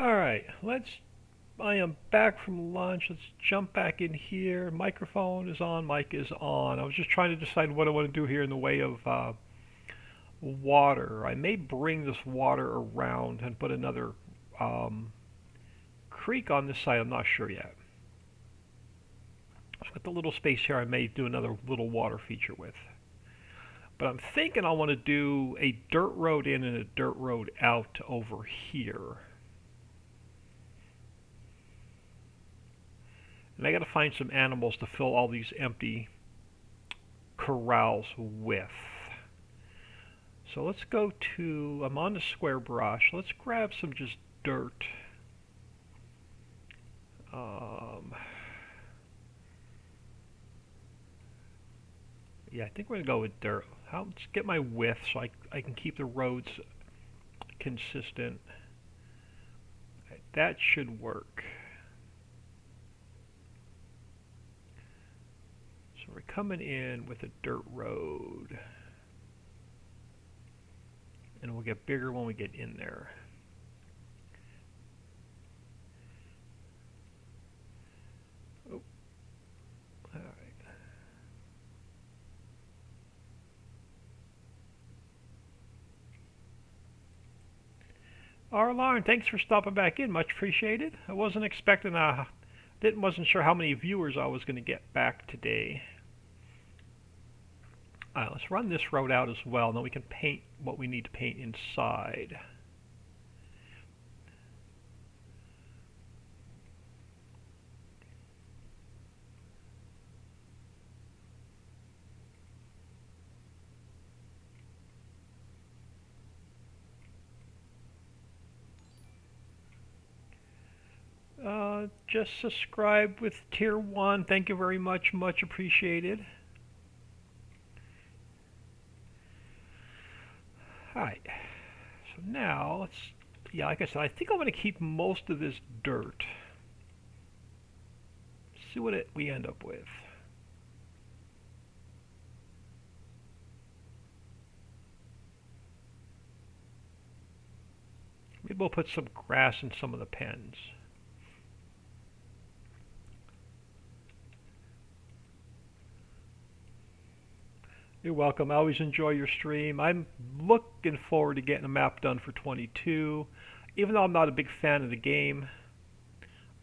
Alright, I am back from lunch. Let's jump back in here. Microphone is on, mic is on. I was just trying to decide what I want to do here in the way of water. I may bring this water around and put another um, creek on this side. I'm not sure yet. So with the little space here, I may do another little water feature with. But I'm thinking I want to do a dirt road in and a dirt road out over here. And I got to find some animals to fill all these empty corrals with. So let's go to, I'm on the square brush. Let's grab some just dirt. Yeah, I think we're going to go with dirt. Let's get my width so I can keep the roads consistent. That should work. So we're coming in with a dirt road. And we'll get bigger when we get in there. Oh. All right. Arlarn, thanks for stopping back in. Much appreciated. I wasn't expecting wasn't sure how many viewers I was going to get back today. Let's run this road out as well, and then we can paint what we need to paint inside. Just subscribe with tier 1. Thank you very much. Much appreciated. Alright. So now, yeah, like I said, I think I'm going to keep most of this dirt. See what we end up with. Maybe we'll put some grass in some of the pens. You're welcome. I always enjoy your stream. I'm looking forward to getting a map done for 22. Even though I'm not a big fan of the game,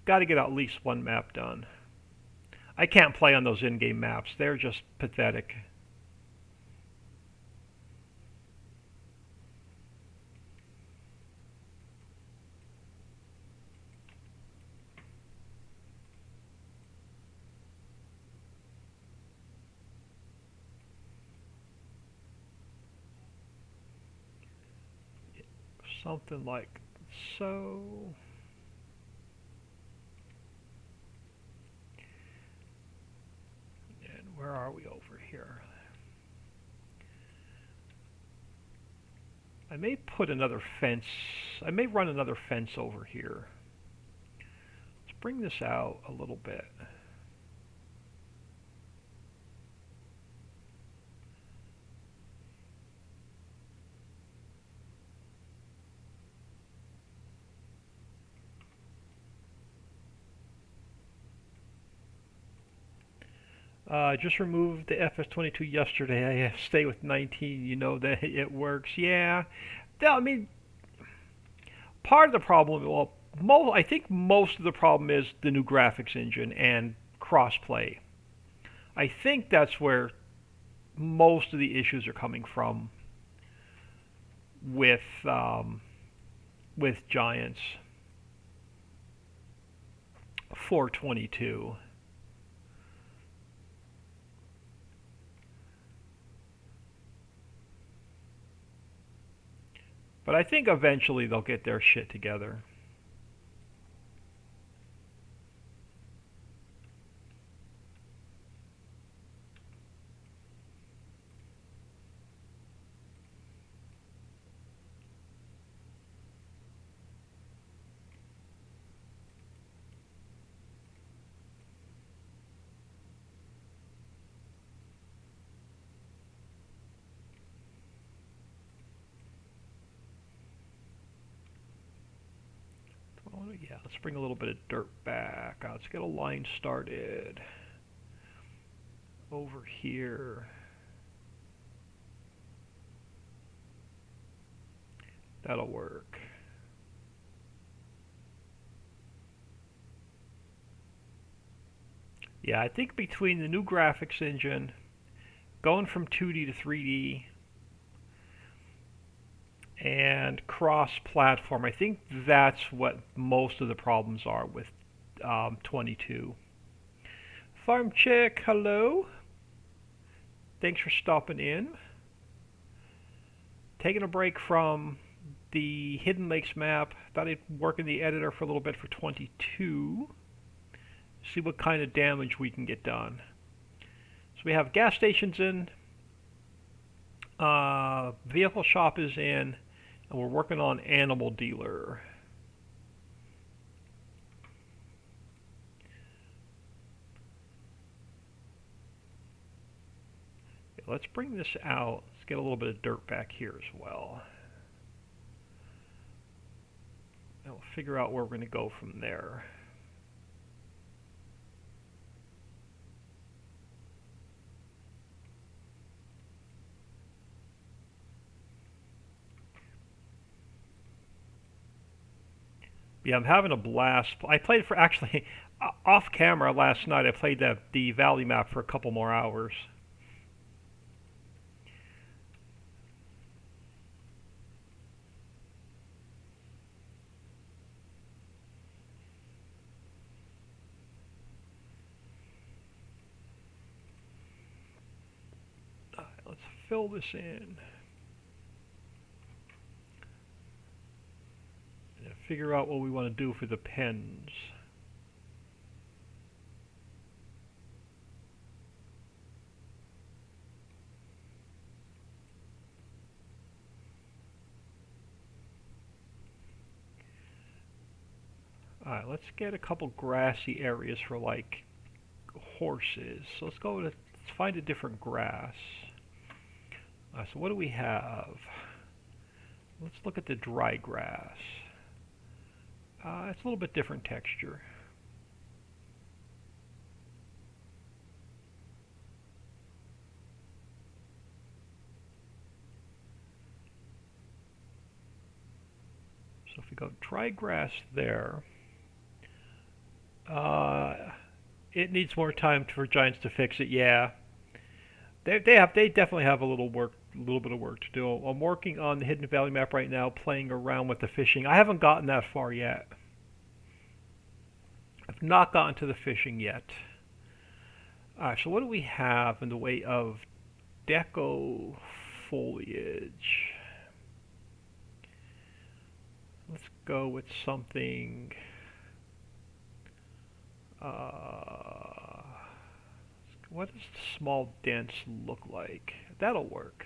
got to get at least one map done. I can't play on those in-game maps. They're just pathetic. Something like so. And where are we over here? I may put another fence. I may run another fence over here. Let's bring this out a little bit. Just removed the FS22 yesterday. I stay with 19. You know that it works. Yeah. I mean, part of the problem, well, I think most of the problem is the new graphics engine and crossplay. I think that's where most of the issues are coming from with Giants 422. But I think eventually they'll get their shit together. Yeah, let's bring a little bit of dirt back. Let's get a line started over here. That'll work. Yeah, I think between the new graphics engine, going from 2D to 3D, and cross-platform, I think that's what most of the problems are with 22. Farm Chick, hello. Thanks for stopping in. Taking a break from the Hidden Lakes map. Thought I'd work in the editor for a little bit for 22. See what kind of damage we can get done. So we have gas stations in, vehicle shop is in, and we're working on animal dealer. Okay, let's bring this out. Let's get a little bit of dirt back here as well. And we'll figure out where we're going to go from there. Yeah, I'm having a blast. I played for, actually, off camera last night, I played the Valley map for a couple more hours. All right, let's fill this in. And figure out what we want to do for the pens. Alright, let's get a couple grassy areas for like horses. So let's let's find a different grass. So what do we have? Let's look at the dry grass. It's a little bit different texture. So if we go dry grass there, it needs more time for Giants to fix it. Yeah, they definitely have a little bit of work to do. I'm working on the Hidden Valley map right now, playing around with the fishing. I haven't gotten that far yet. I've not gotten to the fishing yet. Alright, so what do we have in the way of deco foliage? Let's go with something. What does the small dents look like? That'll work.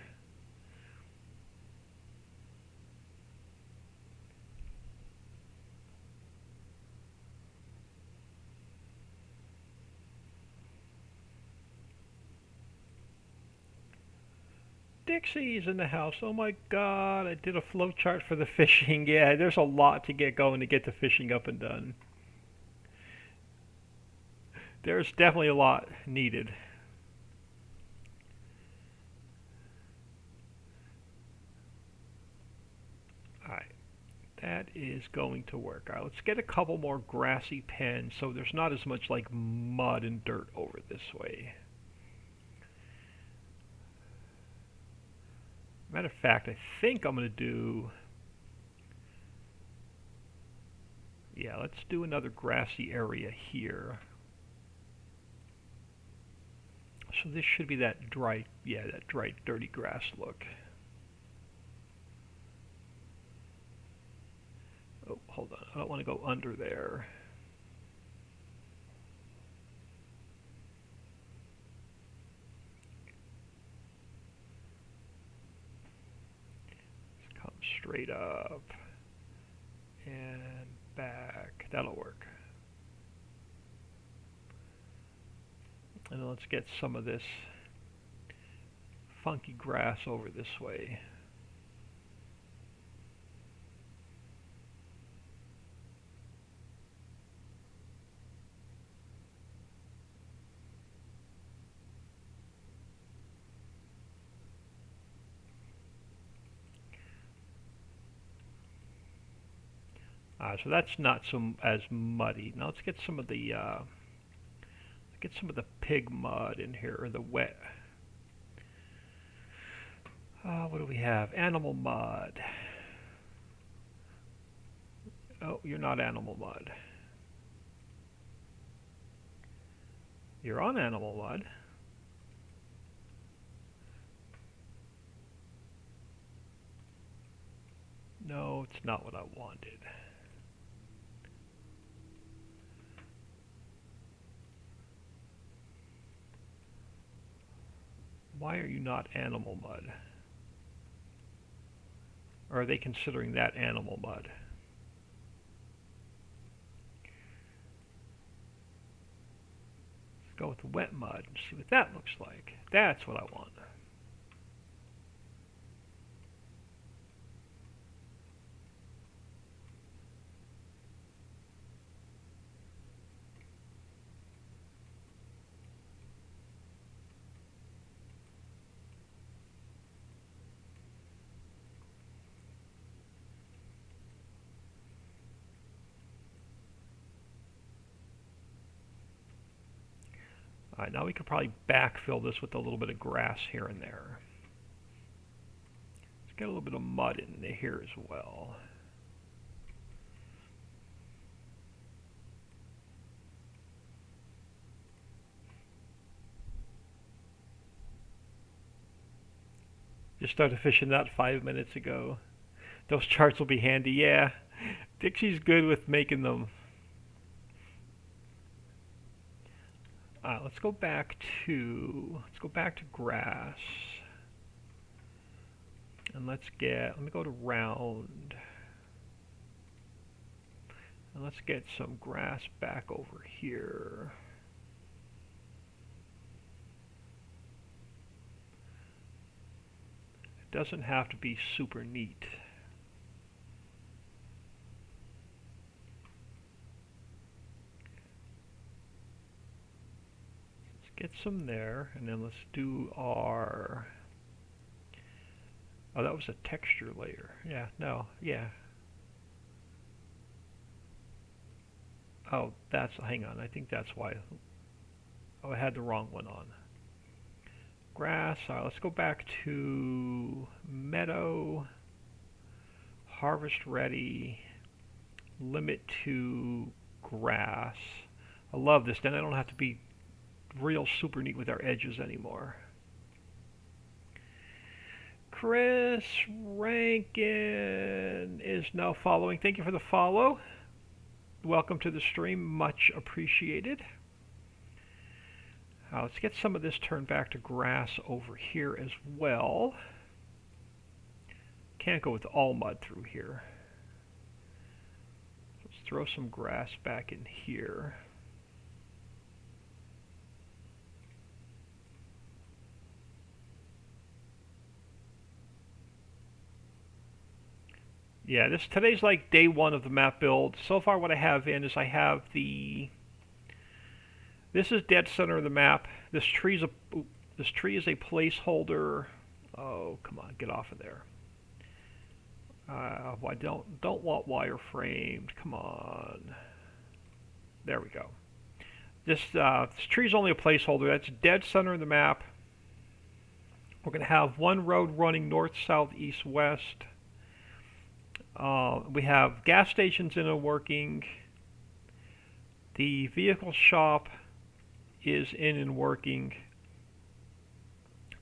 Dixie's in the house. Oh my god, I did a flow chart for the fishing. Yeah, there's a lot to get going to get the fishing up and done. There's definitely a lot needed. Alright, that is going to work. Alright, let's get a couple more grassy pens so there's not as much like mud and dirt over this way. Matter of fact, I think I'm going to do... Yeah, let's do another grassy area here. So this should be that dry, that dry, dirty grass look. Oh, hold on. I don't want to go under there. Let's come straight up and back. That'll work. And then let's get some of this funky grass over this way. So that's not as muddy. Now let's get some of the pig mud in here, or the wet. What do we have? Animal mud. Oh, you're not animal mud. You're on animal mud. No, it's not what I wanted. Why are you not animal mud? Or are they considering that animal mud? Let's go with the wet mud and see what that looks like. That's what I want. Alright, now we could probably backfill this with a little bit of grass here and there. Let's get a little bit of mud in here as well. Just started fishing that 5 minutes ago. Those charts will be handy. Yeah, Dixie's good with making them. Let's go back to grass, and let me go to round, and let's get some grass back over here. It doesn't have to be super neat. Get some there, and then let's do our... Oh, that was a texture layer. Yeah, no, yeah. Oh, hang on, I think that's why. Oh, I had the wrong one on. Grass, let's go back to meadow, harvest ready, limit to grass. I love this, then I don't have to be real super neat with our edges anymore. Chris Rankin is now following. Thank you for the follow. Welcome to the stream. Much appreciated. Let's get some of this turned back to grass over here as well. Can't go with all mud through here. Let's throw some grass back in here. Yeah, today's like day one of the map build. So far what I have in is I have this is dead center of the map. This tree is a placeholder. Oh, come on, get off of there. I don't want wireframed. Come on. There we go. This tree is only a placeholder. That's dead center of the map. We're going to have one road running north, south, east, west. We have gas stations in and working. The vehicle shop is in and working,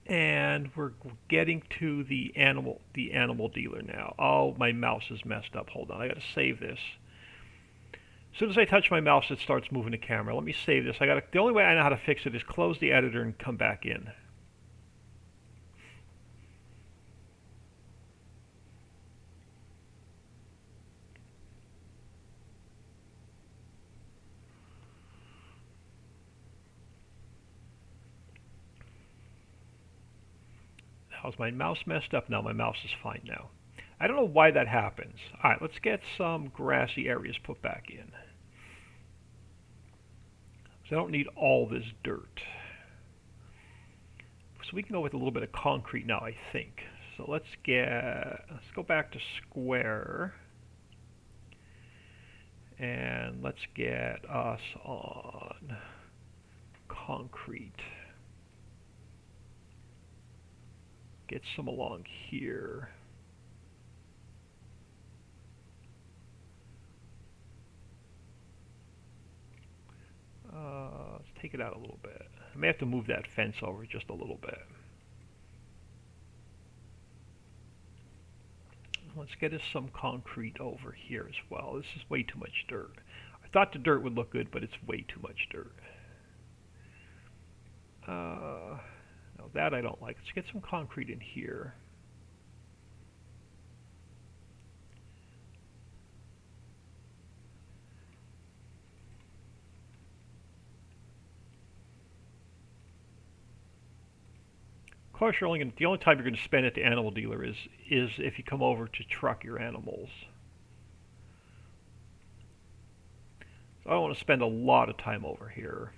and we're getting to the animal dealer now. Oh, my mouse is messed up. Hold on, I got to save this. As soon as I touch my mouse, it starts moving the camera. Let me save this. The only way I know how to fix it is close the editor and come back in. Was my mouse messed up? No, my mouse is fine now. I don't know why that happens. Alright, let's get some grassy areas put back in. So I don't need all this dirt. So we can go with a little bit of concrete now, I think. So let's go back to square. And let's get us on concrete. Get some along here. Let's take it out a little bit. I may have to move that fence over just a little bit. Let's get us some concrete over here as well. This is way too much dirt. I thought the dirt would look good, but it's way too much dirt. No, that I don't like. Let's get some concrete in here. Of course, you're only gonna, the only time you're going to spend at the animal dealer is if you come over to truck your animals. So I don't want to spend a lot of time over here.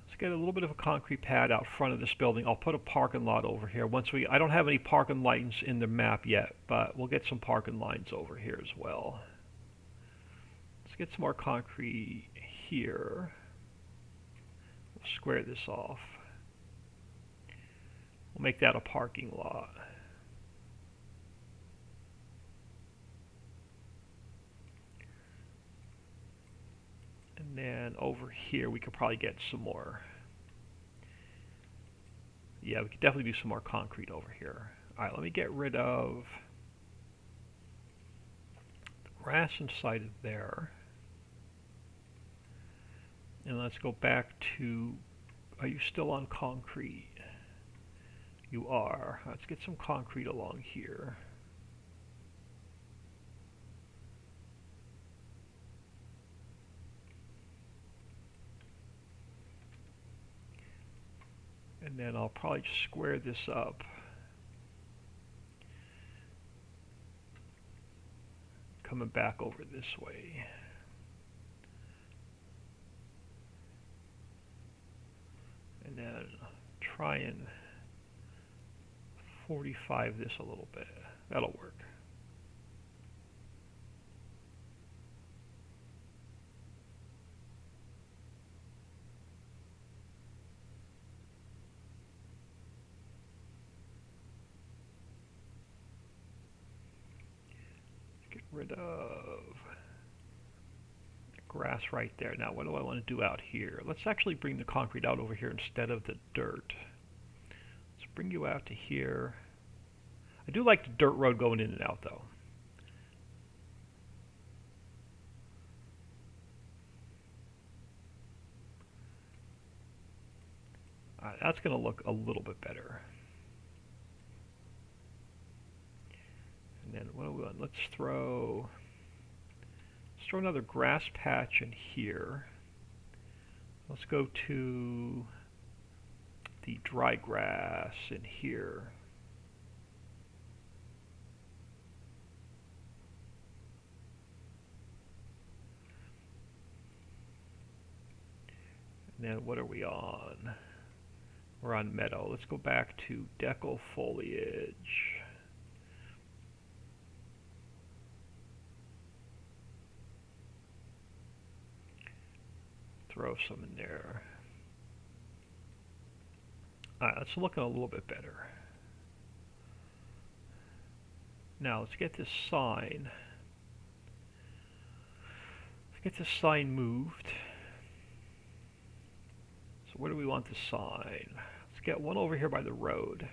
Let's get a little bit of a concrete pad out front of this building. I'll put a parking lot over here. I don't have any parking lines in the map yet, but we'll get some parking lines over here as well. Let's get some more concrete here. We'll square this off. We'll make that a parking lot. And then over here we could probably get some more. Yeah, we could definitely do some more concrete over here. Alright, let me get rid of the grass inside of there. And let's go back to, are you still on concrete? You are. Let's get some concrete along here. And then I'll probably just square this up. Coming back over this way. And then try and 45 this a little bit. That'll work. Get rid of the grass right there. Now what do I want to do out here? Let's actually bring the concrete out over here instead of the dirt. Bring you out to here. I do like the dirt road going in and out though. That's going to look a little bit better. And then what do we want? Let's throw another grass patch in here. Let's go to the dry grass in here. And then what are we on? We're on meadow. Let's go back to decal foliage. Throw some in there. Alright, that's looking a little bit better. Now let's get this sign. Let's get this sign moved. So where do we want the sign? Let's get one over here by the road.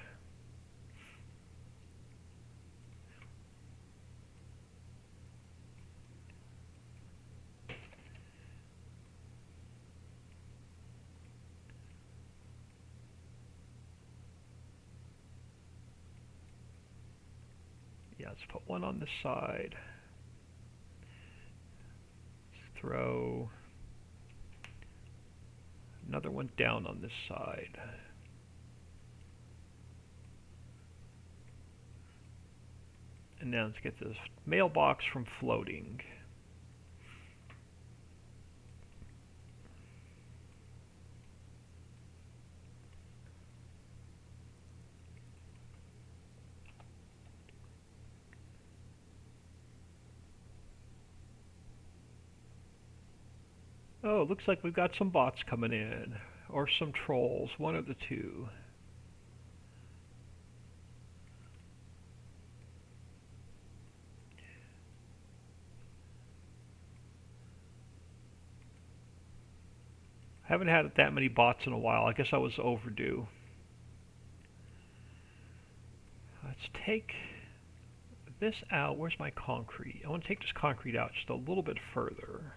Yeah, let's put one on this side. Let's throw another one down on this side. And now let's get this mailbox from floating. Oh, it looks like we've got some bots coming in. Or some trolls, one of the two. Haven't had that many bots in a while. I guess I was overdue. Let's take this out. Where's my concrete? I want to take this concrete out just a little bit further.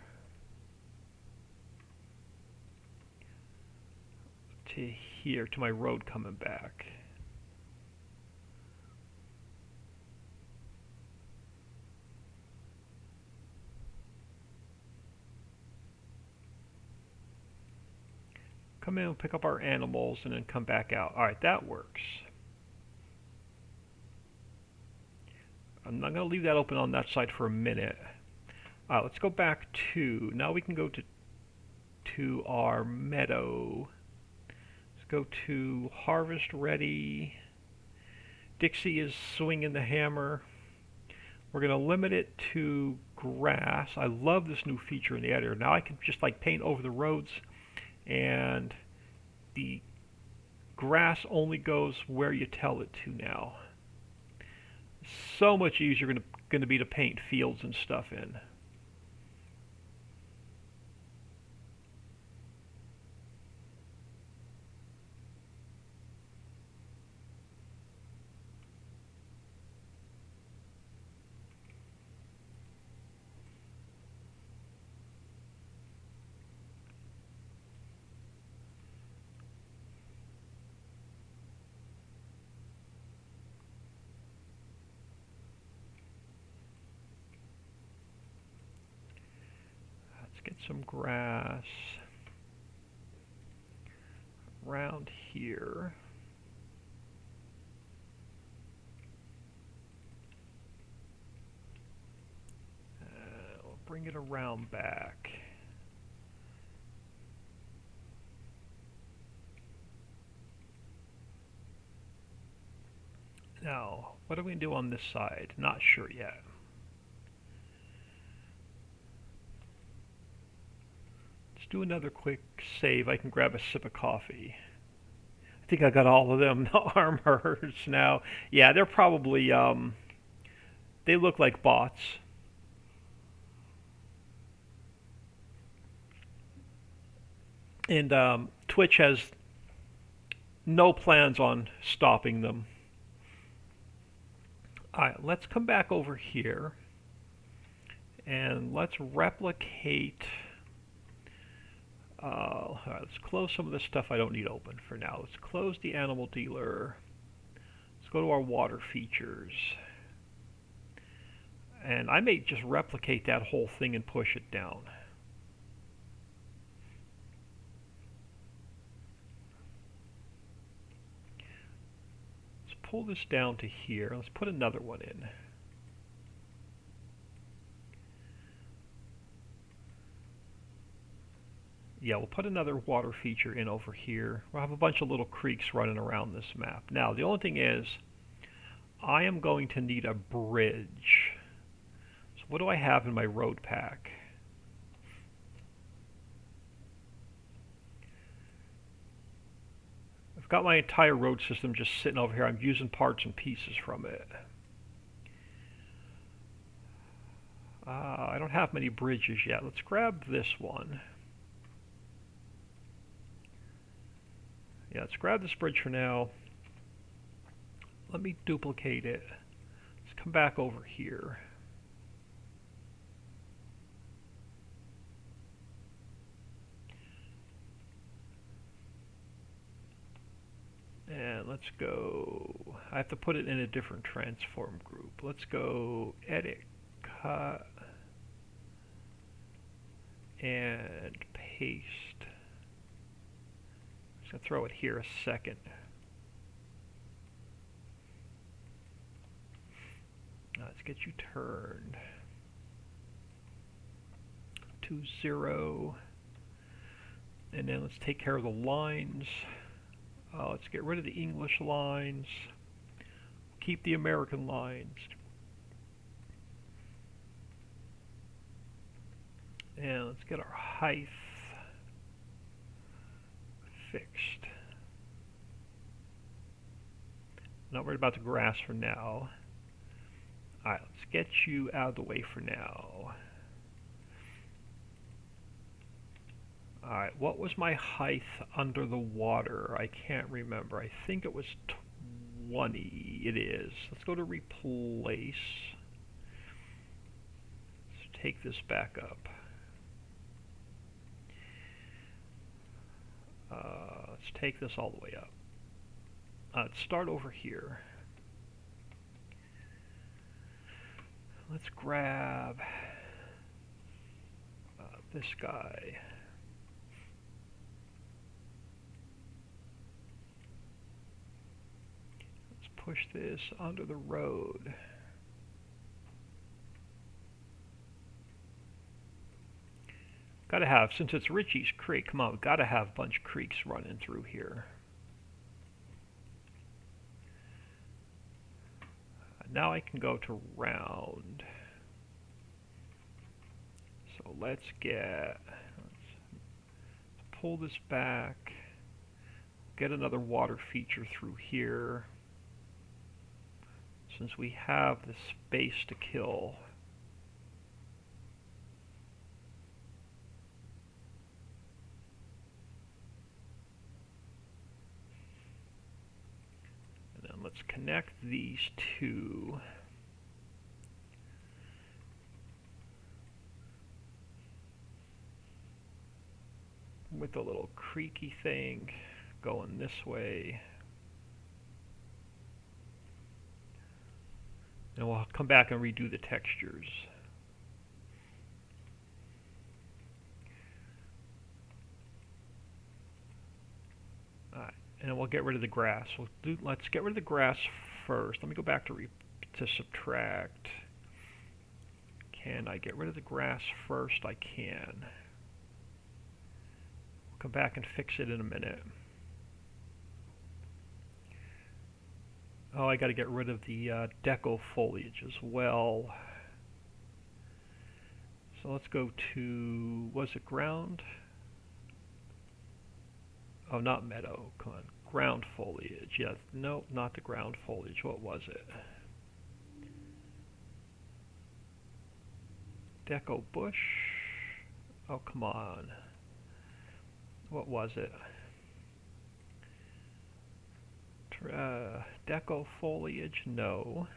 To here, to my road coming back. Come in and pick up our animals and then come back out. Alright, that works. I'm not going to leave that open on that side for a minute. Alright, let's go back to, now we can go to our meadow. Let's go to harvest ready. Dixie is swinging the hammer. We're going to limit it to grass. I love this new feature in the editor. Now I can just like paint over the roads, and the grass only goes where you tell it to now. So much easier going to be to paint fields and stuff in. Let's get some grass around here. We'll bring it around back. Now, what are we going to do on this side? Not sure yet. Do another quick save. I can grab a sip of coffee. I think I got all of them. The armors now. Yeah, they're probably, they look like bots. And Twitch has no plans on stopping them. Alright, let's come back over here. And let's replicate... Alright, let's close some of this stuff I don't need open for now. Let's close the animal dealer. Let's go to our water features. And I may just replicate that whole thing and push it down. Let's pull this down to here. Let's put another one in. Yeah, we'll put another water feature in over here. We'll have a bunch of little creeks running around this map. Now, the only thing is, I am going to need a bridge. So what do I have in my road pack? I've got my entire road system just sitting over here. I'm using parts and pieces from it. I don't have many bridges yet. Let's grab this one. Yeah, let's grab this bridge for now. Let me duplicate it. Let's come back over here. And let's go, I have to put it in a different transform group. Let's go edit, cut, and paste. I'm going to throw it here a second. Let's get you turned to 0. And then let's take care of the lines. Let's get rid of the English lines. Keep the American lines. And let's get our height fixed. Not worried about the grass for now. Alright, let's get you out of the way for now. Alright, what was my height under the water? I can't remember. I think it was 20. It is. Let's go to replace. Let's take this back up. Let's take this all the way up. Let's start over here. Let's grab this guy. Let's push this onto the road. Gotta have, since it's Ricci's Creek, come on, we've gotta have a bunch of creeks running through here. Now I can go to round. So let's pull this back, get another water feature through here, since we have the space to kill. Let's connect these two. With a little creaky thing going this way. And we'll come back and redo the textures. Alright. And we'll get rid of the grass. Let's get rid of the grass first. Let me go back to subtract. Can I get rid of the grass first? I can. We'll come back and fix it in a minute. Oh, I got to get rid of the deco foliage as well. So let's go to, was it ground? Oh, not meadow. Come on. Ground foliage. Yes. No, not the ground foliage. What was it? Deco bush. Oh, come on. What was it? Deco foliage. No.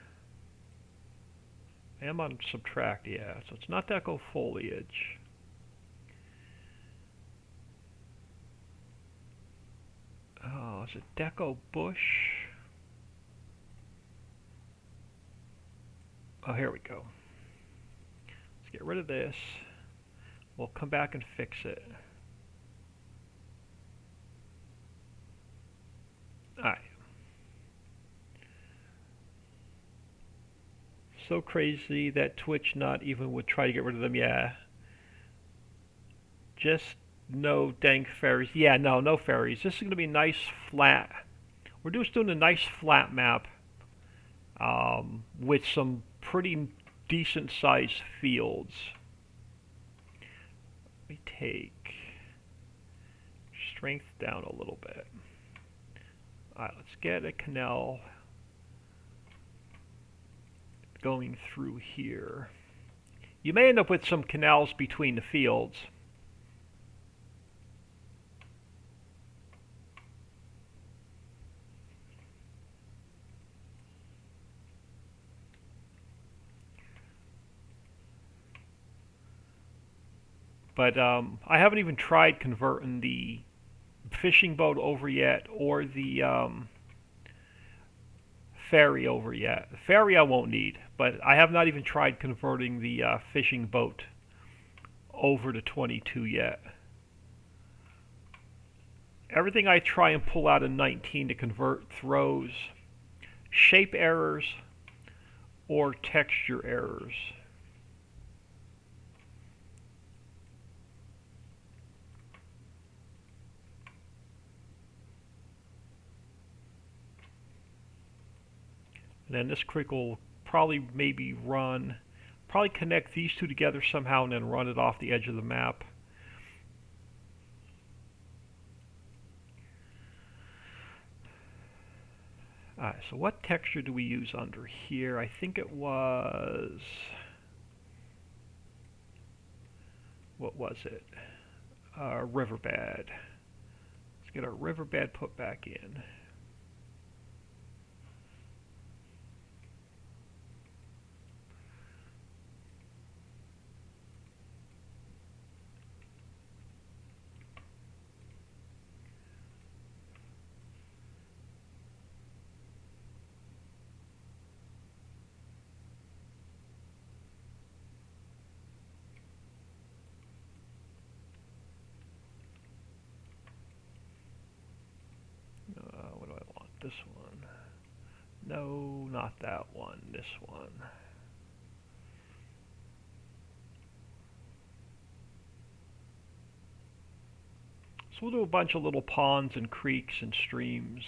I am on subtract. Yeah. So it's not deco foliage. Oh, is it deco bush? Oh, here we go. Let's get rid of this. We'll come back and fix it. Alright. So crazy that Twitch not even would try to get rid of them. Yeah. Just no dang fairies. Yeah, no fairies. This is going to be nice flat. We're just doing a nice flat map with some pretty decent sized fields. Let me take strength down a little bit. Alright, let's get a canal going through here. You may end up with some canals between the fields. But I haven't even tried converting the fishing boat over yet, or the ferry over yet. The ferry I won't need, but I have not even tried converting the fishing boat over to 22 yet. Everything I try and pull out in 19 to convert throws shape errors or texture errors. And then this creek will probably probably connect these two together somehow and then run it off the edge of the map. Alright, so what texture do we use under here? I think it was... What was it? Riverbed. Let's get our Riverbed put back in. What do I want? This one. No, not that one. This one. So we'll do a bunch of little ponds and creeks and streams.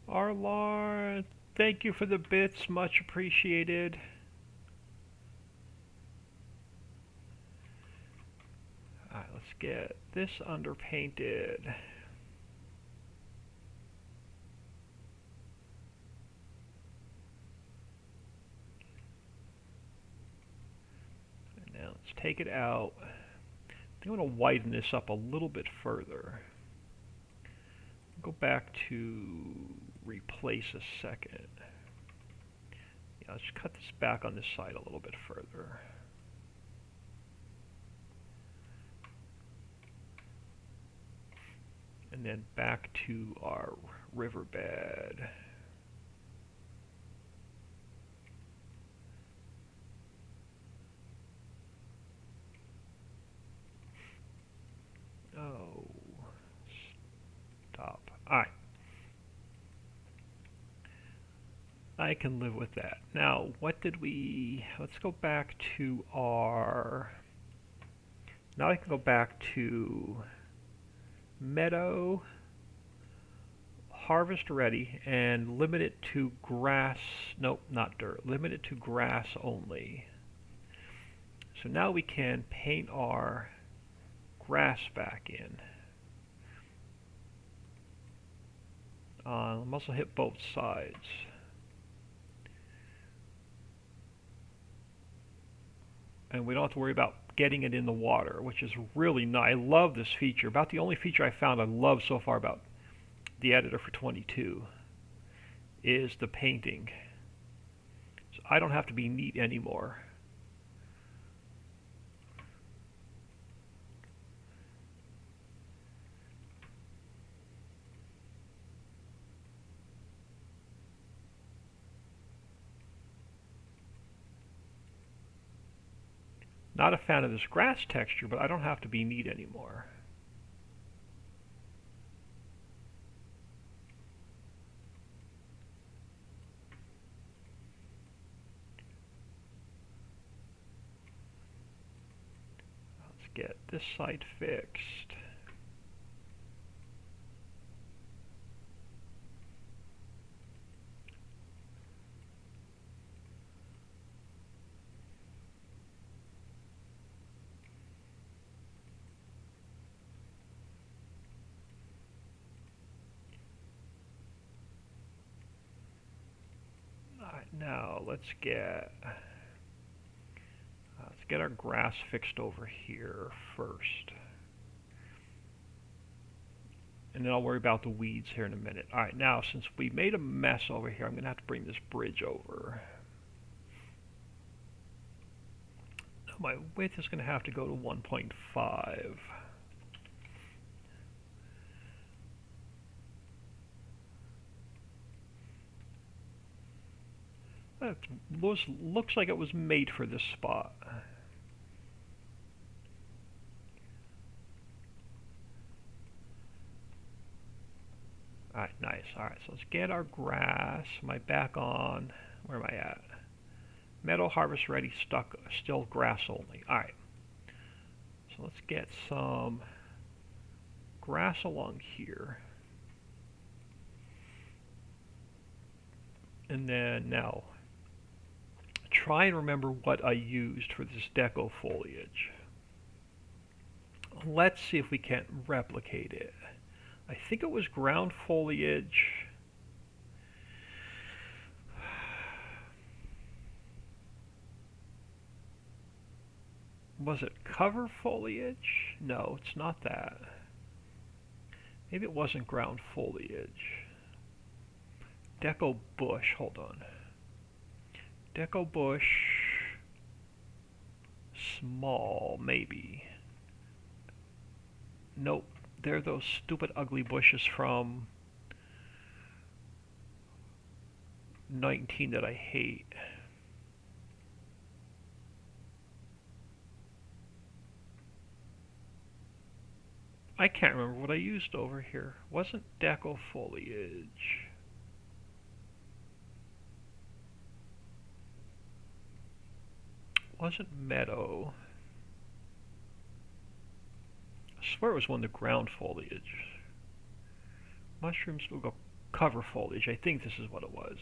Arlar, thank you for the bits, much appreciated. Alright, let's get this underpainted. And now let's take it out. I think I'm going to widen this up a little bit further. Go back to replace a second. Yeah, let's cut this back on this side a little bit further. And then back to our riverbed. Oh, stop. Alright. I can live with that. Now, what did we... Let's go back to our... Now I can go back to meadow, harvest ready, and limit it to grass. Nope, not dirt. Limit it to grass only. So now we can paint our grass back in. I'm also hit both sides. And we don't have to worry about getting it in the water, which is really nice. I love this feature. About the only feature I found I love so far about the editor for 22 is the painting. So I don't have to be neat anymore. Not a fan of this grass texture, but I don't have to be neat anymore. Let's get this side fixed. Now let's get our grass fixed over here first, and then I'll worry about the weeds here in a minute. All right, now since we made a mess over here, I'm going to have to bring this bridge over. Now my width is going to have to go to 1.5. That looks like it was made for this spot. Alright, nice. Alright, so let's get our grass. Am I back on? Where am I at? Meadow harvest ready, still grass only. Alright. So let's get some grass along here. And then now, try and remember what I used for this deco foliage. Let's see if we can't replicate it. I think it was ground foliage. Was it cover foliage? No, it's not that. Maybe it wasn't ground foliage. Deco bush, hold on. Deco bush, small, maybe. Nope, they're those stupid ugly bushes from 19 that I hate. I can't remember what I used over here. Wasn't deco foliage. Wasn't meadow. I swear it was one of the ground foliage. Mushrooms will go cover foliage. I think this is what it was.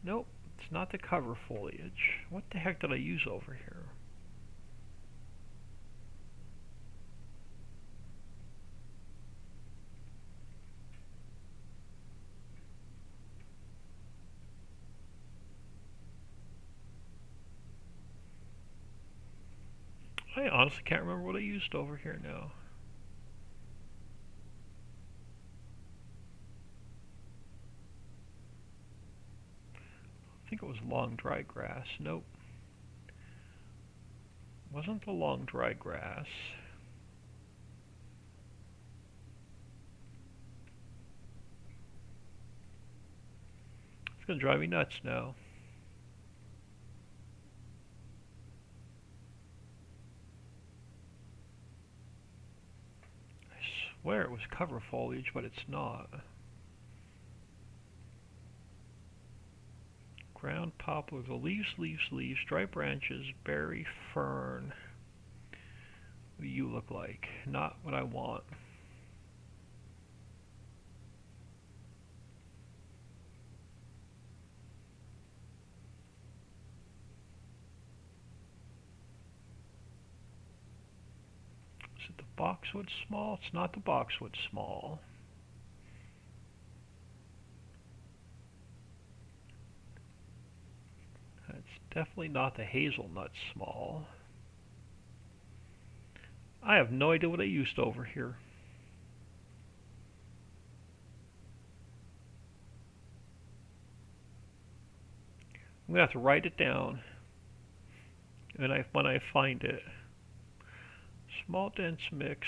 Nope, it's not the cover foliage. What the heck did I use over here? I honestly can't remember what I used over here now. I think it was long dry grass. Nope. Wasn't the long dry grass. It's gonna drive me nuts now. I swear it was cover foliage, but it's not. Ground poplar, the leaves, leaves, leaves, dry branches, berry, fern. What do you look like? Not what I want. Is it the boxwood small? It's not the boxwood small. It's definitely not the hazelnut small. I have no idea what I used over here. I'm gonna have to write it down, and when I find it. Small dense mix.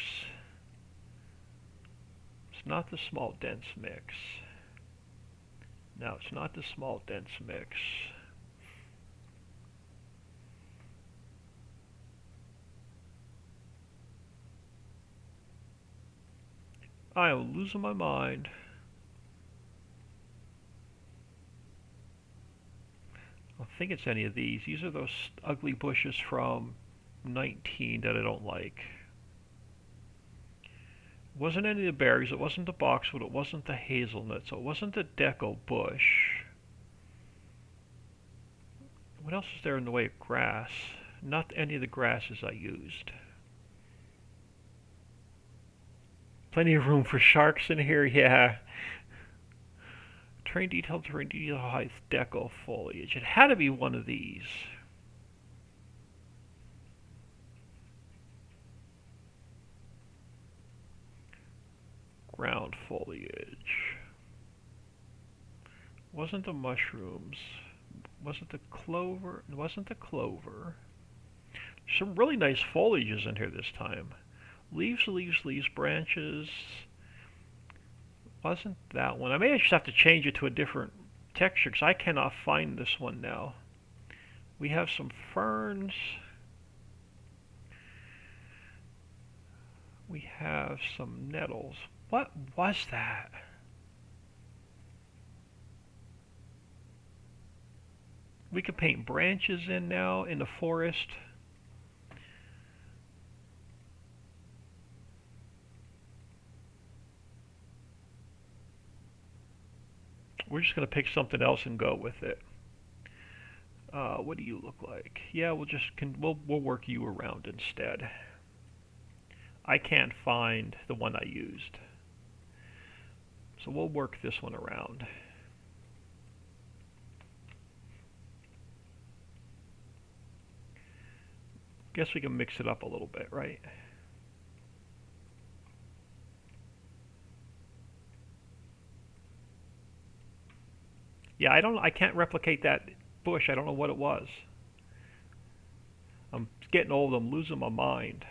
It's not the small dense mix. No, it's not the small dense mix. I am losing my mind. I don't think it's any of these. These are those ugly bushes from 19 that I don't like. It wasn't any of the berries, it wasn't the boxwood, it wasn't the hazelnut, so it wasn't the deco bush. What else is there in the way of grass? Not any of the grasses I used. Plenty of room for sharks in here, yeah. Terrain detail height, deco foliage. It had to be one of these. Ground foliage. Wasn't the mushrooms. Wasn't the clover. It wasn't the clover. Some really nice foliages in here this time. Leaves, leaves, leaves, branches. Wasn't that one. I may just have to change it to a different texture because I cannot find this one now. We have some ferns. We have some nettles. What was that? We could paint branches in now in the forest. we're just going to pick something else and go with it. What do you look like? Yeah, we'll work you around instead. I can't find the one I used, so we'll work this one around. Guess we can mix it up a little bit, right? Yeah, I can't replicate that bush. I don't know what it was. I'm getting old. I'm losing my mind.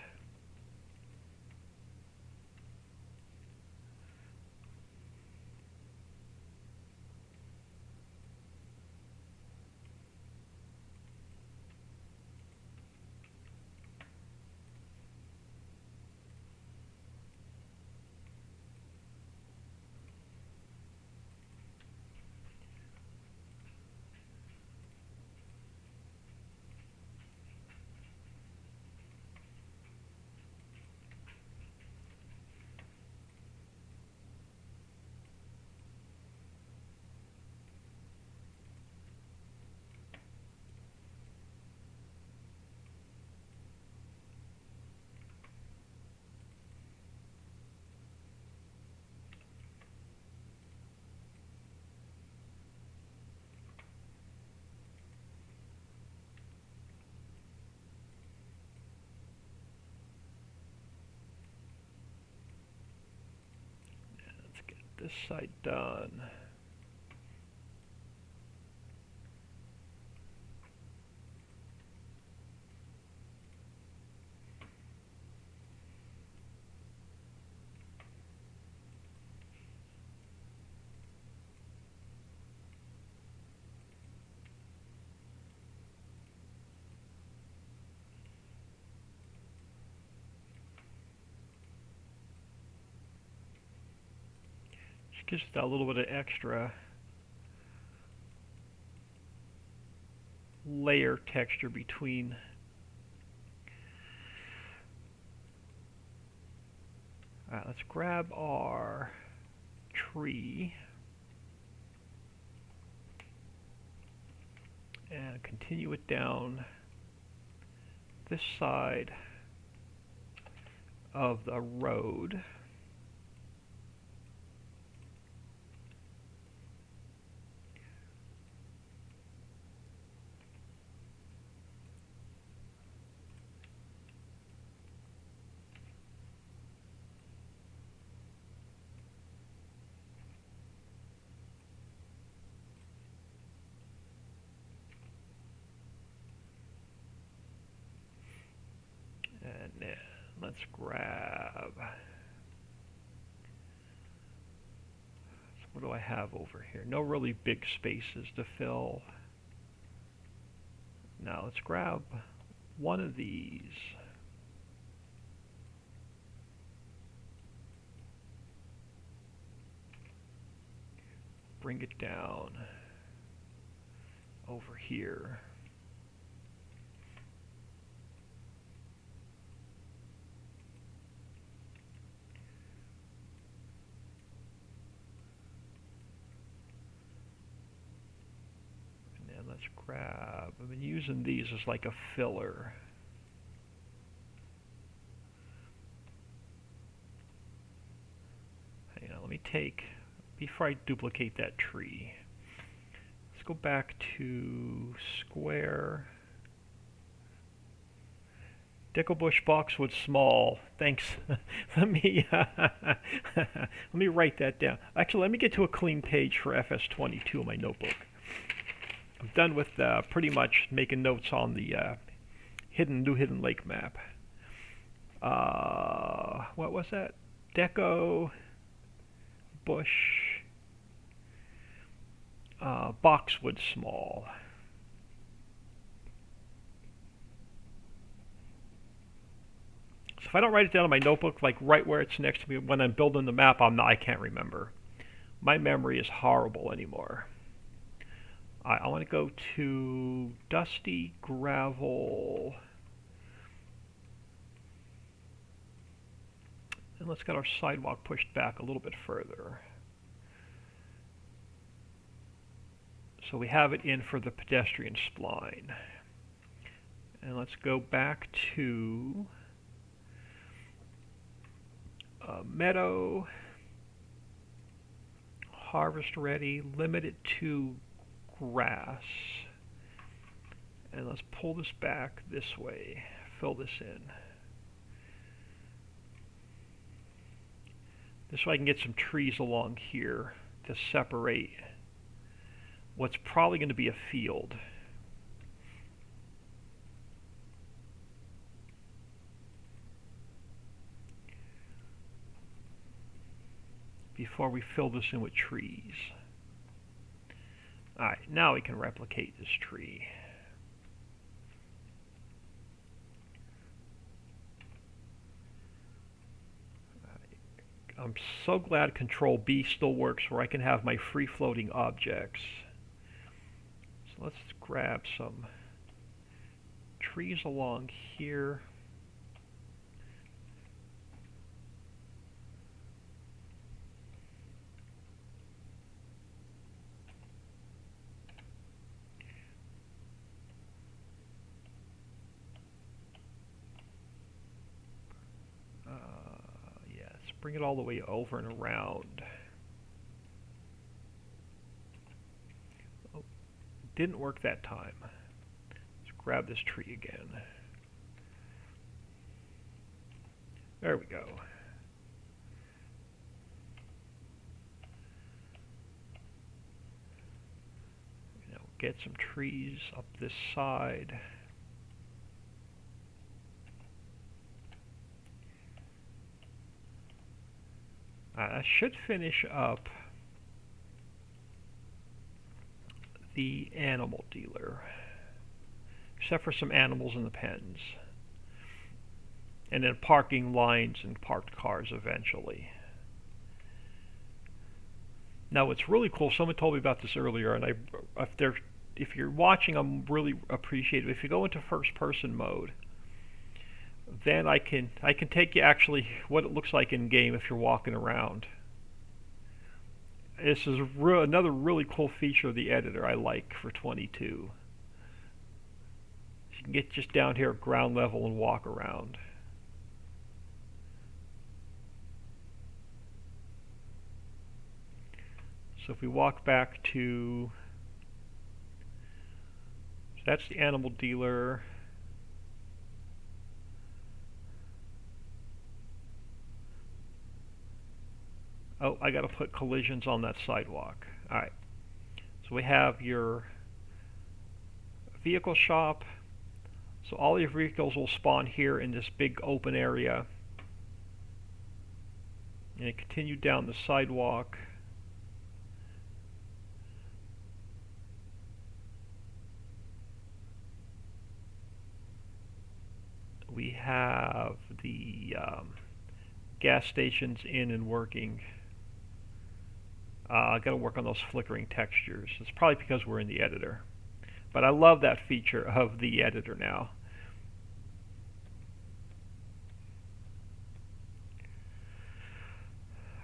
Let's get this side done. Just gives that a little bit of extra layer texture between. Alright, let's grab our tree and continue it down this side of the road. And then let's grab, so what do I have over here? No really big spaces to fill. Now let's grab one of these. Bring it down over here. And let's grab, I've been using these as like a filler. Hang on, let me take, before I duplicate that tree, let's go back to square. Decklebush boxwood small. Thanks. Let me let me write that down. Actually, let me get to a clean page for FS22 in my notebook. I'm done with pretty much making notes on the new hidden lake map. What was that? Deco bush boxwood small. So if I don't write it down in my notebook, like right where it's next to me when I'm building the map, I can't remember. My memory is horrible anymore. I want to go to dusty gravel. And let's get our sidewalk pushed back a little bit further. So we have it in for the pedestrian spline. And let's go back to meadow, harvest ready, limit it to grass. And let's pull this back this way, fill this in. This way I can get some trees along here to separate what's probably going to be a field. Before we fill this in with trees. Alright, now we can replicate this tree. I'm so glad Control B still works where I can have my free floating objects. So let's grab some trees along here. Bring it all the way over and around. Oh, didn't work that time. Let's grab this tree again. There we go. Now get some trees up this side. I should finish up the animal dealer, except for some animals in the pens, and then parking lines and parked cars eventually. Now what's really cool, someone told me about this earlier, and if you're watching, I'm really appreciative. If you go into first person mode, then I can take you actually what it looks like in game if you're walking around. This is another really cool feature of the editor I like for 22. You can get just down here at ground level and walk around. So if we walk back to, so that's the animal dealer. Oh, I got to put collisions on that sidewalk. Alright, so we have your vehicle shop. So all your vehicles will spawn here in this big open area. And continue down the sidewalk. We have the gas stations in and working. I got to work on those flickering textures. It's probably because we're in the editor. But I love that feature of the editor now.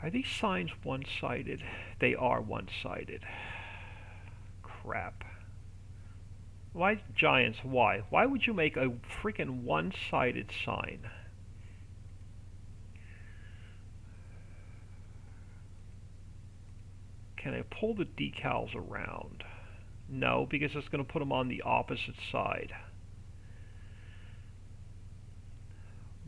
Are these signs one-sided? They are one-sided. Crap. Why, Giants, why? Why would you make a freaking one-sided sign? Can I pull the decals around? No, because it's going to put them on the opposite side.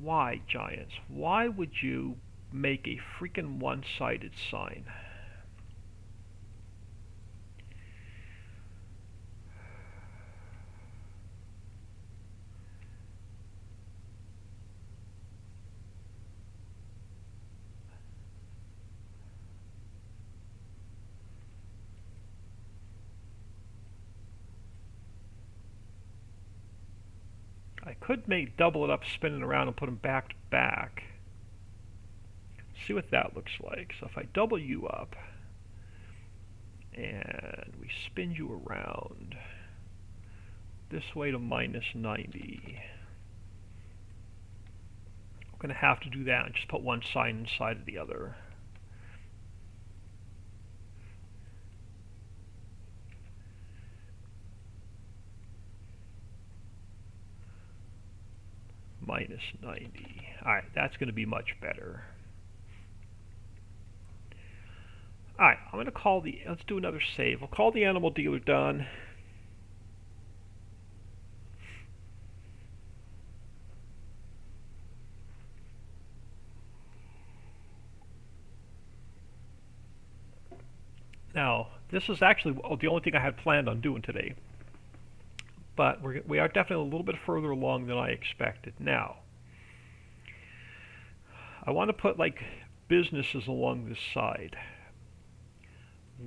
Why, Giants? Why would you make a freaking one-sided sign? I could double it up, spin it around, and put them back to back. See what that looks like. So if I double you up, and we spin you around this way to -90, I'm going to have to do that and just put one sign inside of the other. minus 90. Alright, that's going to be much better. Alright, I'm going to call the, let's do another save. We'll call the animal dealer done. Now, this is actually the only thing I had planned on doing today. But we are definitely a little bit further along than I expected. Now, I want to put like businesses along this side.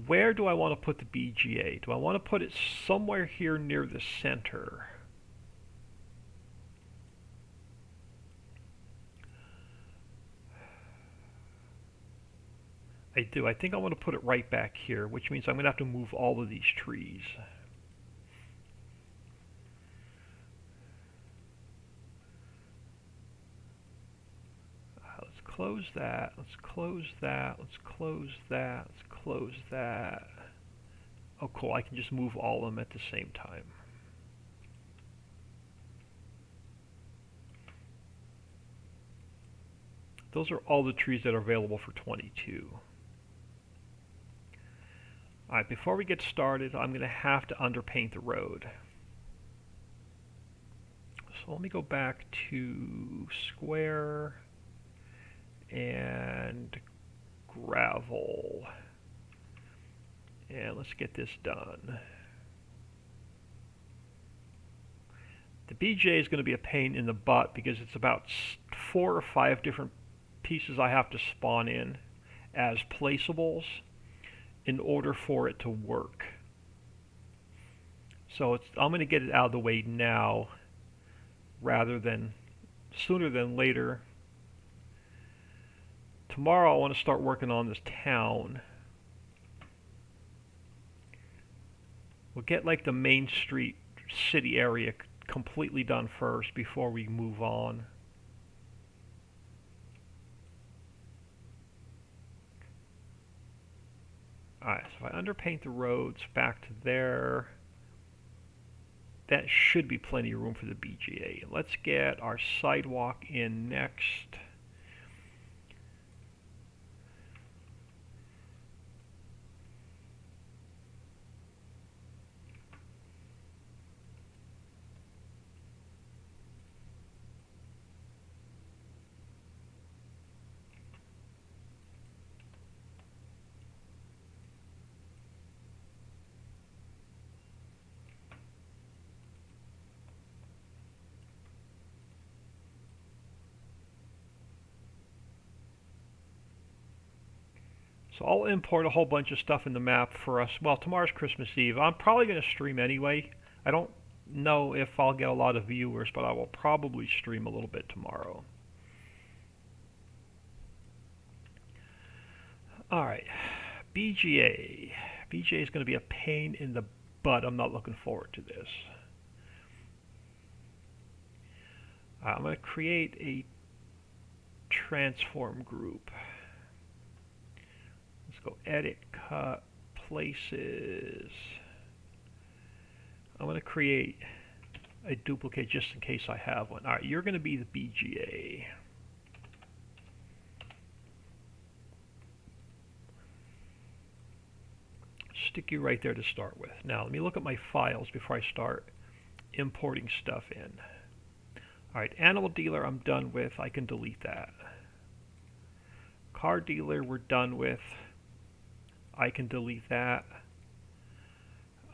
Where do I want to put the BGA? Do I want to put it somewhere here near the center? I do. I think I want to put it right back here, which means I'm going to have to move all of these trees. Let's close that. Let's close that. Let's close that. Let's close that. Oh, cool. I can just move all of them at the same time. Those are all the trees that are available for 22. Alright, before we get started, I'm going to have to underpaint the road. So let me go back to square and gravel. And let's get this done. The BJ is going to be a pain in the butt because it's about 4 or 5 different pieces I have to spawn in as placeables in order for it to work. So I'm going to get it out of the way now rather than sooner than later. Tomorrow I want to start working on this town. We'll get like the Main Street city area completely done first before we move on. Alright, so if I underpaint the roads back to there, that should be plenty of room for the BGA. Let's get our sidewalk in next. So I'll import a whole bunch of stuff in the map for us. Well, tomorrow's Christmas Eve. I'm probably going to stream anyway. I don't know if I'll get a lot of viewers, but I will probably stream a little bit tomorrow. Alright, BGA. BGA is going to be a pain in the butt. I'm not looking forward to this. I'm going to create a transform group. Go edit, cut, places. I'm going to create a duplicate just in case I have one. Alright, you're going to be the BGA. Stick you right there to start with. Now, let me look at my files before I start importing stuff in. Alright, animal dealer I'm done with. I can delete that. Car dealer we're done with. I can delete that.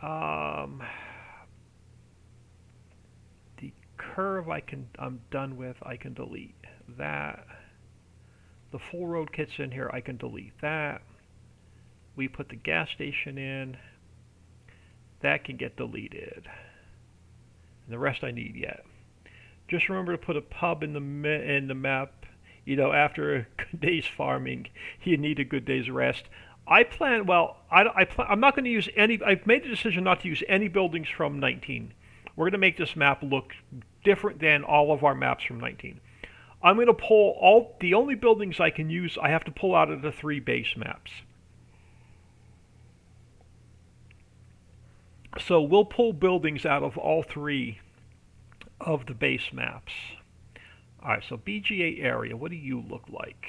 The curve I'm done with. I can delete that. The full road kit's in here. I can delete that. We put the gas station in. That can get deleted. And the rest I need yet. Just remember to put a pub in the map. You know, after a good day's farming, you need a good day's rest. I'm not going to use any, I've made the decision not to use any buildings from 19. We're going to make this map look different than all of our maps from 19. I'm going to pull the only buildings I can use, I have to pull out of the 3 base maps. So we'll pull buildings out of all 3 of the base maps. Alright, so BGA area, what do you look like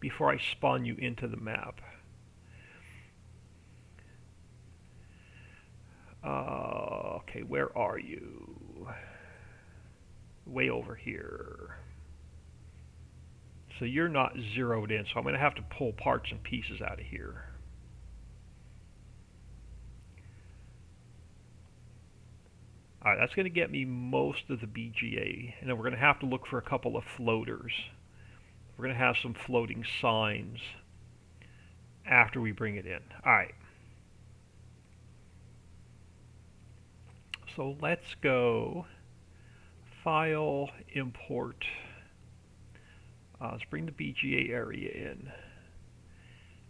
before I spawn you into the map? Okay, where are you? Way over here. So you're not zeroed in, so I'm going to have to pull parts and pieces out of here. Alright, that's going to get me most of the BGA, and then we're going to have to look for a couple of floaters. We're going to have some floating signs after we bring it in. Alright. So let's go File, Import. Let's bring the BGA area in.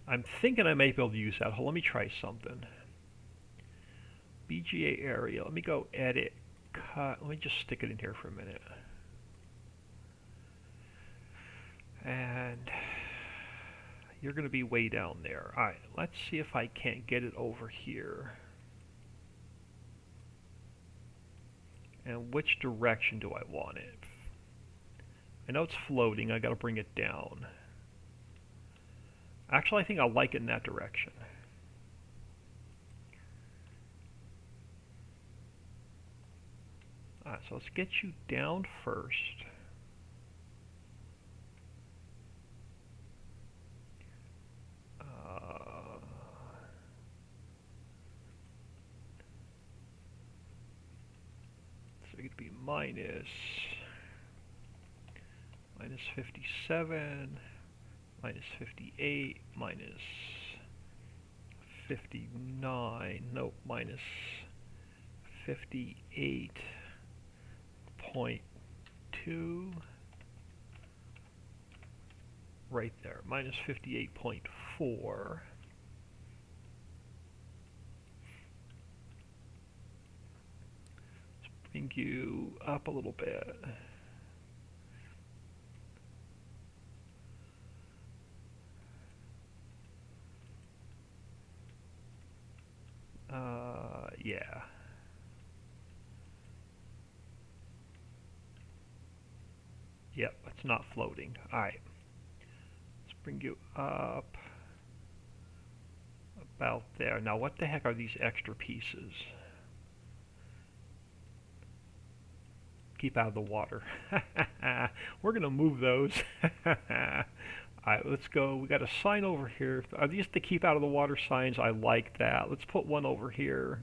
I'm thinking I may be able to use that. Hold, let me try something. BGA area. Let me go edit, cut. Let me just stick it in here for a minute. And you're going to be way down there. Alright, let's see if I can't get it over here. And which direction do I want it? I know it's floating. I got to bring it down. Actually, I think I like it in that direction. Alright, so let's get you down first. So it could be minus 57, minus 58, minus 59, nope, minus 58.2, right there, minus 58.4. Let's bring you up a little bit. Yeah. Yep, it's not floating. Alright. Let's bring you up about there. Now, what the heck are these extra pieces? Keep out of the water. We're going to move those. Alright, let's go. We got a sign over here. Are these the keep out of the water signs? I like that. Let's put one over here.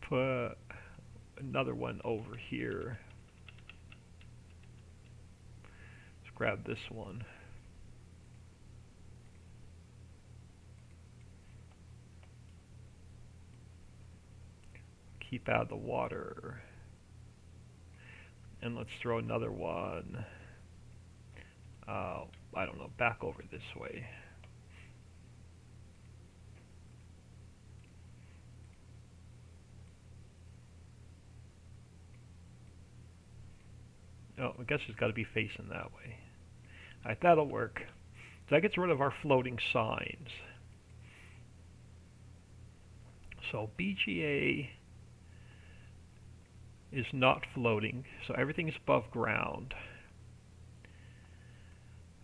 Put another one over here. Let's grab this one. Keep out of the water. And let's throw another one. I don't know, back over this way. Oh, I guess it's got to be facing that way. Alright, that'll work. So that gets rid of our floating signs. So BGA is not floating, so everything is above ground.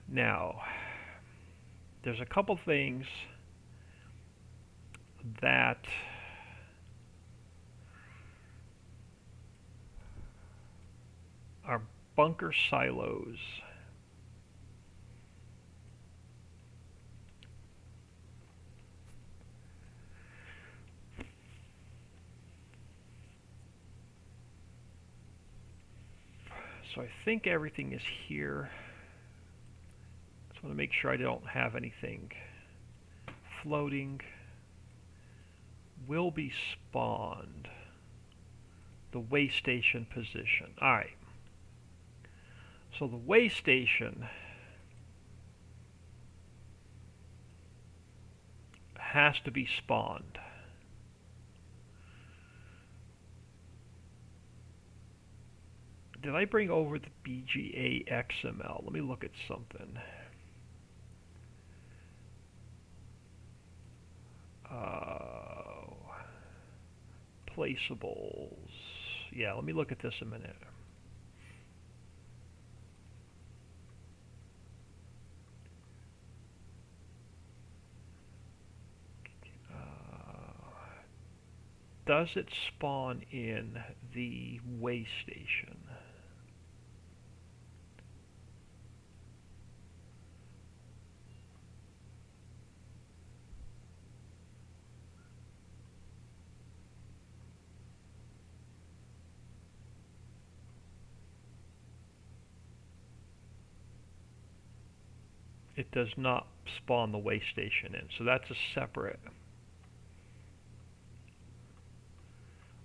Now, there's a couple things that are bunker silos. So I think everything is here. Just want to make sure I don't have anything floating. Will be spawned. The way station position. Alright. So the way station has to be spawned. Did I bring over the BGA XML? Let me look at something. Placeables. Yeah, let me look at this a minute. Does it spawn in the way station? It does not spawn the way station in, so that's a separate.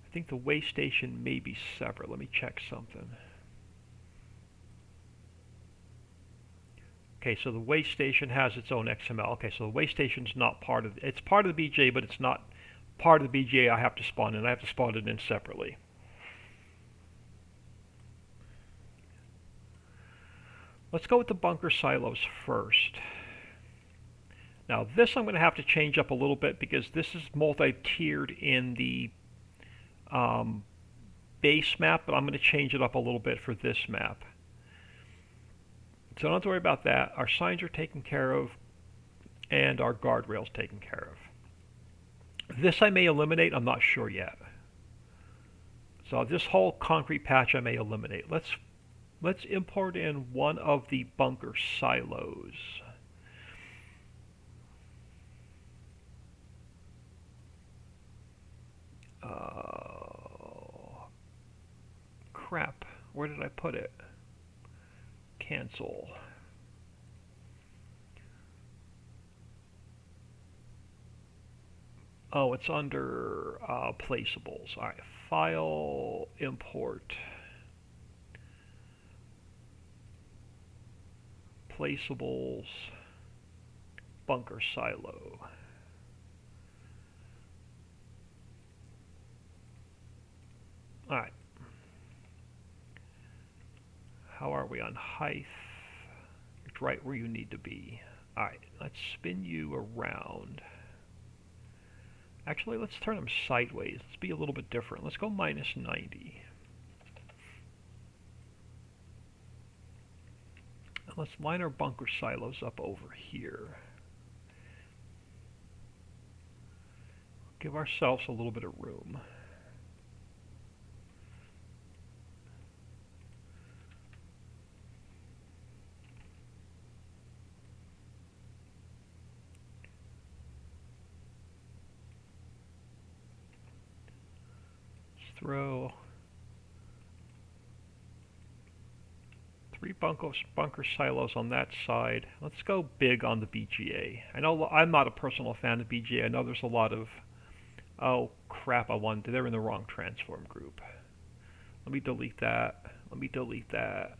I think the way station may be separate. Let me check something. Okay, so the way station has its own XML. Okay, so the way station's not part of it's part of the BGA, but it's not part of the BGA I have to spawn in. I have to spawn it in separately. Let's go with the bunker silos first. Now this I'm going to have to change up a little bit because this is multi-tiered in the base map, but I'm going to change it up a little bit for this map. So don't have to worry about that. Our signs are taken care of, and our guardrails taken care of. This I may eliminate. I'm not sure yet. So this whole concrete patch I may eliminate. Let's import in one of the bunker silos. Crap. Where did I put it? Cancel. Oh, it's under placeables. All right, file, import, placeables, bunker silo. All right. How are we on height? It's right where you need to be. All right, let's spin you around. Actually, let's turn them sideways. Let's be a little bit different. Let's go minus 90. And let's line our bunker silos up over here. Give ourselves a little bit of room. Throw 3 bunker silos on that side. Let's go big on the BGA. I know I'm not a personal fan of BGA. I know there's a lot of, oh crap, they're in the wrong transform group. Let me delete that. Let me delete that.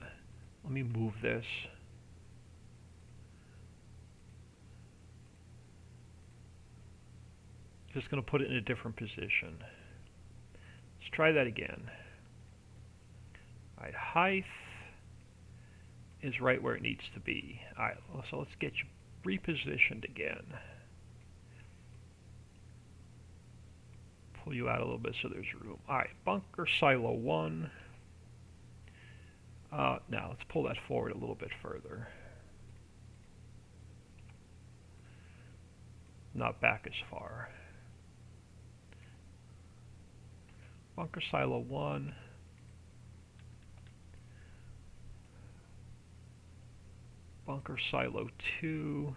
Let me move this. Just going to put it in a different position. Let's try that again. Alright, height is right where it needs to be. Alright, so let's get you repositioned again. Pull you out a little bit so there's room. Alright, bunker silo 1. Now let's pull that forward a little bit further. Not back as far. Bunker silo 1. Bunker silo 2.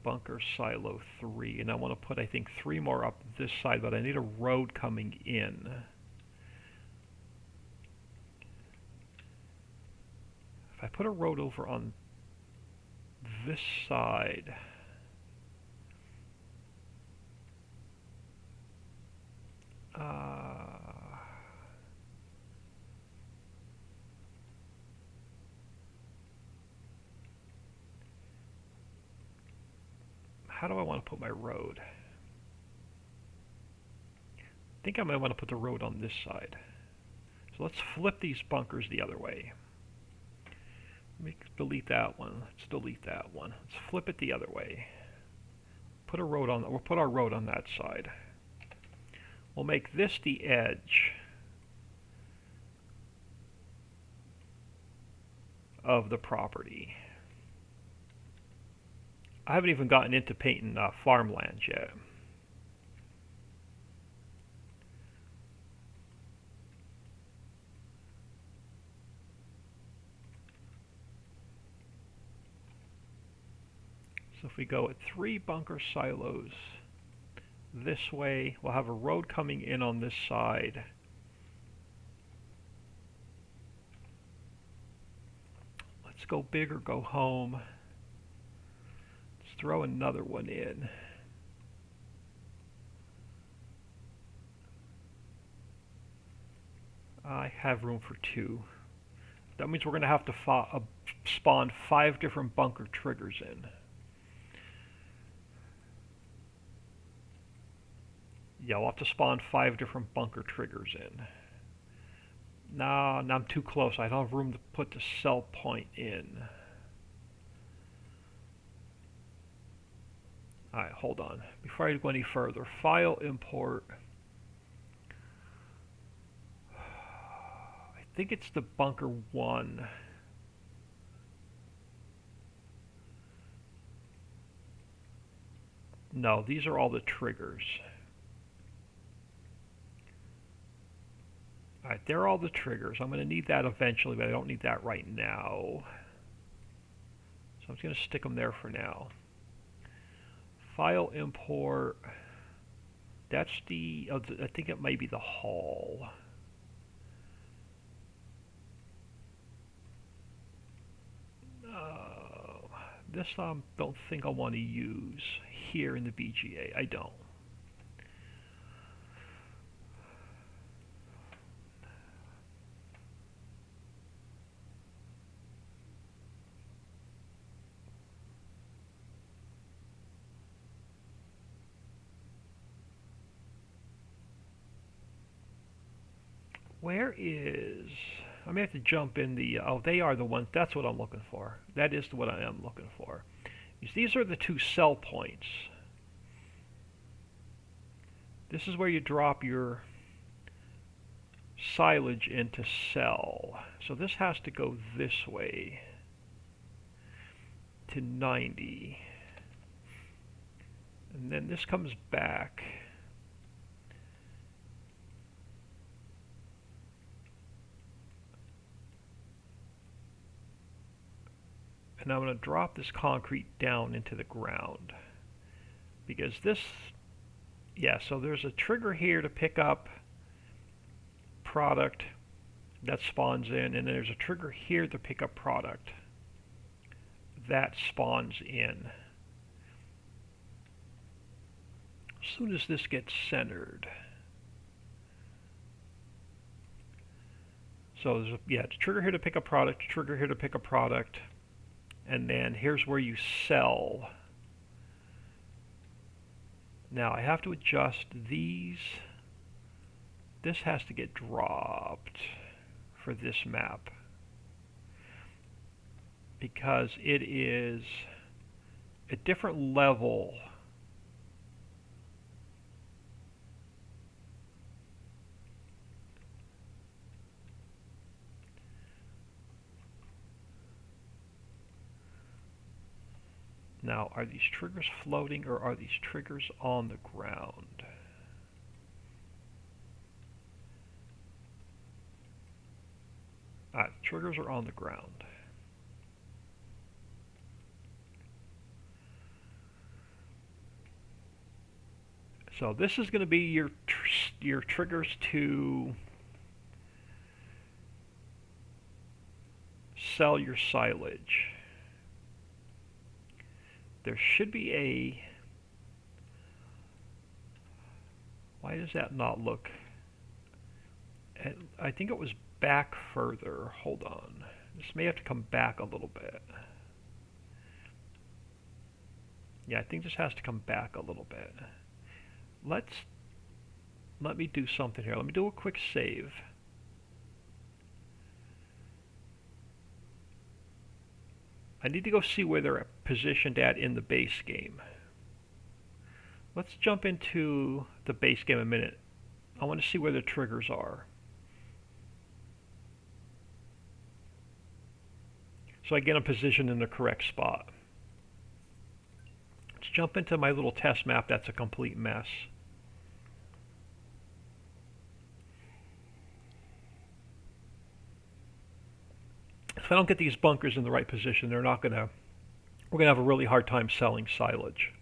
Bunker silo 3. And I want to put, I think, 3 more up this side, but I need a road coming in. If I put a road over on this side, how do I want to put my road? think I might want to put the road on this side. So let's flip these bunkers the other way. Delete that one. Let's delete that one. Let's flip it the other way. Put a road on. We'll put our road on that side. We'll make this the edge of the property. I haven't even gotten into painting farmlands yet. So if we go at 3 bunker silos this way, we'll have a road coming in on this side. Let's go big or go home. Let's throw another one in. I have room for 2. That means we're going to have to spawn 5 different bunker triggers in. Yeah, we'll have to spawn 5 different bunker triggers in. No, I'm too close. I don't have room to put the cell point in. Alright, hold on. Before I go any further, file import. I think it's the bunker 1. No, these are all the triggers. Alright, they're all the triggers. I'm going to need that eventually, but I don't need that right now. So I'm just going to stick them there for now. File import. That's the, I think it might be the hall. This I don't think I want to use here in the BGA. I don't. Where is... I may have to jump in the... oh, they are the ones. That's what I'm looking for. That is what I am looking for. These are the 2 cell points. This is where you drop your silage into cell. So this has to go this way to 90. And then this comes back. And I'm going to drop this concrete down into the ground. Because this, yeah, so there's a trigger here to pick up product that spawns in, and then there's a trigger here to pick up product that spawns in. As soon as this gets centered. So there's a, yeah, it's a trigger here to pick up product, trigger here to pick up product. And then here's where you sell. Now I have to adjust these. This has to get dropped for this map because it is a different level. Now, are these triggers floating or are these triggers on the ground? Triggers are on the ground. So this is going to be your triggers to sell your silage. There should be a... Why does that not look... I think it was back further. Hold on. This may have to come back a little bit. Yeah, I think this has to come back a little bit. Let's... let me do something here. Let me do a quick save. I need to go see where they're positioned at in the base game. Let's jump into the base game a minute. I want to see where the triggers are. So I get them positioned in the correct spot. Let's jump into my little test map that's a complete mess. If I don't get these bunkers in the right position, we're going to have a really hard time selling silage.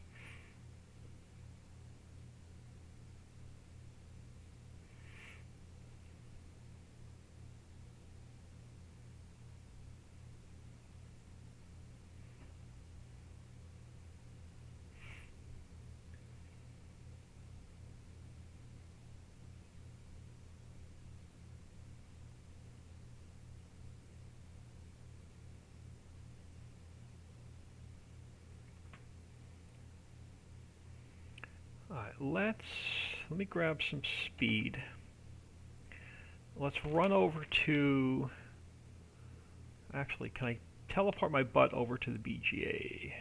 Alright, let me grab some speed. Let's run over to, actually, can I teleport my butt over to the BGA?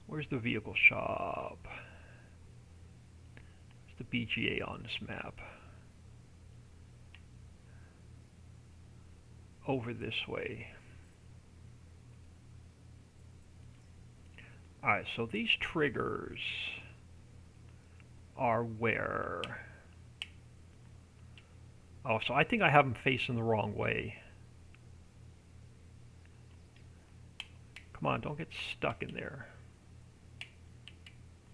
Where's the vehicle shop? Where's the BGA on this map? Over this way. Alright, so these triggers are where? Oh, so I think I have them facing the wrong way. Come on, don't get stuck in there.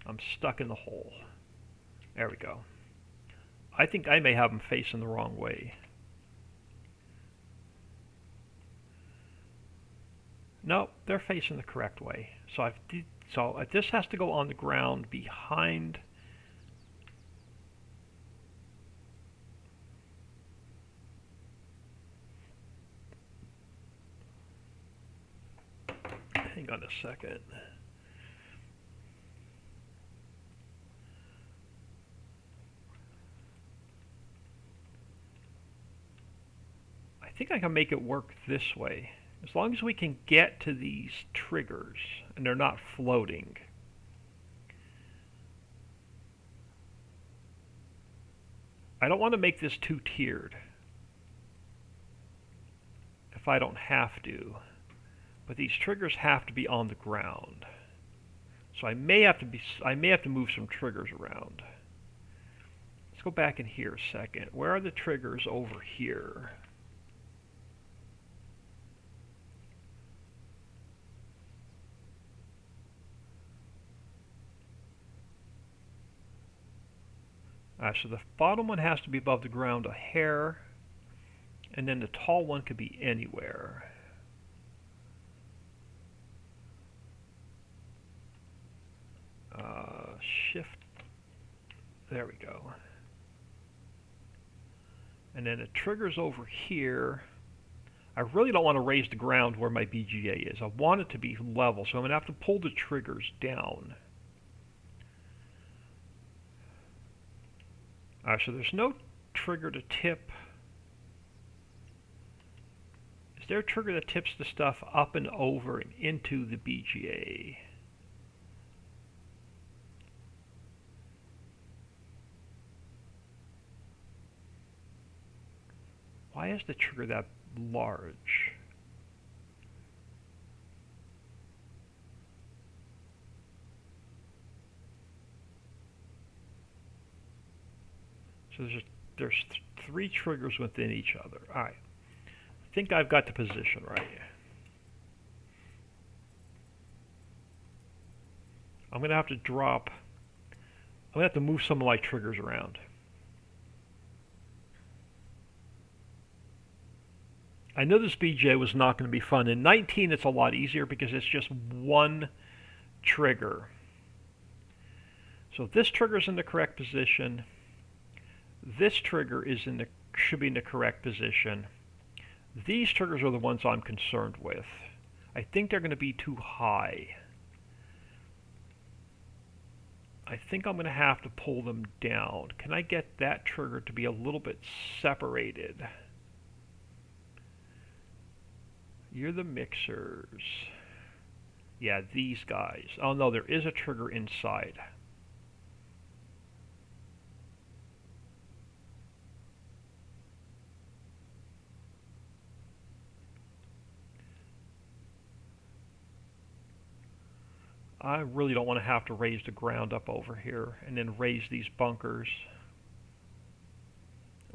I'm stuck in the hole. There we go. I think I may have them facing the wrong way. No, they're facing the correct way. So this has to go on the ground behind. Hang on a second. I think I can make it work this way. As long as we can get to these triggers and they're not floating. I don't want to make this two-tiered if I don't have to. But these triggers have to be on the ground. So I may have to move some triggers around. Let's go back in here a second. Where are the triggers over here? So the bottom one has to be above the ground a hair, and then the tall one could be anywhere. Shift, there we go. And then the trigger's over here. I really don't want to raise the ground where my BGA is. I want it to be level, so I'm going to have to pull the triggers down. So there's no trigger to tip. Is there a trigger that tips the stuff up and over and into the BGA? Why is the trigger that large? So there's three triggers within each other. All right. I think I've got the position right. I'm going to have to drop. I'm going to have to move some of my triggers around. I know this BJ was not going to be fun. In 19, it's a lot easier because it's just one trigger. So this trigger's in the correct position. This trigger should be in the correct position. These triggers are the ones I'm concerned with. I think they're going to be too high. I think I'm going to have to pull them down. Can I get that trigger to be a little bit separated? You're the mixers. Yeah, these guys. Oh no, there is a trigger inside. I really don't want to have to raise the ground up over here and then raise these bunkers.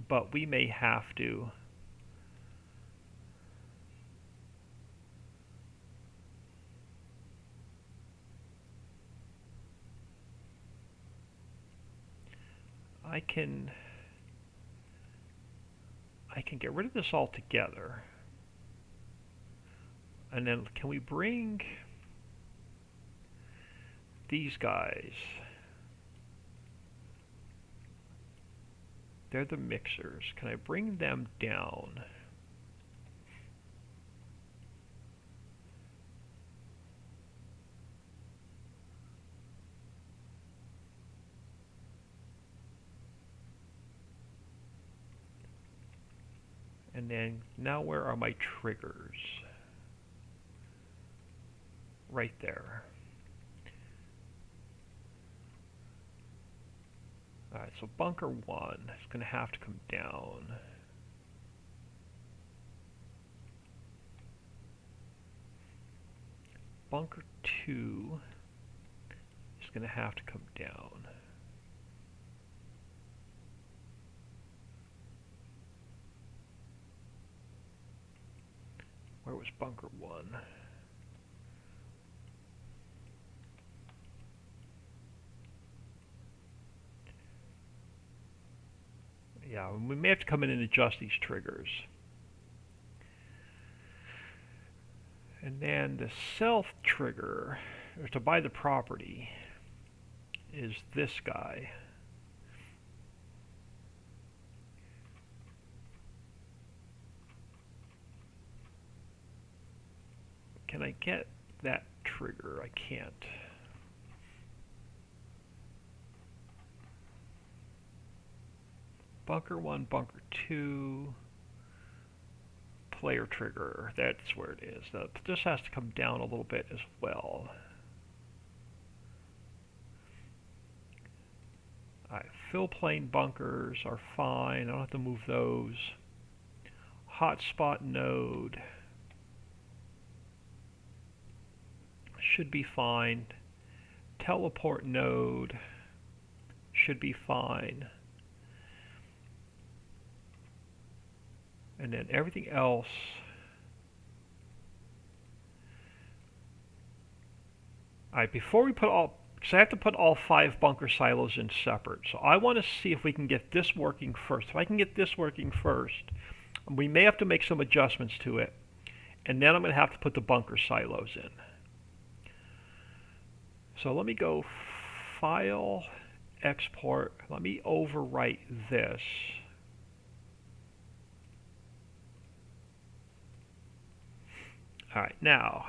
But we may have to. I can get rid of this altogether. And then can we bring these guys? They're the mixers. Can I bring them down? And then now where are my triggers? Right there. Alright, so bunker 1 is going to have to come down. Bunker 2 is going to have to come down. Where was bunker 1? Yeah, we may have to come in and adjust these triggers. And then the self trigger, or to buy the property, is this guy. Can I get that trigger? I can't. Bunker 1, bunker 2, player trigger. That's where it is. Now, this has to come down a little bit as well. Alright, fill plane bunkers are fine. I don't have to move those. Hotspot node should be fine. Teleport node should be fine. And then everything else, alright, before we put all, because I have to put all 5 bunker silos in separate, so I want to see if we can get this working first. If I can get this working first, we may have to make some adjustments to it, and then I'm going to have to put the bunker silos in. So let me go File, Export, let me overwrite this. Alright, now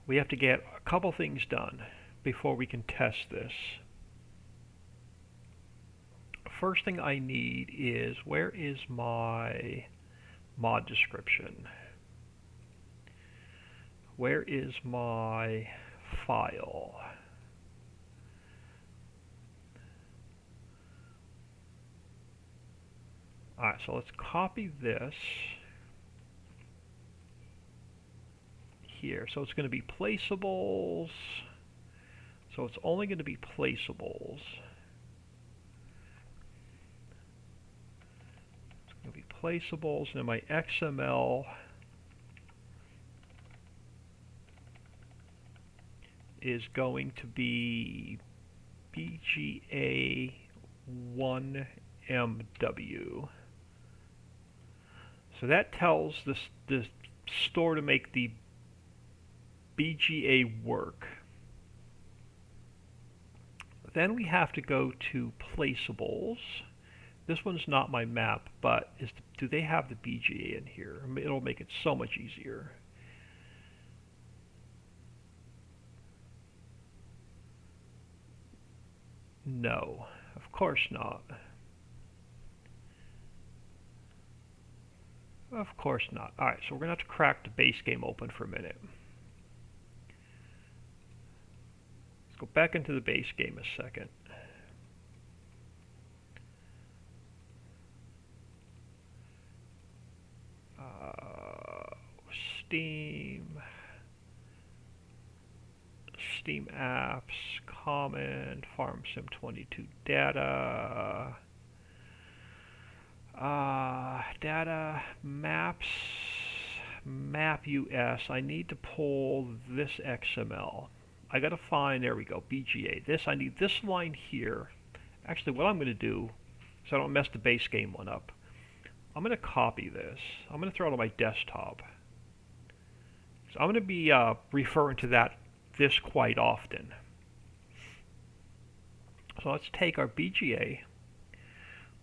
we have to get a couple things done before we can test this. First thing I need is, where is my mod description? Where is my file? Alright, so let's copy this here. So it's going to be placeables. So it's only going to be placeables. It's going to be placeables, and my XML is going to be BGA1MW. So that tells the store to make the BGA work. Then we have to go to placeables. This one's not my map, but do they have the BGA in here? It'll make it so much easier. No, of course not. Of course not. Alright, so we're going to have to crack the base game open for a minute. Let's go back into the base game a second. Steam, Steam apps, common, Farm Sim 22 data, data, maps, map US. I need to pull this XML. I gotta find, there we go, BGA. This, I need this line here. Actually, what I'm gonna do, so I don't mess the base game one up, I'm gonna copy this. I'm gonna throw it on my desktop. So I'm gonna be referring to this quite often. So let's take our BGA.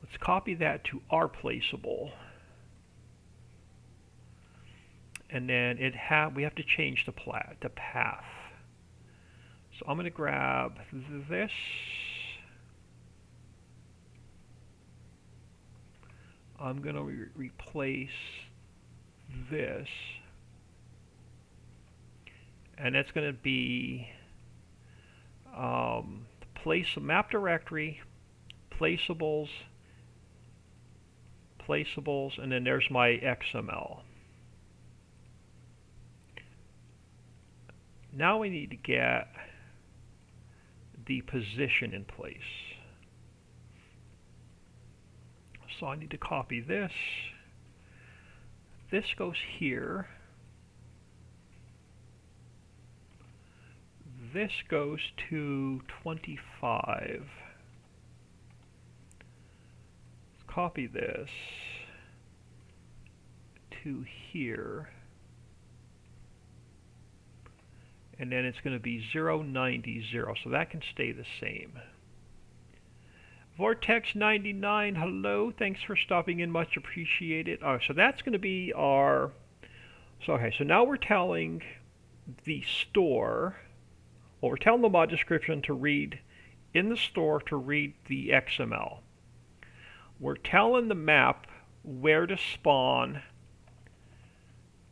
Let's copy that to our placeable. And then we have to change the path. So I'm going to grab this. I'm going to replace this. And that's going to be place map directory, placeables, and then there's my XML. Now we need to get the position in place. So I need to copy this. This goes here. This goes to 25. Copy this to here. And then it's going to be 090, so that can stay the same. Vortex99, hello, thanks for stopping in, much appreciated. So that's going to be our, so now we're telling the store, well, we're telling the mod description to read in the store to read the XML. We're telling the map where to spawn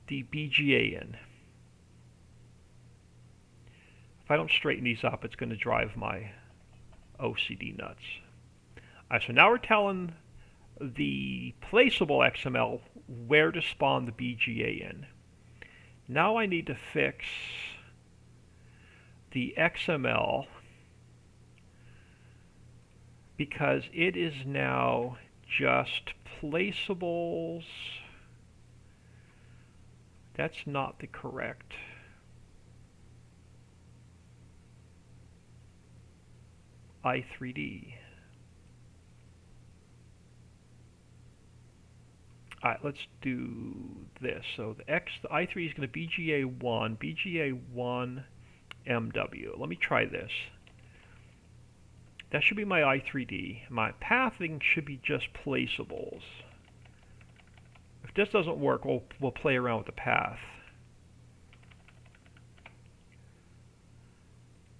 the BGA in. If I don't straighten these up, it's going to drive my OCD nuts. Alright, so now we're telling the placeable XML where to spawn the BGA in. Now I need to fix the XML because it is now just placeables. That's not the correct. i3D. Alright, let's do this. So the i3 is going to BGA1 MW. Let me try this. That should be my i3D. My pathing should be just placeables. If this doesn't work, we'll play around with the path.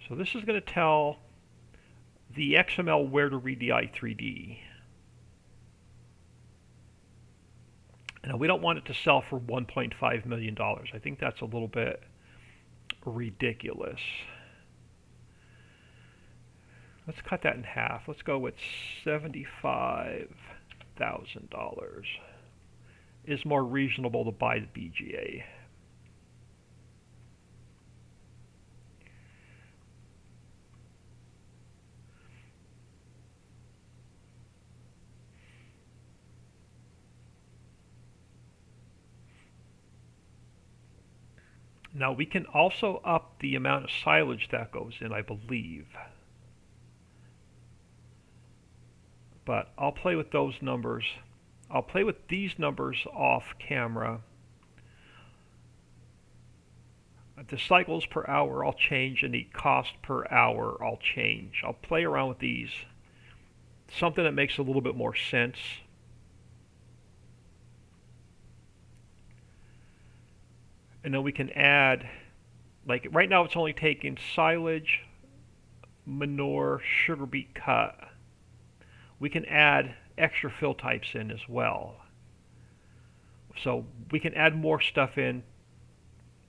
So this is going to tell the XML where to read the i3D. Now we don't want it to sell for $1.5 million. I think that's a little bit ridiculous. Let's cut that in half. Let's go with $75,000. It's more reasonable to buy the BGA. Now we can also up the amount of silage that goes in, I believe. But I'll play with those numbers. I'll play with these numbers off camera. The cycles per hour I'll change, and the cost per hour I'll change. I'll play around with these. Something that makes a little bit more sense. And then we can add, like right now it's only taking silage, manure, sugar beet cut. We can add extra fill types in as well. So we can add more stuff in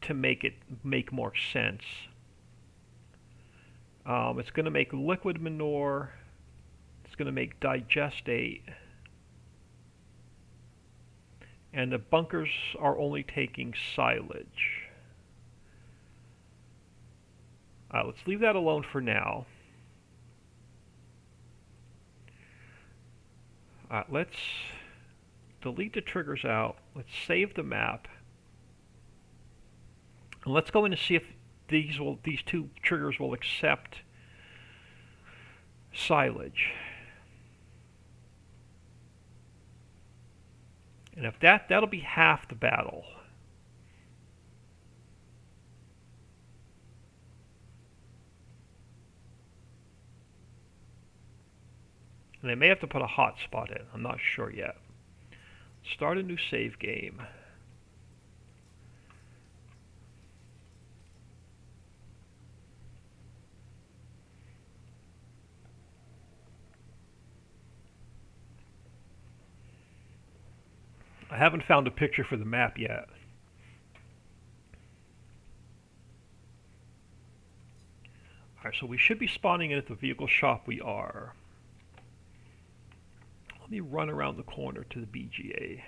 to make it make more sense. It's going to make liquid manure. It's going to make digestate. And the bunkers are only taking silage. Let's leave that alone for now. Let's delete the triggers out. Let's save the map. And let's go in and see if these two triggers will accept silage. And if that'll be half the battle. And I may have to put a hotspot in. I'm not sure yet. Start a new save game. I haven't found a picture for the map yet. Alright, so we should be spawning in at the vehicle shop we are. Let me run around the corner to the BGA.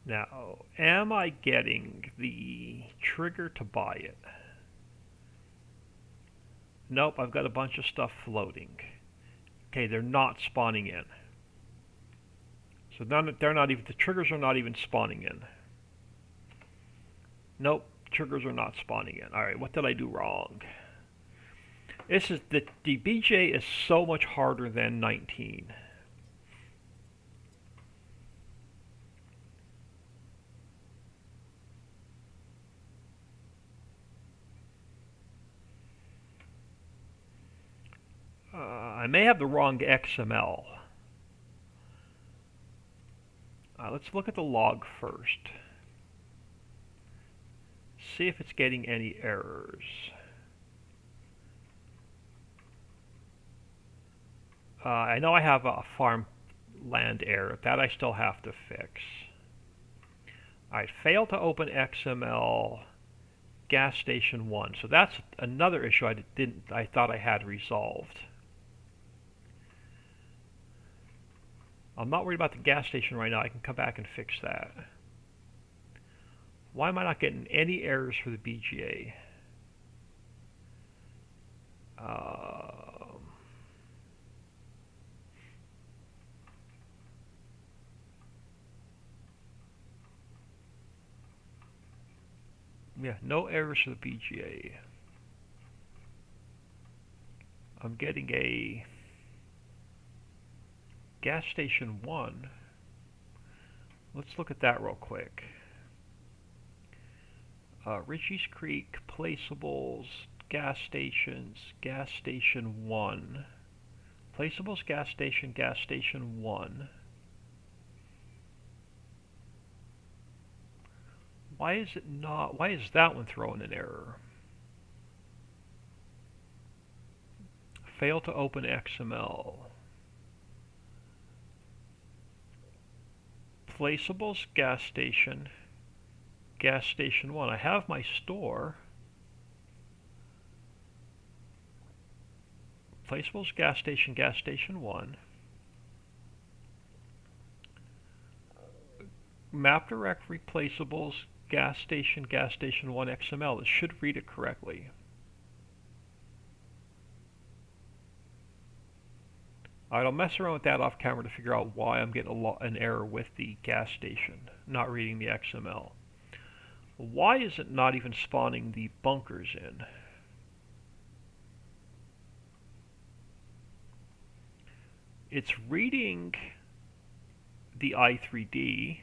Now, am I getting the trigger to buy it? Nope, I've got a bunch of stuff floating. Okay, they're not spawning in. So they're not even, the triggers are not even spawning in. Nope, triggers are not spawning in. Alright, what did I do wrong? This is the BJ is so much harder than 19. I may have the wrong XML. Let's look at the log first. See if it's getting any errors. I know I have a farmland error. That I still have to fix. Alright, failed to open XML gas station 1. So that's another issue I thought I had resolved. I'm not worried about the gas station right now. I can come back and fix that. Why am I not getting any errors for the BGA? Yeah, no errors for the BGA. I'm getting a gas station 1. Let's look at that real quick. Ricci Creek, placeables, gas stations, gas station 1. Placeables, gas station 1. Why is that one throwing an error? Fail to open XML. Placeables, gas station 1. I have my store. Placeables, gas station 1. Map directory, placeables, gas station 1 XML. It should read it correctly. Alright, I'll mess around with that off camera to figure out why I'm getting an error with the gas station, not reading the XML. Why is it not even spawning the bunkers in? It's reading the i3D.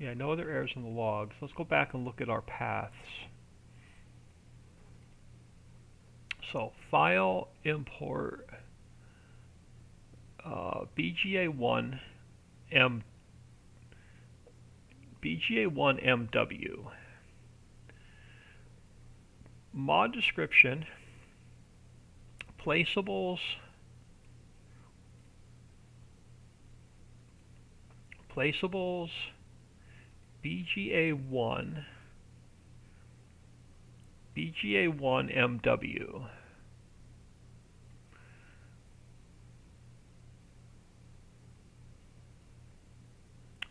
Yeah, no other errors in the logs. Let's go back and look at our paths. So file, import, BGA1 MW. Mod description, placeables, BGA1 MW.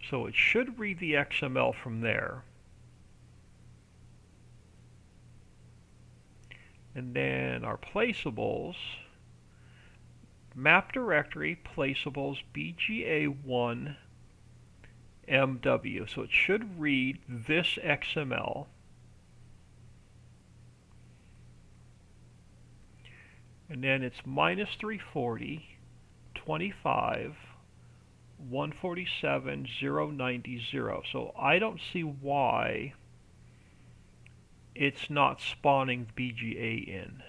So it should read the XML from there. And then our placeables, map directory, placeables, BGA1 MW. So it should read this XML. And then it's minus 340, 25, 147, 090. So I don't see why it's not spawning BGA in.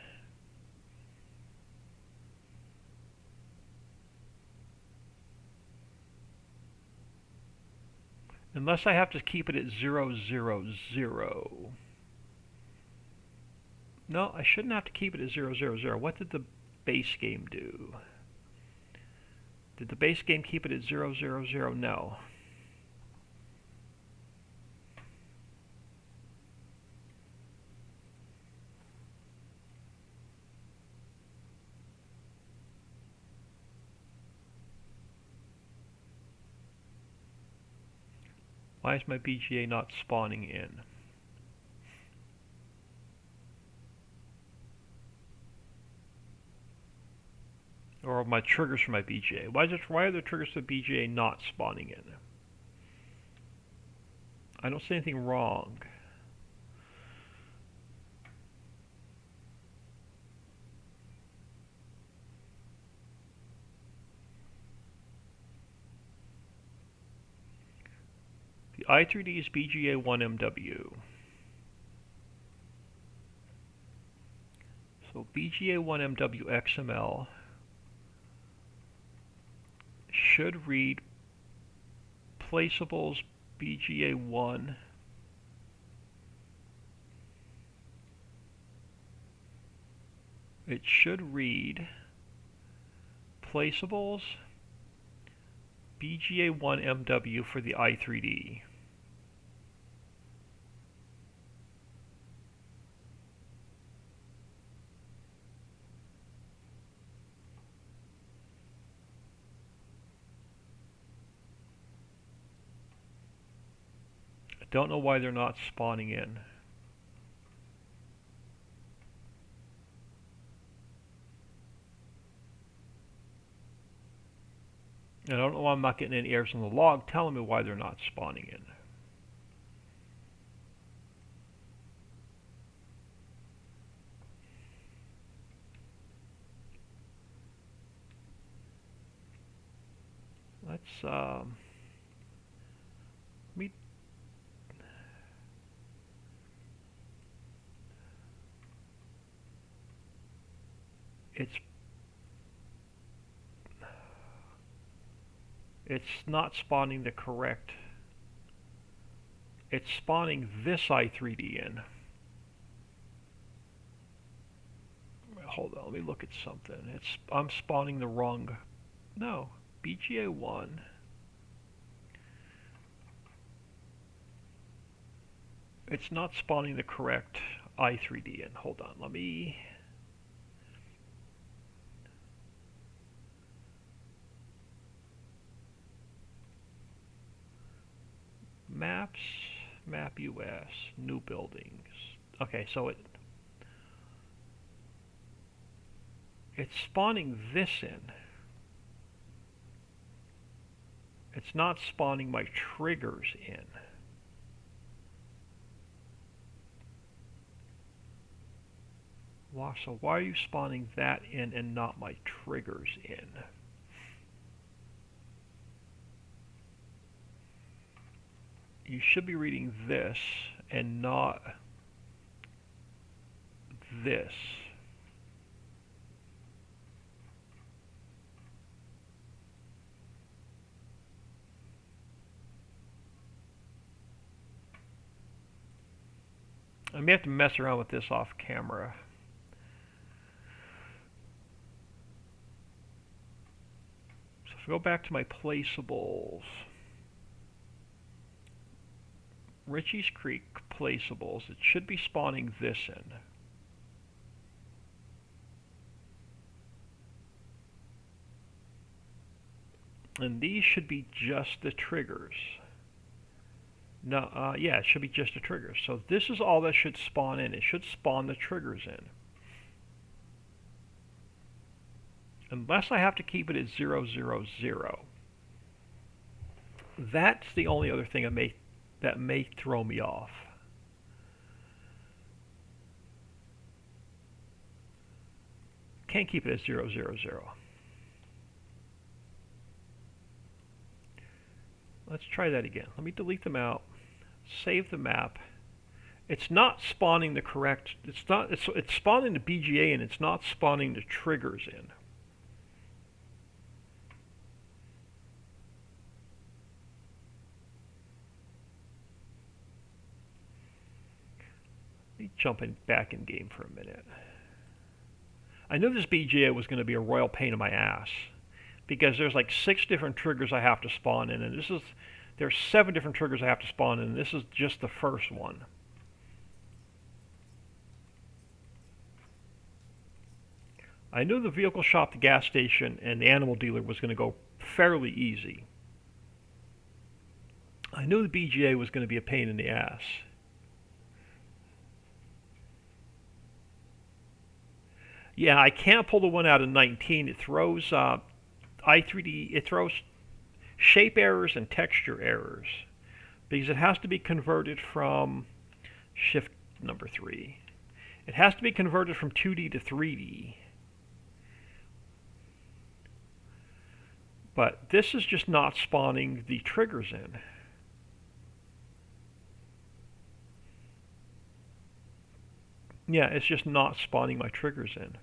Unless I have to keep it at 000. No, I shouldn't have to keep it at 000. What did the base game do? Did the base game keep it at 000? No. Why is my BGA not spawning in? Or my triggers for my BGA. Why are the triggers for BGA not spawning in? I don't see anything wrong. The I3D is BGA1MW. So BGA1MW XML should read placeables BGA1 . It should read placeables BGA1MW for the I3D. I don't know why they're not spawning in. I don't know why I'm not getting any errors on the log telling me why they're not spawning in. Let's it's not spawning the correct. It's spawning this I3D in. Hold on, let me look at something. I'm spawning the wrong. No, BGA1. It's not spawning the correct I3D in. Hold on, let me. Maps, map US, new buildings. Okay, so it's spawning this in. It's not spawning my triggers in. Wow, so why are you spawning that in and not my triggers in? you should be reading this and not this. I may have to mess around with this off camera. So if I go back to my placeables, Ricci Creek placeables, it should be spawning this in. And these should be just the triggers. No, yeah, it should be just the triggers. So this is all that should spawn in. It should spawn the triggers in. Unless I have to keep it at 0, 0, 0. That's the only other thing that may throw me off. Can't keep it at 0, 0, 0. Let's try that again. Let me delete them out. Save the map. It's not spawning the correct. It's spawning the BGA and it's not spawning the triggers in. Let me jump back in game for a minute. I knew this BGA was going to be a royal pain in my ass because there's like 6 different triggers I have to spawn in, and there's 7 different triggers I have to spawn in, and this is just the first one. I knew the vehicle shop, the gas station, and the animal dealer was going to go fairly easy. I knew the BGA was going to be a pain in the ass. Yeah, I can't pull the one out of 19. It throws i3D. It throws shape errors and texture errors because it has to be converted from shift number 3. It has to be converted from 2D to 3D. But this is just not spawning the triggers in. Yeah, it's just not spawning my triggers in.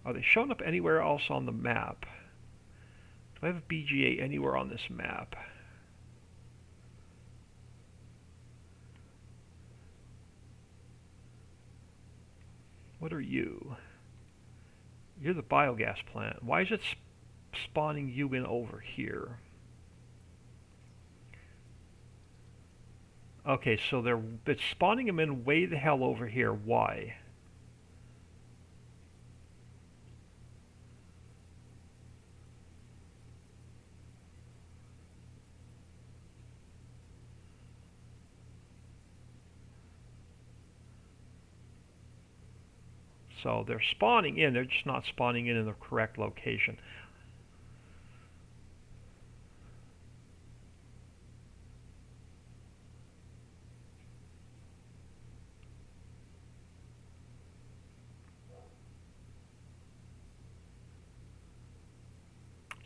Are they showing up anywhere else on the map? Do I have a BGA anywhere on this map? What are you? You're the biogas plant. Why is it spawning you in over here? Okay, so it's spawning them in way the hell over here. Why? So they're spawning in, they're just not spawning in the correct location.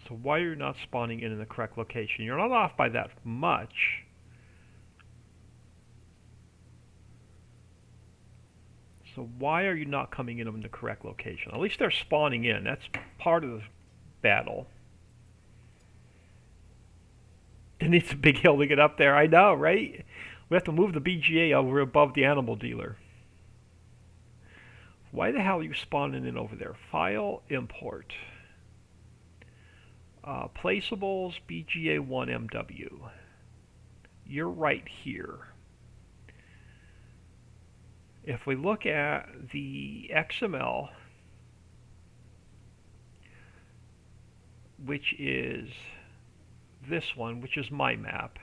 So why are you not spawning in the correct location? You're not off by that much. So why are you not coming in the correct location? At least they're spawning in. That's part of the battle. It needs a big hill to get up there. I know, right? We have to move the BGA over above the animal dealer. Why the hell are you spawning in over there? File, import. Placeables, BGA1MW. You're right here. If we look at the XML, which is this one, which is my map,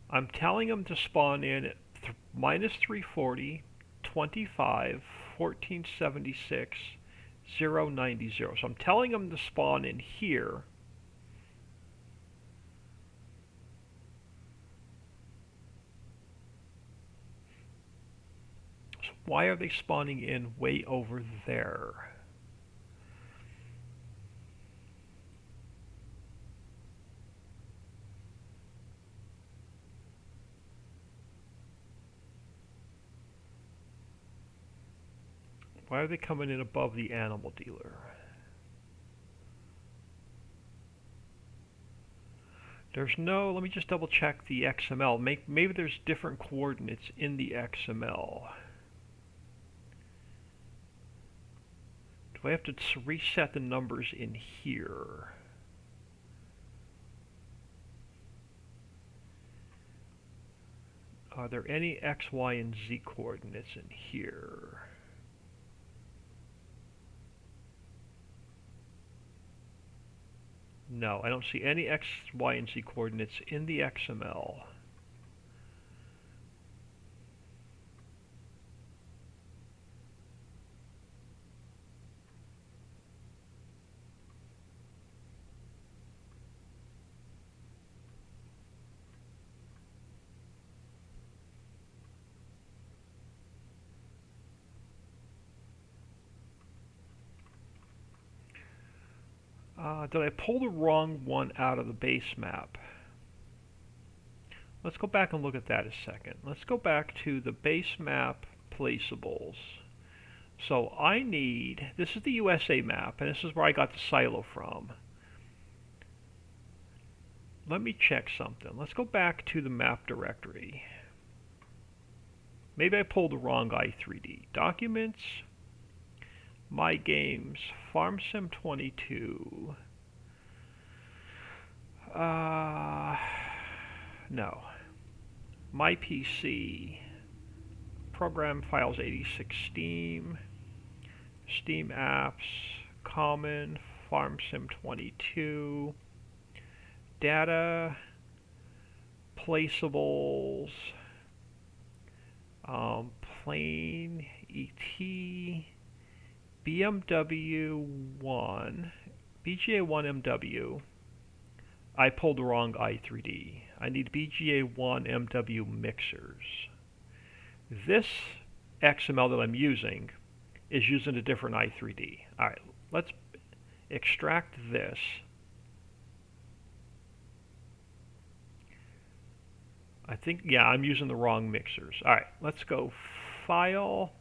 I'm telling them to spawn in at minus 340, 25, 1476, 090. So I'm telling them to spawn in here. So why are they spawning in way over there? Why are they coming in above the animal dealer? There's no, let me just double check the XML. Maybe there's different coordinates in the XML. Do I have to reset the numbers in here? Are there any X, Y, and Z coordinates in here? No, I don't see any X, Y, and Z coordinates in the XML. Did I pull the wrong one out of the base map? Let's go back and look at that a second. Let's go back to the base map placeables. So I need, this is the USA map, and this is where I got the silo from. Let me check something. Let's go back to the map directory. Maybe I pulled the wrong i3D. Documents, My Games, FarmSim 22. No. My PC, Program Files 86 Steam, Steam Apps, Common, FarmSim 22, Data, Placeables, Plain, ET, BMW1, BGA1MW. I pulled the wrong i3D. I need BGA1MW mixers. This XML that I'm using is using a different i3D. Alright, let's extract this. I think, yeah, I'm using the wrong mixers. Alright, let's go File,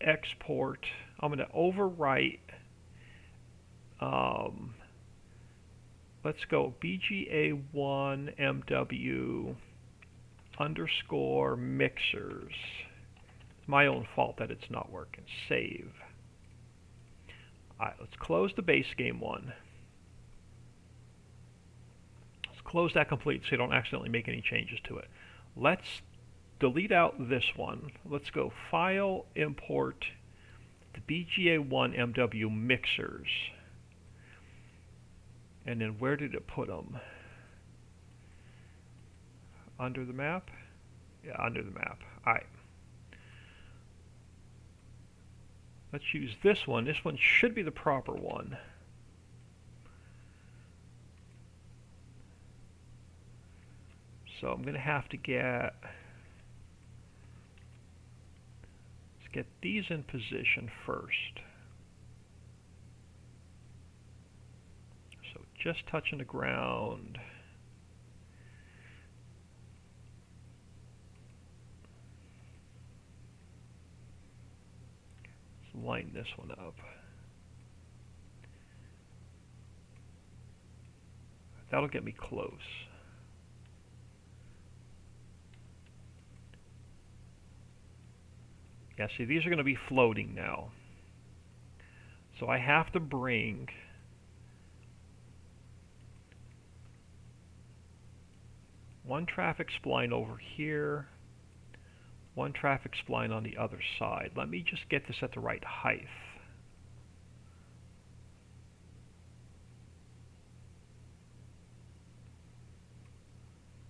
Export. I'm going to overwrite. Let's go BGA1MW underscore mixers. It's my own fault that it's not working. Save. Alright, let's close the base game one. Let's close that complete so you don't accidentally make any changes to it. Let's delete out this one. Let's go File, Import the BGA1MW mixers. And then where did it put them? Under the map? Yeah, under the map. Alright. Let's use this one. This one should be the proper one. So I'm going to have to get... Let's get these in position first. So just touching the ground. Let's line this one up. That'll get me close. Yeah, see, these are going to be floating now. So I have to bring one traffic spline over here, one traffic spline on the other side. Let me just get this at the right height.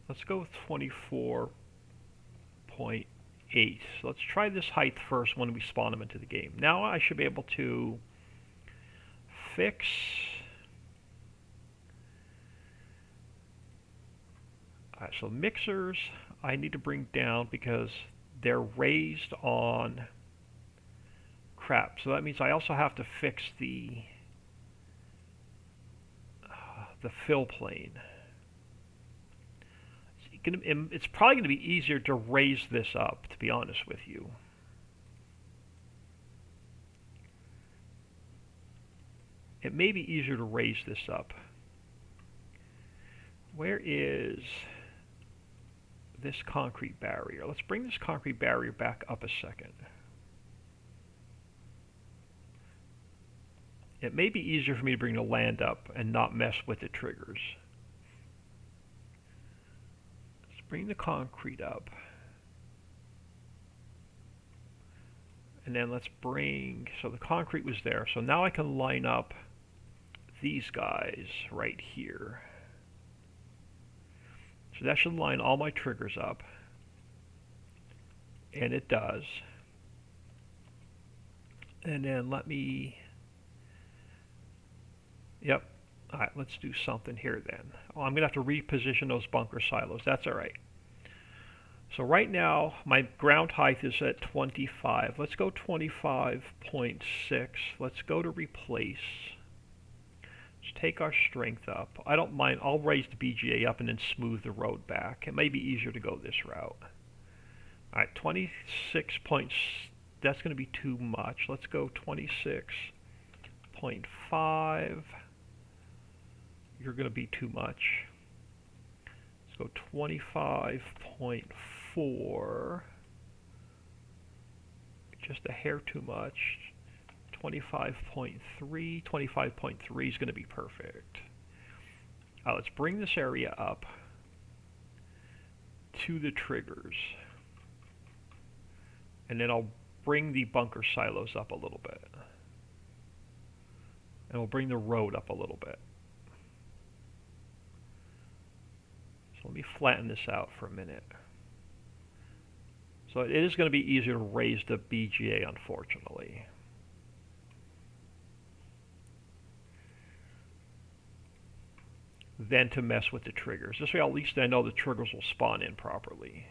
Let's go with 24.8. So let's try this height first when we spawn them into the game. Now I should be able to fix so mixers I need to bring down because they're raised on crap. So that means I also have to fix the fill plane. It's probably going to be easier to raise this up, to be honest with you. it may be easier to raise this up. Where is this concrete barrier? Let's bring this concrete barrier back up a second. It may be easier for me to bring the land up and not mess with the triggers. Let's bring the concrete up. And then let's bring, so the concrete was there. So now I can line up these guys right here. So that should line all my triggers up. And it does. And then let me, yep. All right, let's do something here then. Oh, I'm going to have to reposition those bunker silos. That's all right. So right now, my ground height is at 25. Let's go 25.6. Let's go to replace. Let's take our strength up. I don't mind. I'll raise the BGA up and then smooth the road back. It may be easier to go this route. All right, 26 points. That's going to be too much. Let's go 26.5. You're going to be too much. Let's go 25.4. Just a hair too much. 25.3. 25.3 is going to be perfect. Let's bring this area up to the triggers. And then I'll bring the bunker silos up a little bit. And we'll bring the road up a little bit. So let me flatten this out for a minute. So it is going to be easier to raise the BGA, unfortunately. Than to mess with the triggers. This way at least I know the triggers will spawn in properly.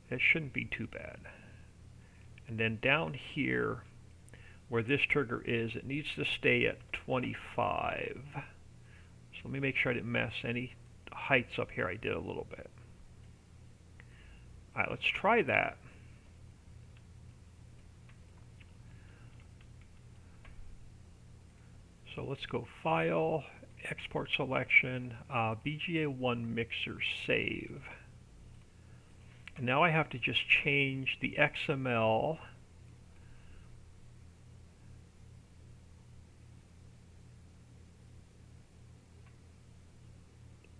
It shouldn't be too bad. And then down here, where this trigger is, it needs to stay at 25. So let me make sure I didn't mess any heights up here. I did a little bit. All right, let's try that. So let's go File, Export Selection, BGA1 Mixer Save. And now I have to just change the XML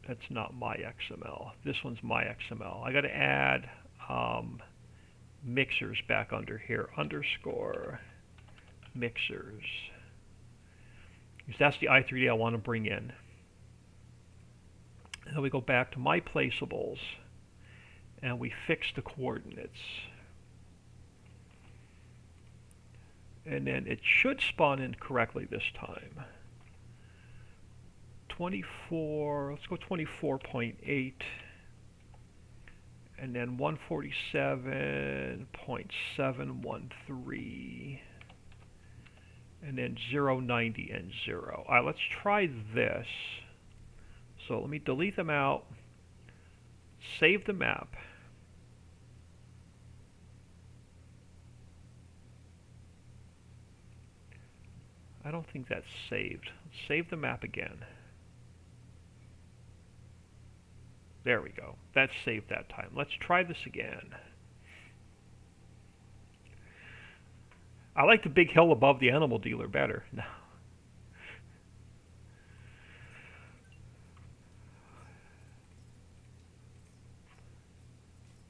that's not my XML. This one's my XML. I got to add mixers back under here, underscore mixers. Because that's the i3D I want to bring in. And then we go back to my placeables and we fix the coordinates. And then it should spawn in correctly this time. 24, let's go 24.8, and then 147.713, and then 090 and 0. All right, let's try this. So let me delete them out, save the map. I don't think that's saved. Let's save the map again. There we go. That's saved that time. Let's try this again. I like the big hill above the animal dealer better. No.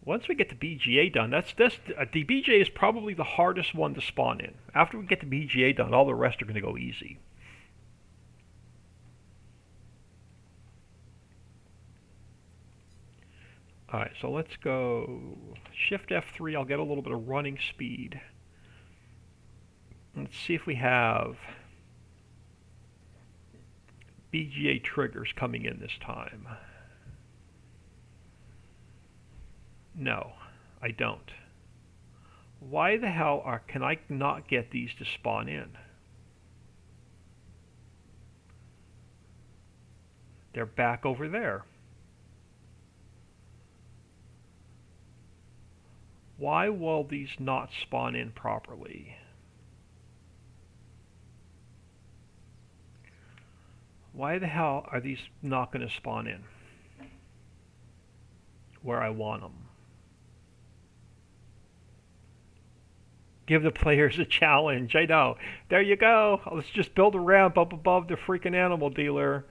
Once we get the BGA done, the BGA is probably the hardest one to spawn in. After we get the BGA done, all the rest are going to go easy. Alright, so let's go Shift F3. I'll get a little bit of running speed. Let's see if we have BGA triggers coming in this time. No, I don't. Why the hell can I not get these to spawn in? They're back over there. why will these not spawn in properly? Why the hell are these not going to spawn in where I want them? Give the players a challenge. I know. There you go. Let's just build a ramp up above the freaking animal dealer.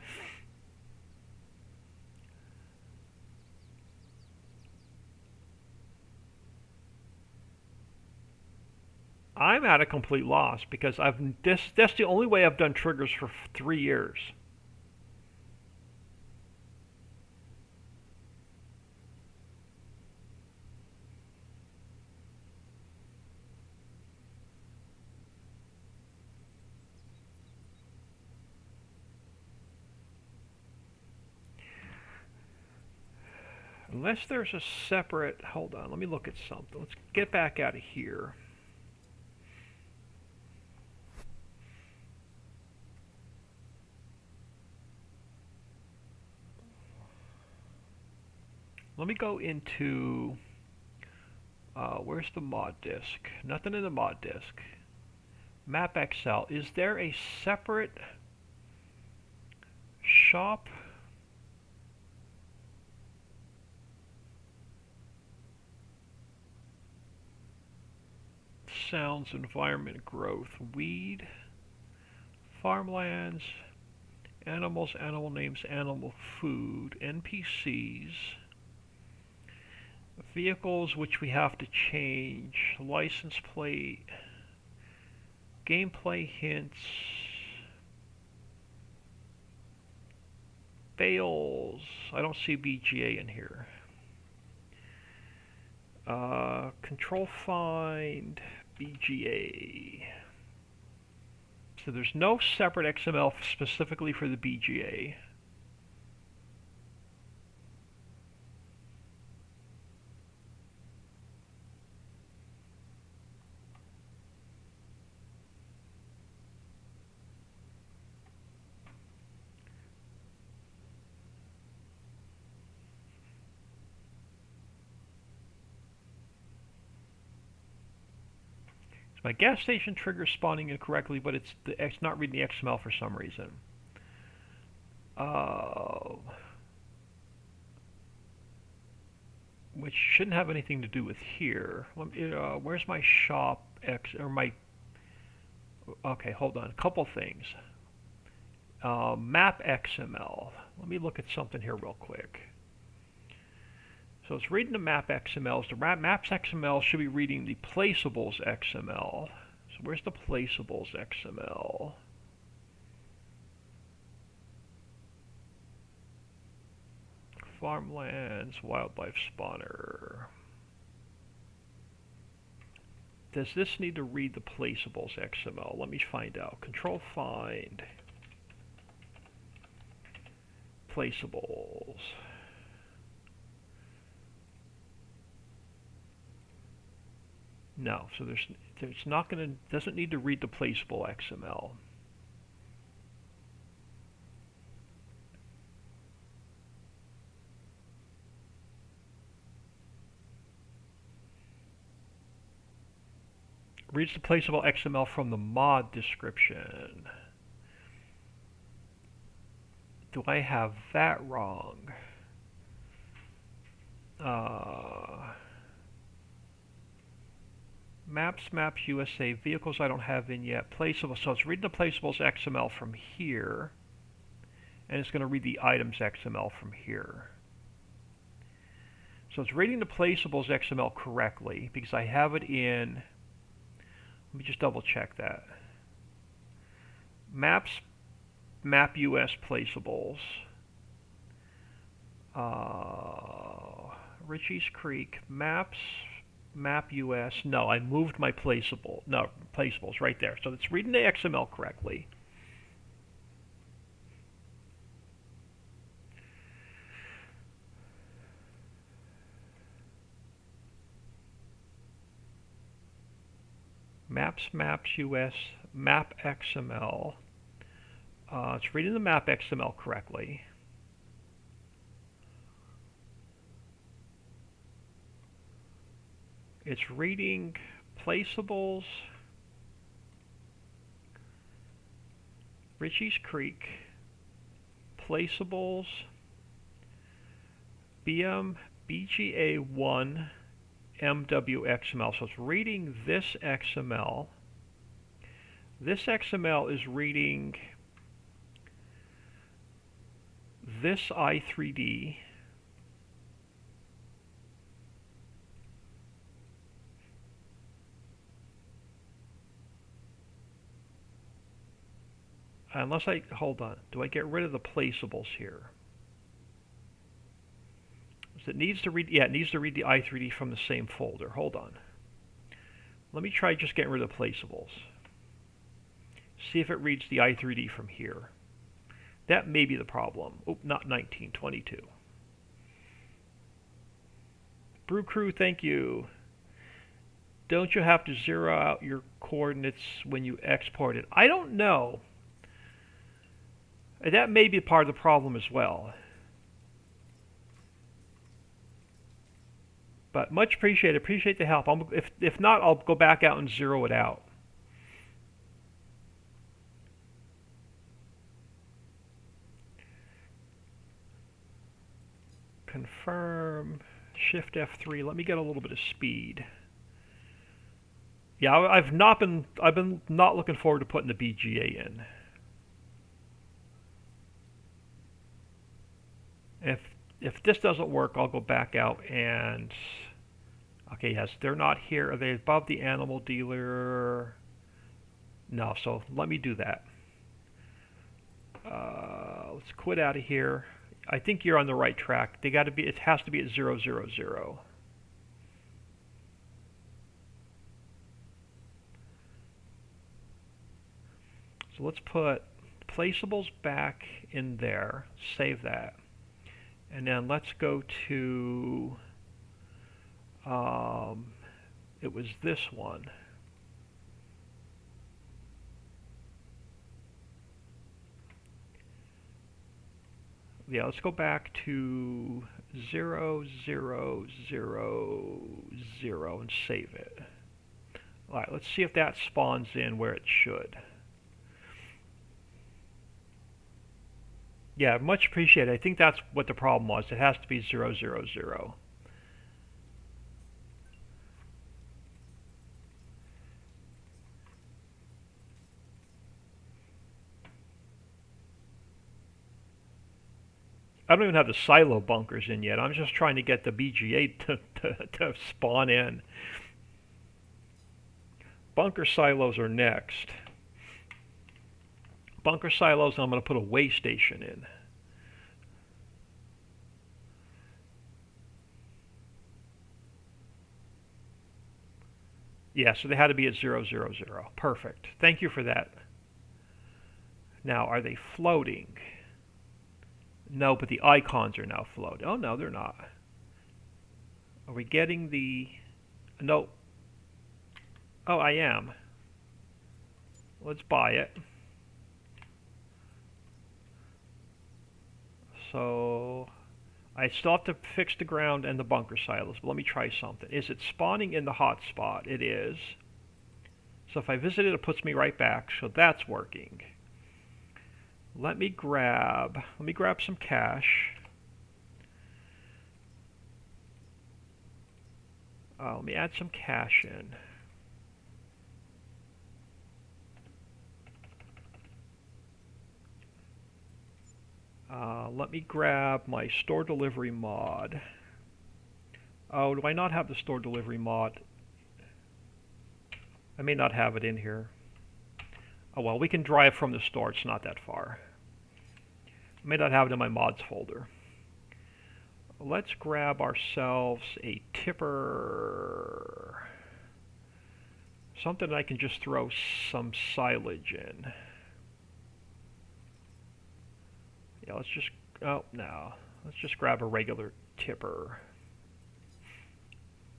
I'm at a complete loss because that's the only way I've done triggers for 3 years. Unless there's a separate, hold on, let me look at something. Let's get back out of here. Let me go into, where's the mod disk? Nothing in the mod disk. Map Excel, is there a separate shop? Sounds, environment, growth, weed, farmlands, animals, animal names, animal food, NPCs, vehicles which we have to change, license plate, gameplay hints, fails. I don't see BGA in here. Control find BGA. So there's no separate XML specifically for the BGA. My gas station trigger spawning incorrectly, but it's not reading the XML for some reason. Which shouldn't have anything to do with here. Where's my shop X or my? Okay, hold on. A couple things. Map XML. Let me look at something here real quick. So it's reading the map XMLs. The maps XML should be reading the placeables XML. So where's the placeables XML? Farmlands, wildlife spawner. Does this need to read the placeables XML? Let me find out. Control find placeables. No, so doesn't need to read the placeable XML. Reads the placeable XML from the mod description. Do I have that wrong? Maps USA, vehicles I don't have in yet, placeable, so it's reading the placeables XML from here, and it's going to read the items XML from here. So it's reading the placeables XML correctly, because I have it in, let me just double check that. Map US placeables, Ricci Creek, Map US, no, I moved my placeables right there. So it's reading the XML correctly. Maps US, map XML. It's reading the map XML correctly. It's reading placeables, Ricci's Creek, placeables, BM, BGA1, MWXML. So it's reading this XML. This XML is reading this I3D. Unless I, hold on, do I get rid of the placeables here? So it needs to read, yeah, it needs to read the I3D from the same folder. Hold on. Let me try just getting rid of the placeables. See if it reads the I3D from here. That may be the problem. Oh, not 1922. Brew Crew, thank you. Don't you have to zero out your coordinates when you export it? I don't know. That may be part of the problem as well. But much appreciated. Appreciate the help. If not, I'll go back out and zero it out. Confirm. Shift F3. Let me get a little bit of speed. Yeah, I've been not looking forward to putting the BGA in. If this doesn't work, I'll go back out and, okay, yes, they're not here. Are they above the animal dealer? No, so let me do that. Let's quit out of here. I think you're on the right track. They got to be. It has to be at 000. So let's put placeables back in there. Save that. And then let's go to, it was this one. Yeah, let's go back to 000 and save it. All right, let's see if that spawns in where it should. Yeah, much appreciated. I think that's what the problem was. It has to be 000. I don't even have the silo bunkers in yet. I'm just trying to get the BGA to spawn in. Bunker silos are next. Bunker silos, I'm going to put a way station in. Yeah, so they had to be at 000. Perfect. Thank you for that. Now, are they floating? No, but the icons are now floating. Oh, no, they're not. Are we getting the... No. Oh, I am. Let's buy it. So I still have to fix the ground and the bunker silos, but let me try something. Is it spawning in the hotspot? It is. So if I visit it, it puts me right back. So that's working. Let me grab some cash. Let me add some cash in. Let me grab my store delivery mod. Oh, do I not have the store delivery mod? I may not have it in here. Oh well, we can drive from the store. It's not that far. I may not have it in my mods folder. Let's grab ourselves a tipper. Something I can just throw some silage in. Yeah, let's just, oh, no. Let's just grab a regular tipper.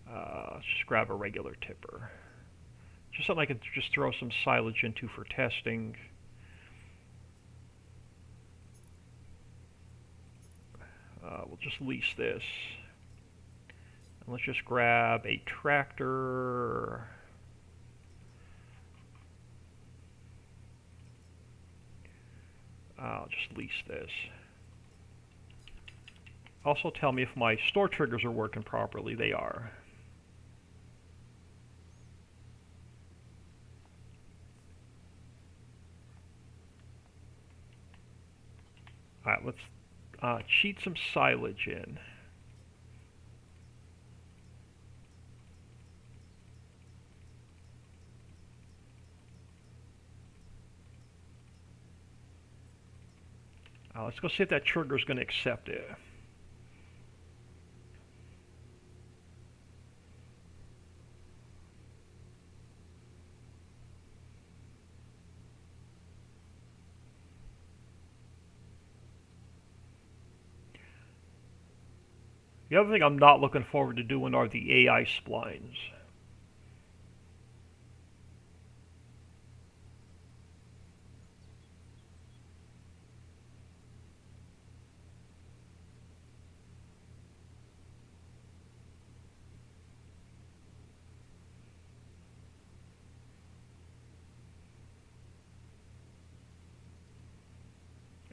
Let's just grab a regular tipper. Just something I can just throw some silage into for testing. We'll just lease this. Let's just grab a tractor. I'll just lease this. Also tell me if my store triggers are working properly. They are. Alright, let's cheat some silage in. Let's go see if that trigger is going to accept it. The other thing I'm not looking forward to doing are the AI splines.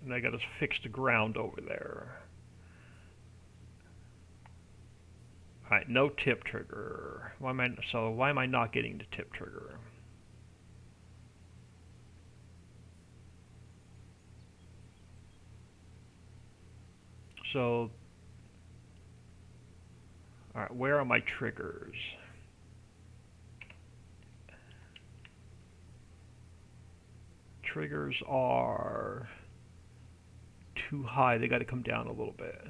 And I got to fix the ground over there. Alright, no tip trigger. Why am I not getting the tip trigger? So, alright, where are my triggers? Triggers are too high. They got to come down a little bit.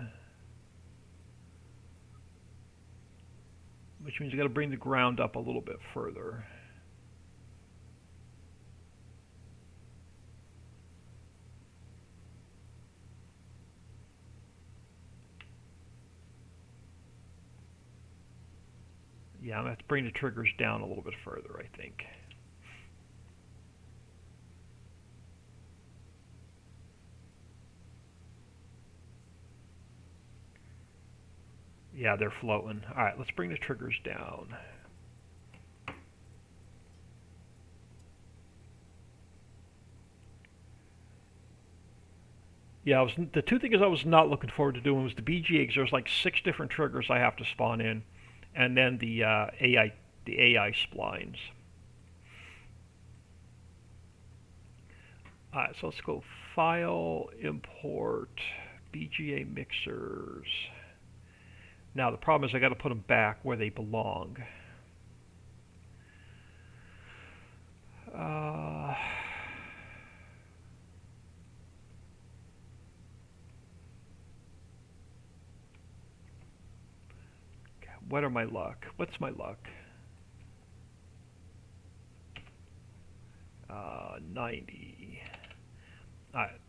Which means I got to bring the ground up a little bit further. Yeah, I'm going to have to bring the triggers down a little bit further, I think. Yeah, they're floating. Alright, let's bring the triggers down. Yeah, the two things I was not looking forward to doing was the BGA, because there's like 6 different triggers I have to spawn in, and then the AI splines. Alright, so let's go File, Import, BGA mixers. Now the problem is I got to put them back where they belong. What are my luck? What's my luck? 90.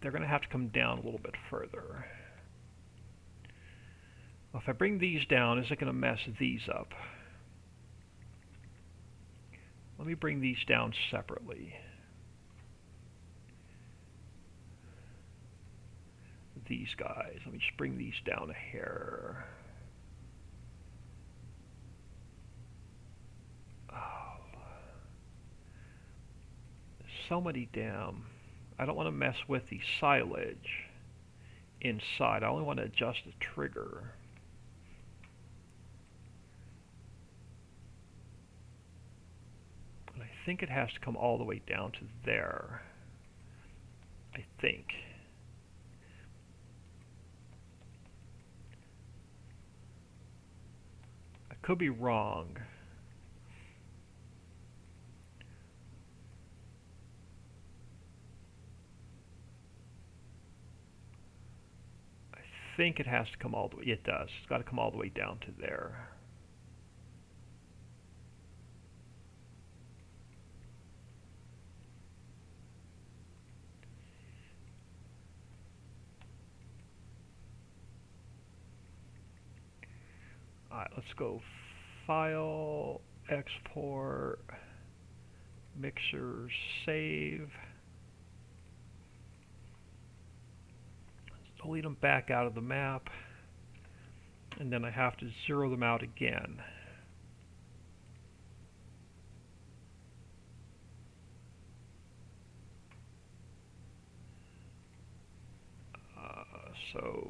They're going to have to come down a little bit further. Well, if I bring these down, is it going to mess these up? Let me bring these down separately. These guys, let me just bring these down a hair. Oh. So many damn. I don't want to mess with the silage inside. I only want to adjust the trigger. And I think it has to come all the way down to there. I think. I could be wrong. I think it has to come all the way. It does. It's got to come all the way down to there. Alright, let's go File, Export, Mixers, Save. Let's delete them back out of the map. and then I have to zero them out again. So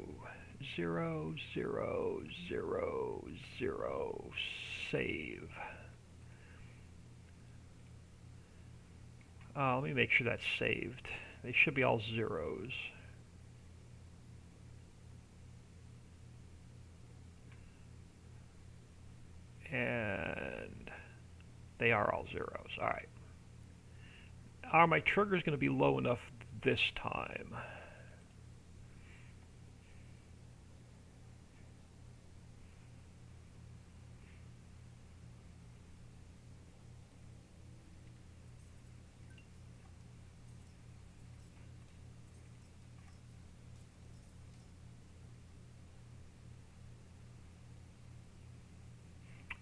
0, 0, 0, 0, save. Let me make sure that's saved. They should be all zeros. And they are all zeros. All right. Are my triggers going to be low enough this time?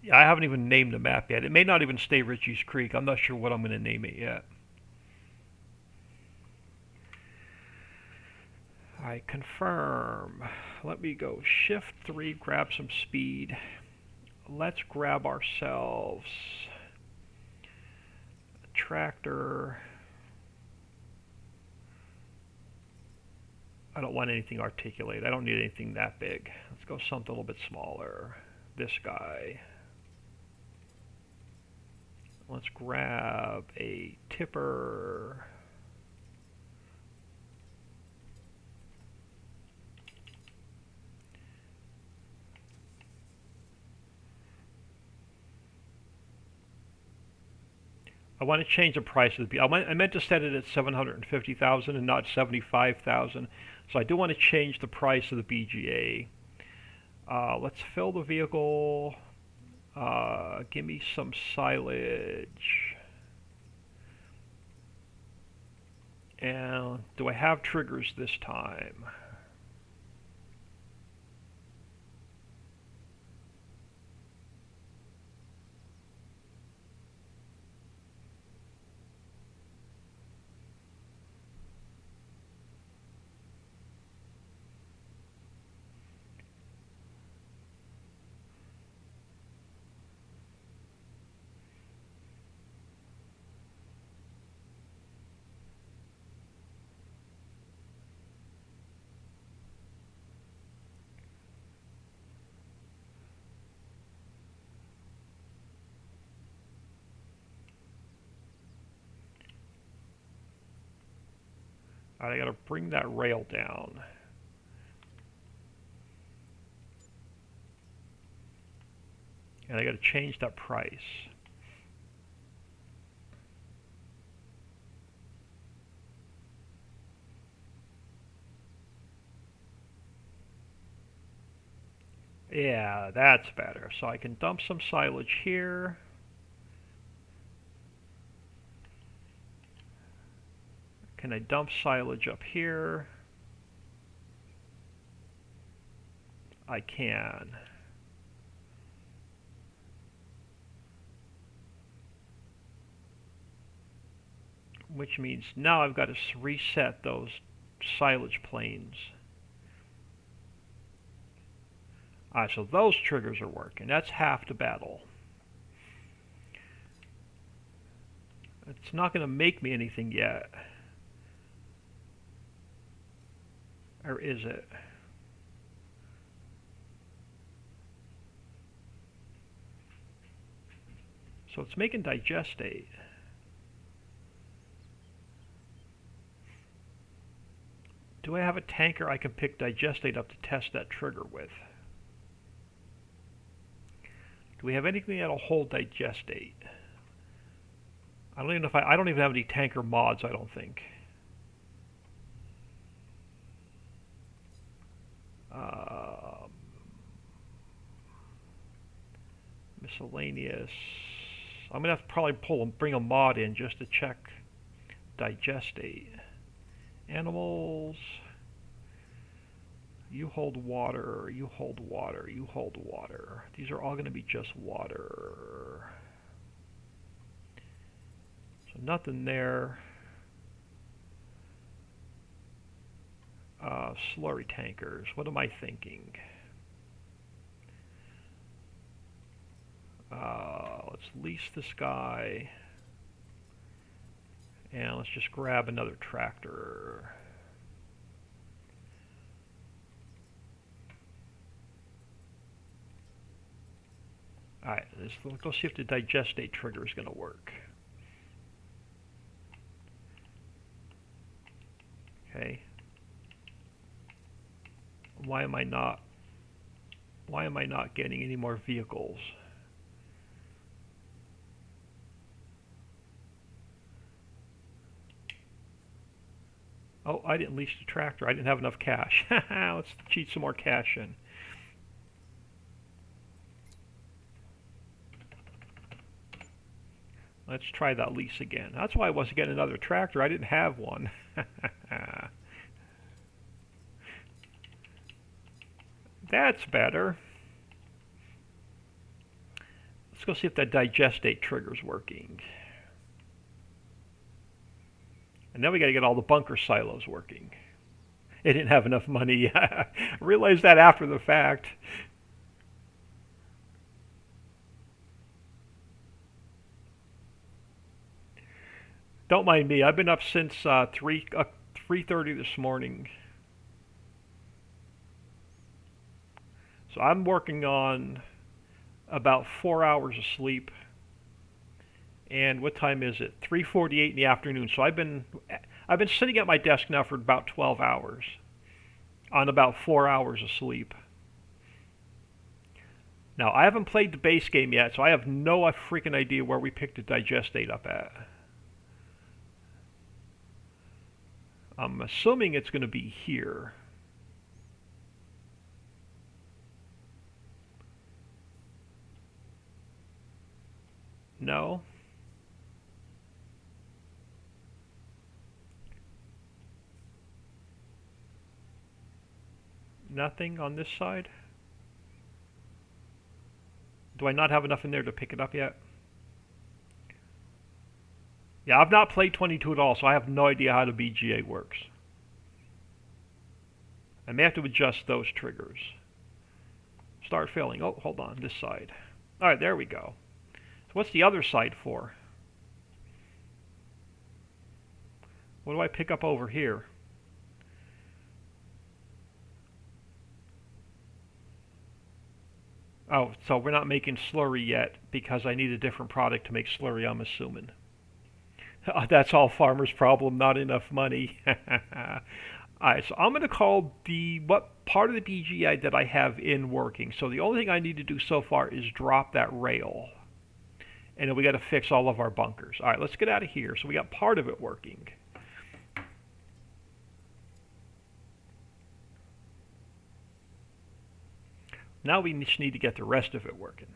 Yeah, I haven't even named the map yet. It may not even stay Ricci's Creek. I'm not sure what I'm going to name it yet. Alright, confirm. Let me go Shift 3, grab some speed. Let's grab ourselves a tractor. I don't want anything articulate. I don't need anything that big. Let's go something a little bit smaller. This guy. Let's grab a tipper. I want to change the price of the I meant to set it at 750,000 and not 75,000. So I do want to change the price of the BGA. Let's fill the vehicle. Give me some silage. And do I have triggers this time? Alright, I gotta bring that rail down. And I gotta change that price. Yeah, that's better. So I can dump some silage here. Can I dump silage up here? I can. Which means now I've got to reset those silage planes. Alright, so those triggers are working. That's half the battle. It's not going to make me anything yet. Or is it? So it's making digestate. Do I have a tanker I can pick digestate up to test that trigger with? Do we have anything that'll hold digestate? I don't even know if I don't even have any tanker mods, I don't think. Miscellaneous. I'm gonna have to probably bring a mod in just to check digestate. Animals. You hold water. You hold water. You hold water. These are all going to be just water. So nothing there. Slurry tankers. What am I thinking? let's lease this guy. And let's just grab another tractor. Alright, let's go see if the digestate trigger is going to work. Okay. Why am I not getting any more vehicles? Oh, I didn't lease the tractor. I didn't have enough cash. Let's cheat some more cash in. Let's try that lease again. That's why I wasn't getting another tractor. I didn't have one. That's better. Let's go see if that digestate trigger's working. And then we got to get all the bunker silos working. It didn't have enough money. I realized that after the fact. Don't mind me. I've been up since 3:30 this morning. So I'm working on about 4 hours of sleep. And what time is it? 3:48 in the afternoon. So I've been sitting at my desk now for about 12 hours on about 4 hours of sleep. Now, I haven't played the base game yet, so I have no freaking idea where we picked the digestate up at. I'm assuming it's going to be here. No. Nothing on this side? Do I not have enough in there to pick it up yet? Yeah, I've not played 22 at all, so I have no idea how the BGA works. I may have to adjust those triggers. Start filling. Oh, hold on, this side. Alright, there we go. So what's the other side for? What do I pick up over here? Oh, so we're not making slurry yet because I need a different product to make slurry, I'm assuming. That's all farmer's problem, not enough money. Alright, so I'm going to call what part of the BGI that I have in working. So the only thing I need to do so far is drop that rail. And then we got to fix all of our bunkers. Alright, let's get out of here. So we got part of it working. Now we just need to get the rest of it working.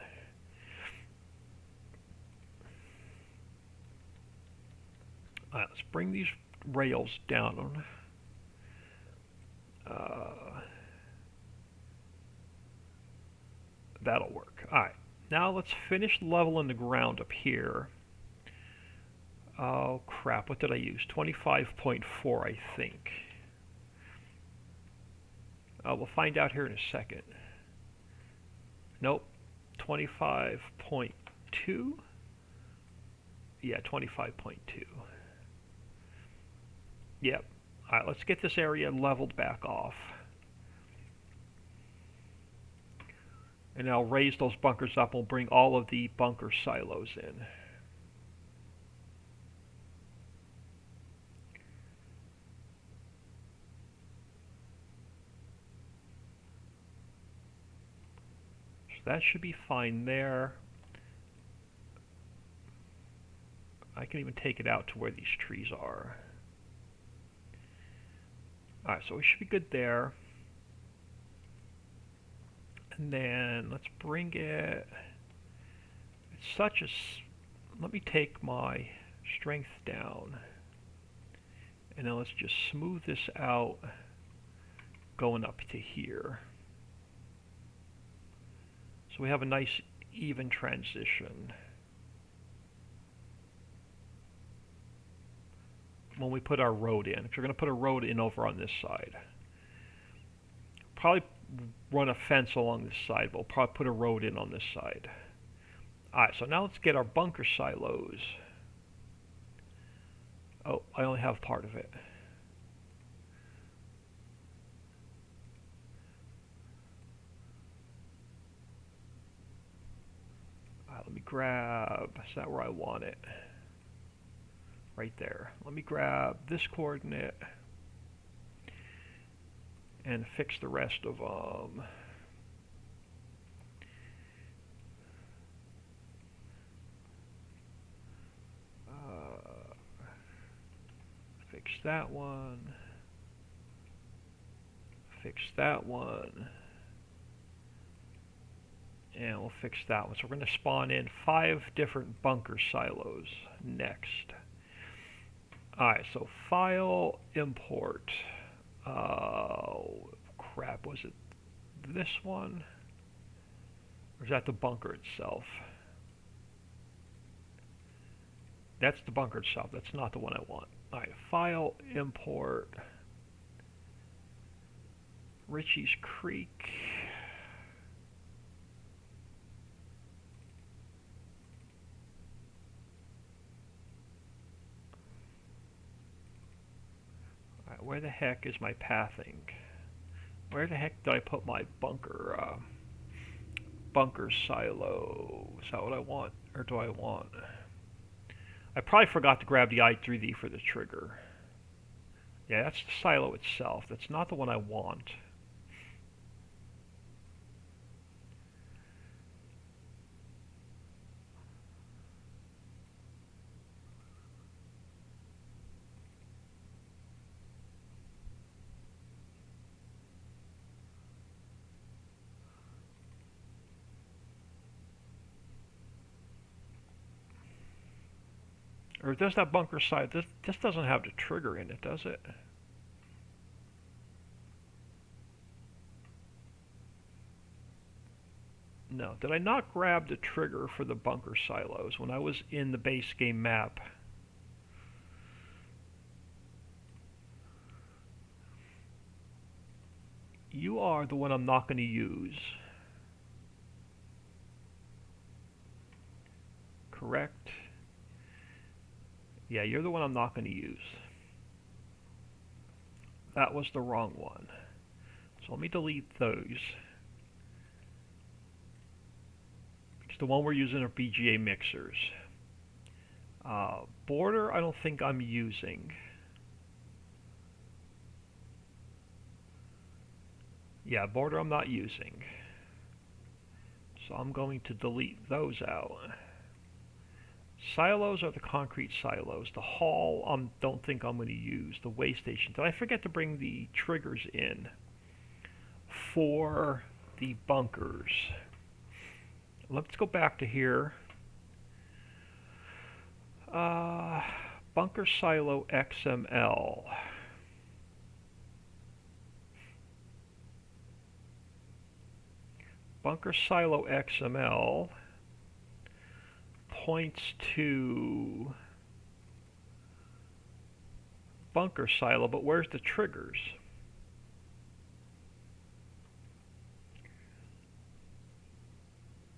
All right, let's bring these rails down. That'll work. All right, now let's finish leveling the ground up here. Oh crap, what did I use? 25.4, I think. We'll find out here in a second. Nope, 25.2. Yeah, 25.2. Yep. Alright, let's get this area leveled back off. And I'll raise those bunkers up. We'll bring all of the bunker silos in. So that should be fine there. I can even take it out to where these trees are. Alright, so we should be good there. And then let's bring it. It's such a. Let me take my strength down. And then let's just smooth this out going up to here. So we have a nice even transition. When we put our road in. Because we're going to put a road in over on this side. Probably run a fence along this side, but we'll probably put a road in on this side. Alright, so now let's get our bunker silos. Oh, I only have part of it. Alright, let me grab, is that where I want it? Right there. Let me grab this coordinate and fix the rest of them. Fix that one. Fix that one. And we'll fix that one. So we're going to spawn in 5 different bunker silos next. Alright, so file, import. Oh, crap, was it this one? Or is that the bunker itself? That's the bunker itself. That's not the one I want. Alright, file, import. Ricci's Creek. Alright, where the heck is my pathing? Where the heck did I put my bunker silo? Is that what I want? Or do I want? I probably forgot to grab the i3D for the trigger. Yeah, that's the silo itself. That's not the one I want. Or does that bunker silo? This doesn't have the trigger in it, does it? No. Did I not grab the trigger for the bunker silos when I was in the base game map? You are the one I'm not going to use. Correct? Yeah, you're the one I'm not going to use. That was the wrong one. So let me delete those. It's the one we're using are BGA mixers. Border, I don't think I'm using. Yeah, border I'm not using. So I'm going to delete those out. Silos are the concrete silos. The hall, don't think I'm going to use. The way station. Did I forget to bring the triggers in for the bunkers? Let's go back to here. Bunker silo XML. Bunker silo XML points to bunker silo, but where's the triggers?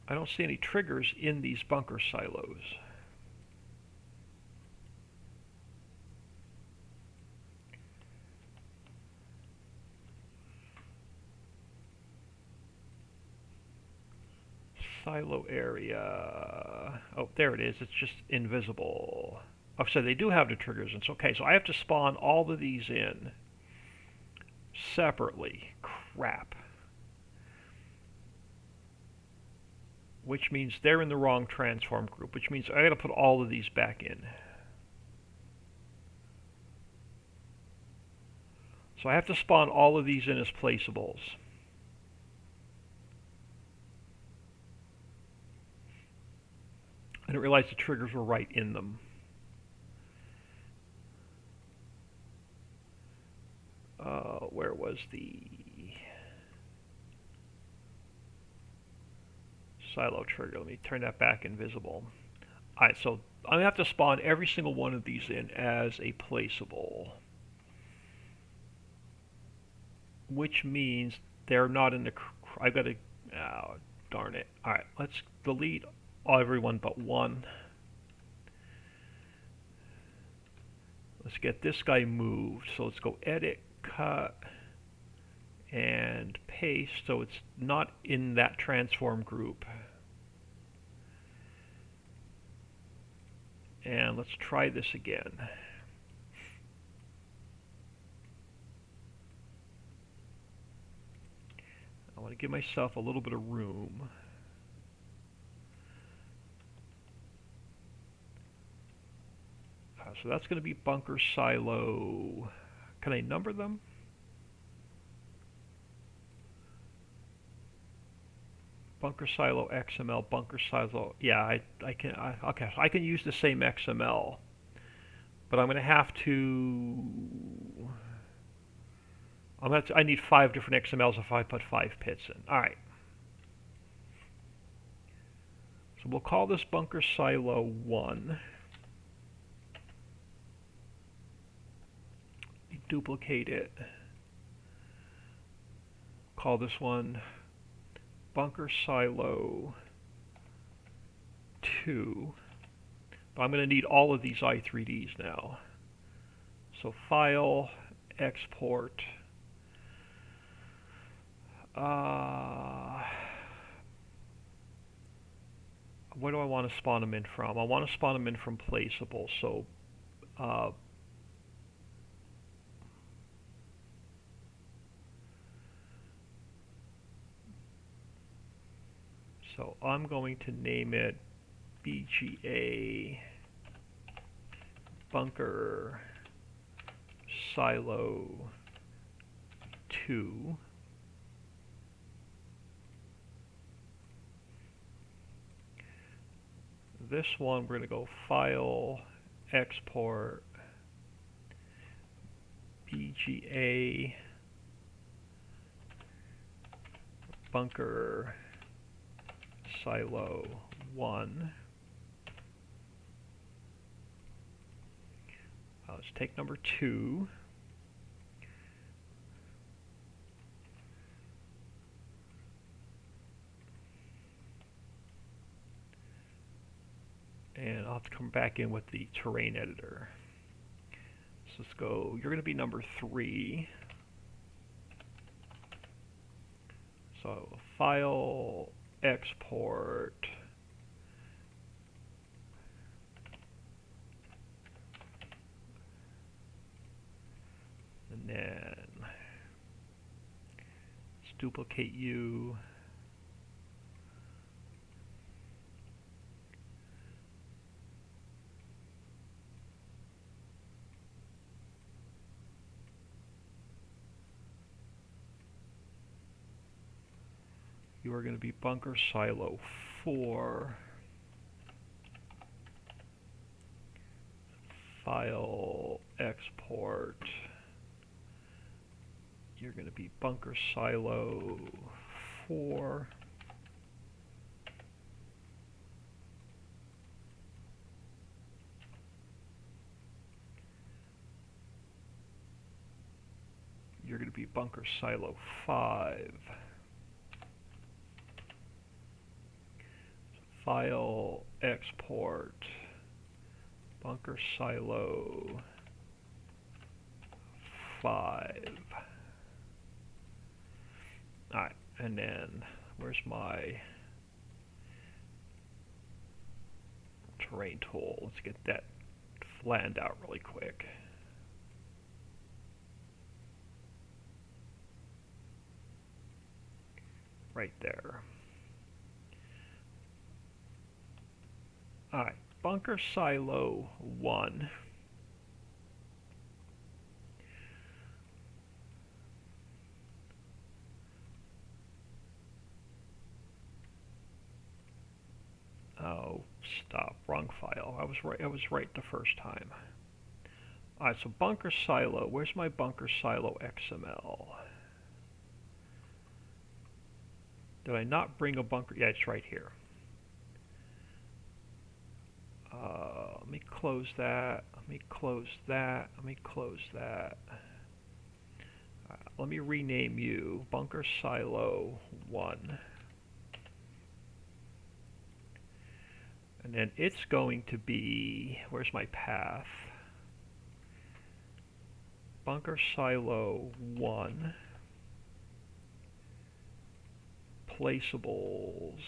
I don't see any triggers in these bunker silos. Silo area. Oh, there it is. It's just invisible. Oh, so they do have the triggers. It's okay. So I have to spawn all of these in separately. Crap. Which means they're in the wrong transform group, which means I gotta put all of these back in. So I have to spawn all of these in as placeables. I didn't realize the triggers were right in them. Where was the silo trigger? Let me turn that back invisible. Alright, so I'm going to have to spawn every single one of these in as a placeable. Which means they're not in the... I've got to... Oh, darn it. Alright, let's delete everyone but one. Let's get this guy moved. So let's go edit, cut, and paste so it's not in that transform group. And let's try this again. I want to give myself a little bit of room. So that's going to be bunker silo. Can I number them? Bunker silo XML, bunker silo. Yeah, I can. Okay, I can use the same XML, but I'm going to have to. I need 5 different XMLs if I put 5 pits in. All right. So we'll call this bunker silo 1. Duplicate it. Call this one bunker silo 2. But I'm going to need all of these i3ds now. So file, export. Where do I want to spawn them in from? I want to spawn them in from placeable. So so I'm going to name it BGA bunker silo 2. This one we're going to go file, export, BGA bunker silo 1. Let's take number 2. And I'll have to come back in with the terrain editor. So let's go, you're going to be number 3. So file, export, and then let's duplicate you. You are going to be bunker silo 4. File, export. You're going to be bunker silo 4. You're going to be bunker silo 5. File, export, bunker silo 5. Alright, and then where's my terrain tool? Let's get that flattened out really quick. Right there. Alright, bunker silo 1. Oh, stop, wrong file. I was right the first time. Alright, so bunker silo, where's my bunker silo XML? Did I not bring a bunker? Yeah, it's right here. Let me close that. Let me close that. Let me close that. Let me rename you bunker silo 1. And then it's going to be, where's my path? Bunker silo 1. Placeables.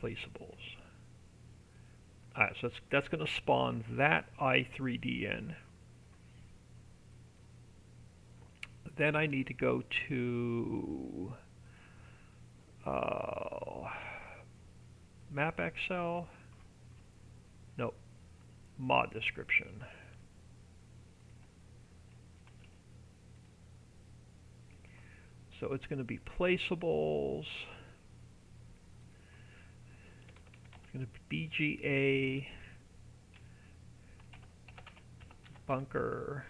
Placeables. Alright, so that's going to spawn that I3D in. Then I need to go to map Excel. Nope. Mod description. So it's going to be placeables. It's going to be BGA bunker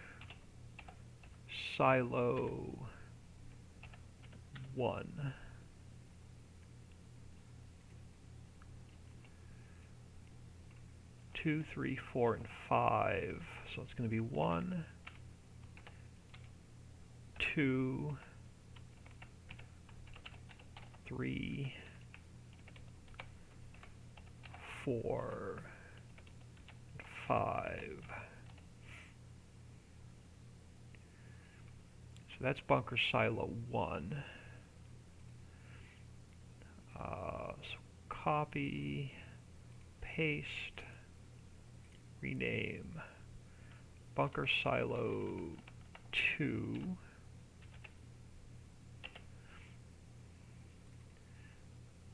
silo 1. Two, 3, 4, and 5. So it's going to be 1, 2, 3, 4, 5. So that's bunker silo 1. So copy, paste, rename bunker silo 2.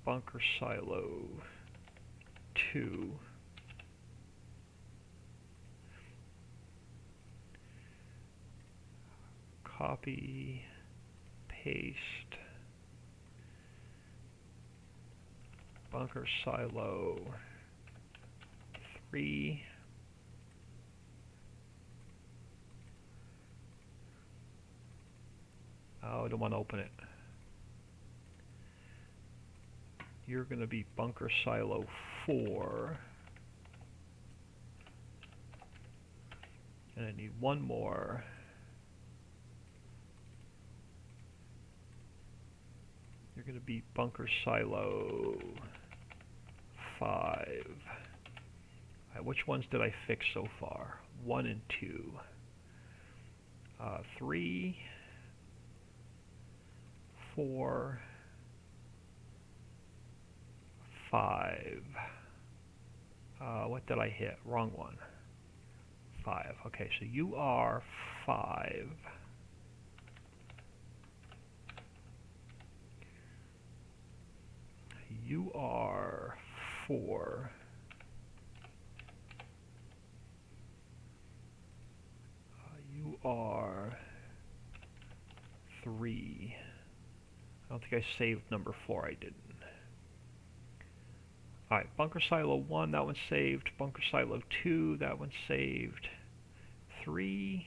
Bunker silo 2. Copy, paste, bunker silo 3. Oh, I don't want to open it. You're going to be bunker silo 4. And I need one more. You're going to be bunker silo 5. Right, which ones did I fix so far? 1 and 2. 3, 4, 5. What did I hit? Wrong one. 5. Okay, so you are 5. You are 4. You are 3. I don't think I saved number 4. I didn't. Alright, bunker silo 1, that one's saved. Bunker silo 2, that one's saved. 3,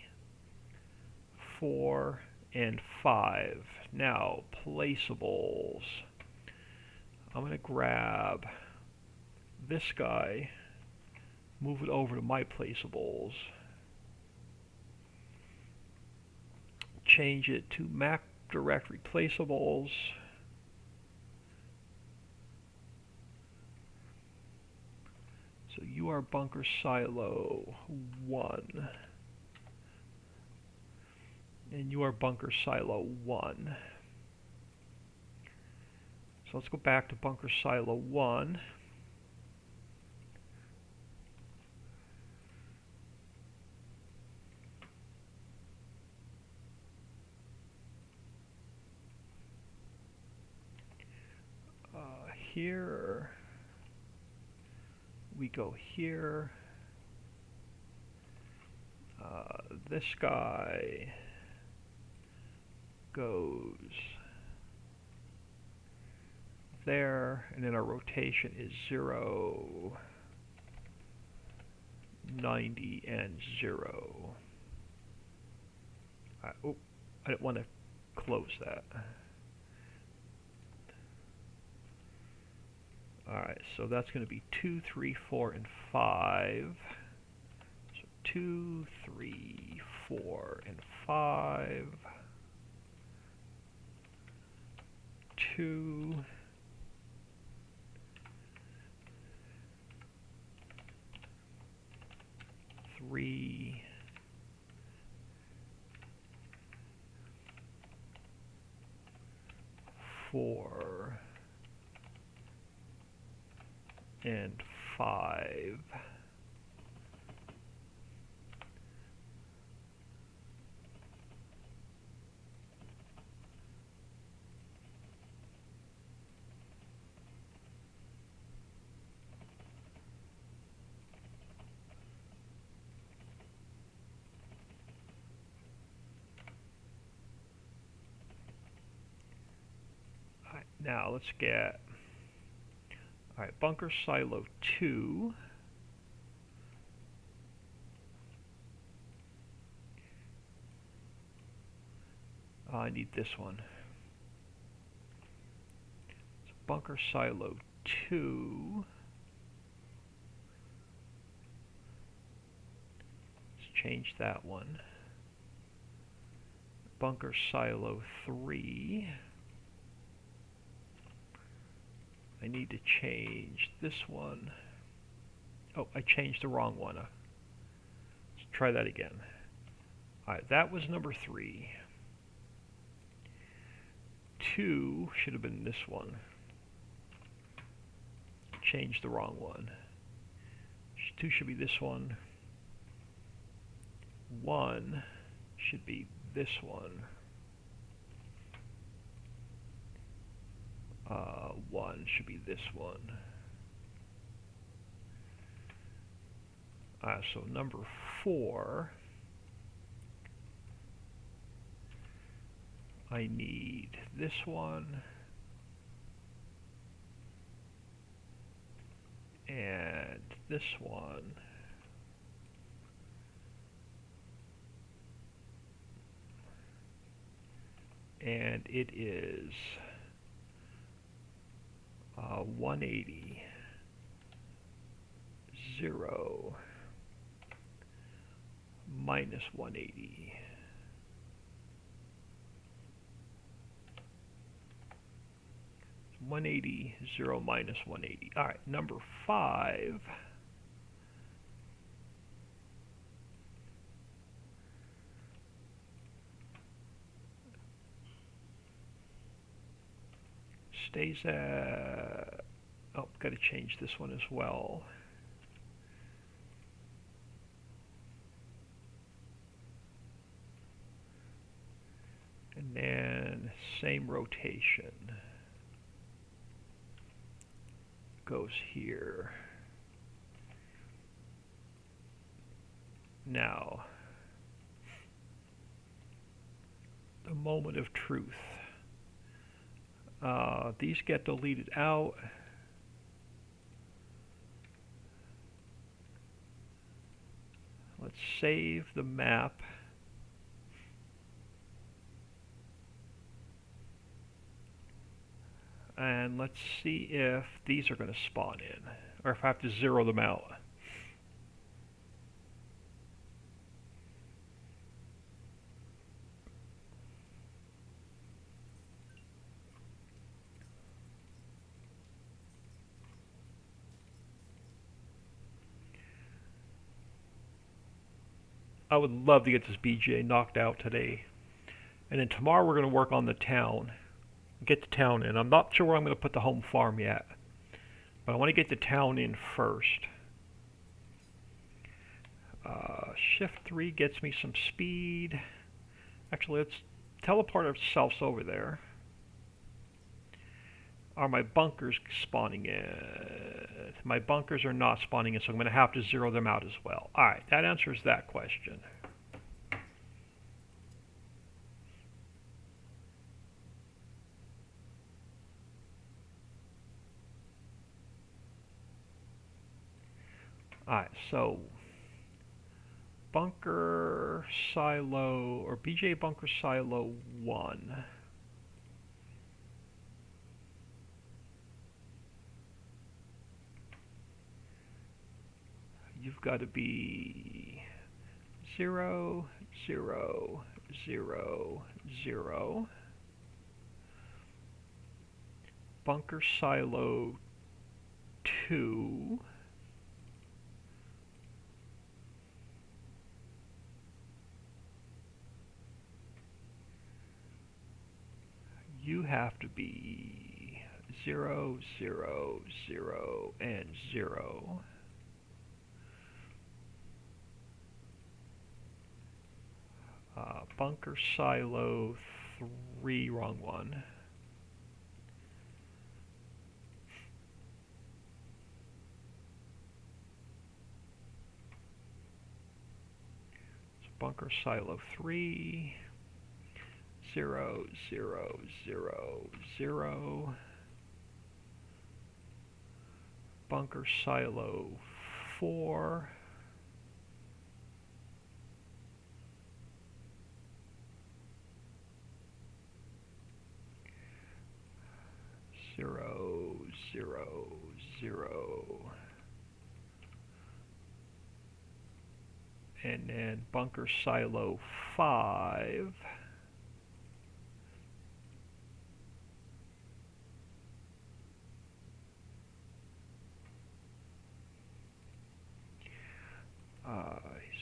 4, and 5. Now, placeables. I'm going to grab this guy, move it over to my placeables, change it to map directory placeables. So you are bunker silo 1. And you are bunker silo 1. So let's go back to bunker silo 1. Here we go here. This guy goes there, and then our rotation is 0, 90, and 0. Oh, I didn't want to close that. Alright, so that's going to be 2, 3, 4, and 5. So 2, 3, 4, and 5. 2, 3, 4, and 5. Alright, now let's get, alright, bunker silo 2. I need this one. So bunker silo 2. Let's change that one. Bunker silo 3. I need to change this one. Oh, I changed the wrong one. Let's try that again. Alright, that was number 3. 2 should have been this one. Changed the wrong one. 2 should be this one. 1 should be this one. 1 should be this one. So number 4, I need this one and this one. And it is 180, 0, minus 180. It's 180, 0, minus 180. All right, number 5. Stays at, oh, got to change this one as well. And then same rotation goes here. Now, the moment of truth. These get deleted out. Let's save the map. And let's see if these are going to spawn in, or if I have to zero them out. I would love to get this BJ knocked out today. And then tomorrow we're going to work on the town. Get the town in. I'm not sure where I'm going to put the home farm yet. But I want to get the town in first. Shift 3 gets me some speed. Actually, let's teleport ourselves over there. Are my bunkers spawning in? My bunkers are not spawning in, so I'm going to have to zero them out as well. Alright, that answers that question. Alright, so bunker silo, or BJ bunker silo 1. You've got to be 0, 0, 0, 0. bunker silo 2. You have to be 0, 0, 0, and 0. Bunker silo 3, wrong one. So bunker silo 3, 0, 0, 0, 0. Bunker silo 4. 0, 0, 0. And then bunker silo 5. Uh,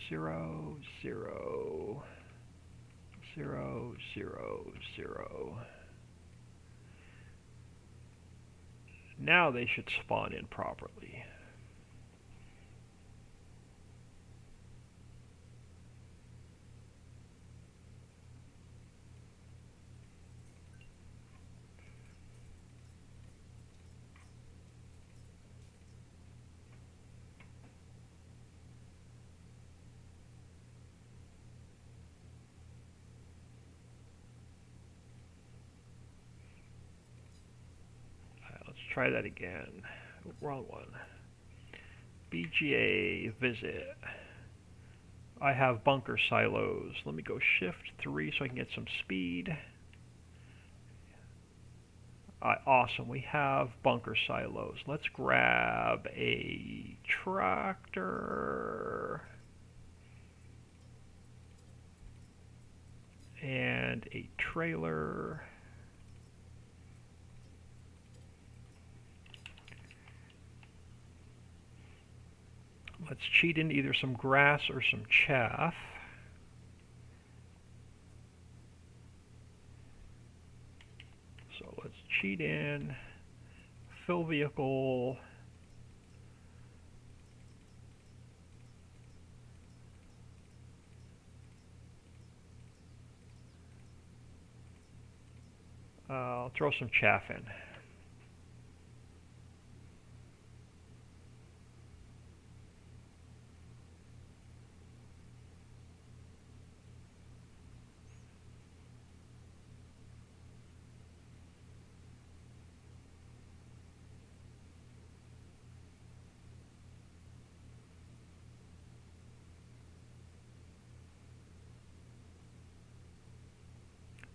0, 0, 0, 0, 0. Now they should spawn in properly. Let's try that again. Wrong one. BGA visit. I have bunker silos. Let me go shift 3 so I can get some speed. Awesome, we have bunker silos. Let's grab a tractor and a trailer. Let's cheat in either some grass or some chaff. So let's cheat in, fill vehicle, I'll throw some chaff in.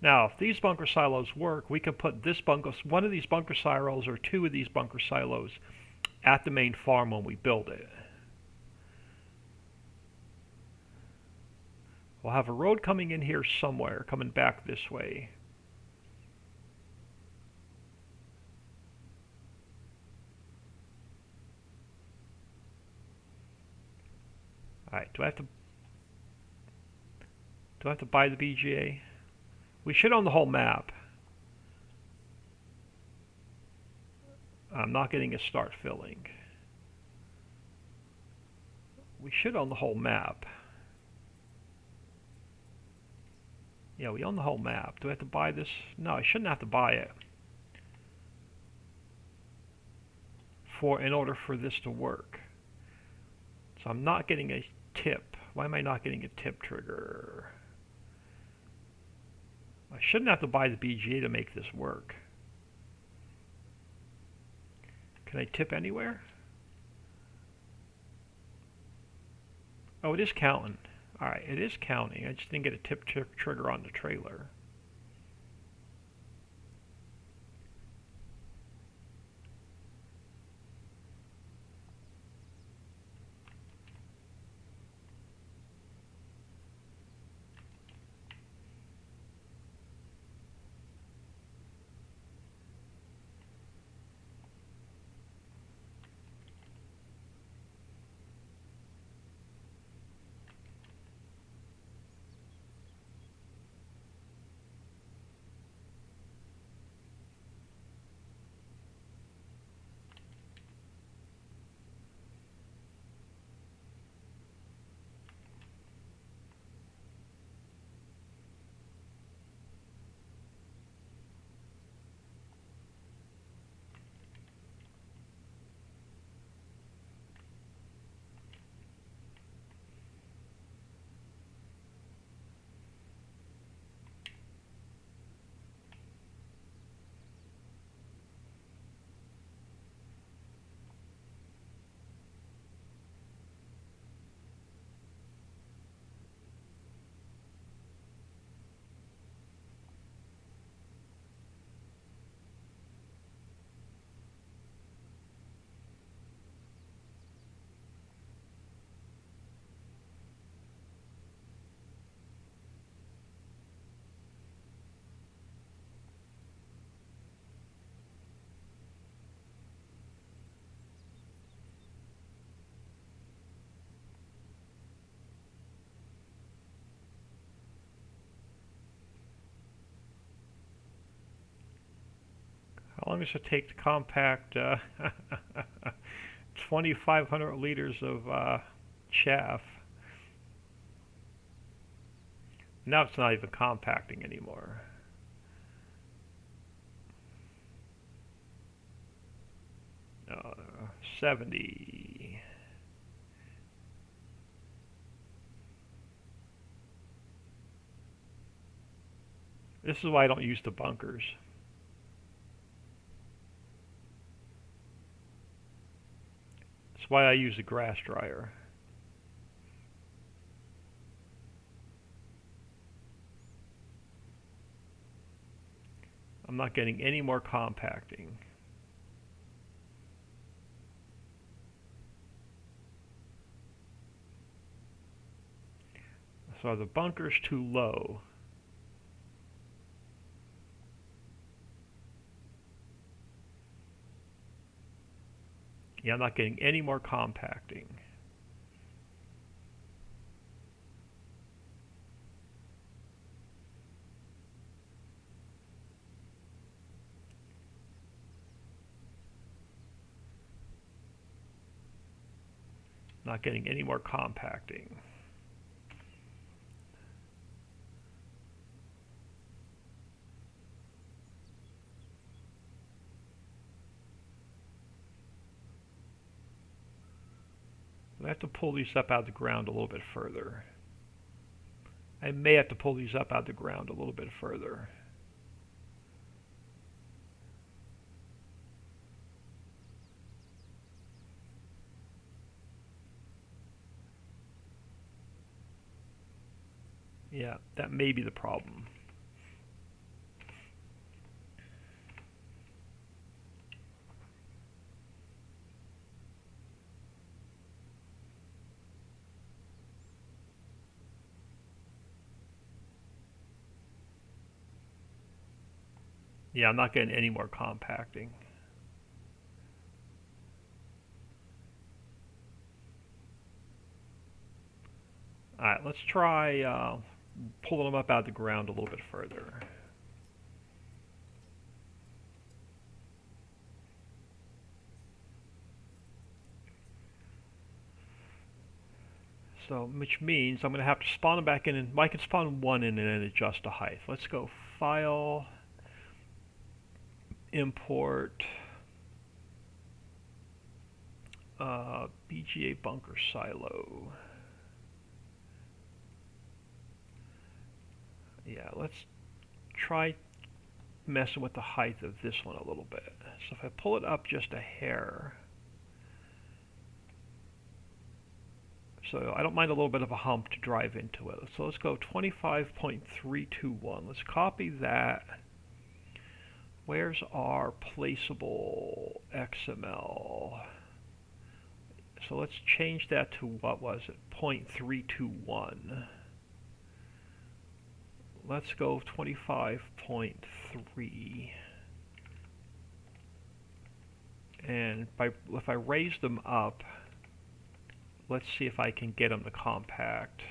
Now, if these bunker silos work, we can put one of these bunker silos or two of these bunker silos at the main farm when we build it. We'll have a road coming in here somewhere, coming back this way. Alright, do I have to buy the BGA? We should own the whole map. I'm not getting a start filling. We should own the whole map. Yeah, we own the whole map. Do I have to buy this? No, I shouldn't have to buy it. In order for this to work. So I'm not getting a tip. Why am I not getting a tip trigger? I shouldn't have to buy the BGA to make this work. Can I tip anywhere? Oh, it is counting. Alright, it is counting. I just didn't get a tip trigger on the trailer. How long does it take to compact 2,500 liters of chaff? Now it's not even compacting anymore. Uh, 70. This is why I don't use the bunkers. That's why I use a grass dryer. I'm not getting any more compacting. So the bunker's too low. Yeah, I'm not getting any more compacting. Not getting any more compacting. I have to pull these up out of the ground a little bit further. I may have to pull these up out of the ground a little bit further. Yeah, that may be the problem. Yeah, I'm not getting any more compacting. Alright, let's try pulling them up out of the ground a little bit further. So, which means I'm going to have to spawn them back in, and I can spawn one in and then adjust the height. Let's go File, Import, BGA Bunker Silo. Yeah, let's try messing with the height of this one a little bit. So if I pull it up just a hair, so I don't mind a little bit of a hump to drive into it. So let's go 25.321. Let's copy that. Where's our placeable XML? So let's change that to, what was it, 0.321. Let's go 25.3. And if I raise them up, let's see if I can get them to compact.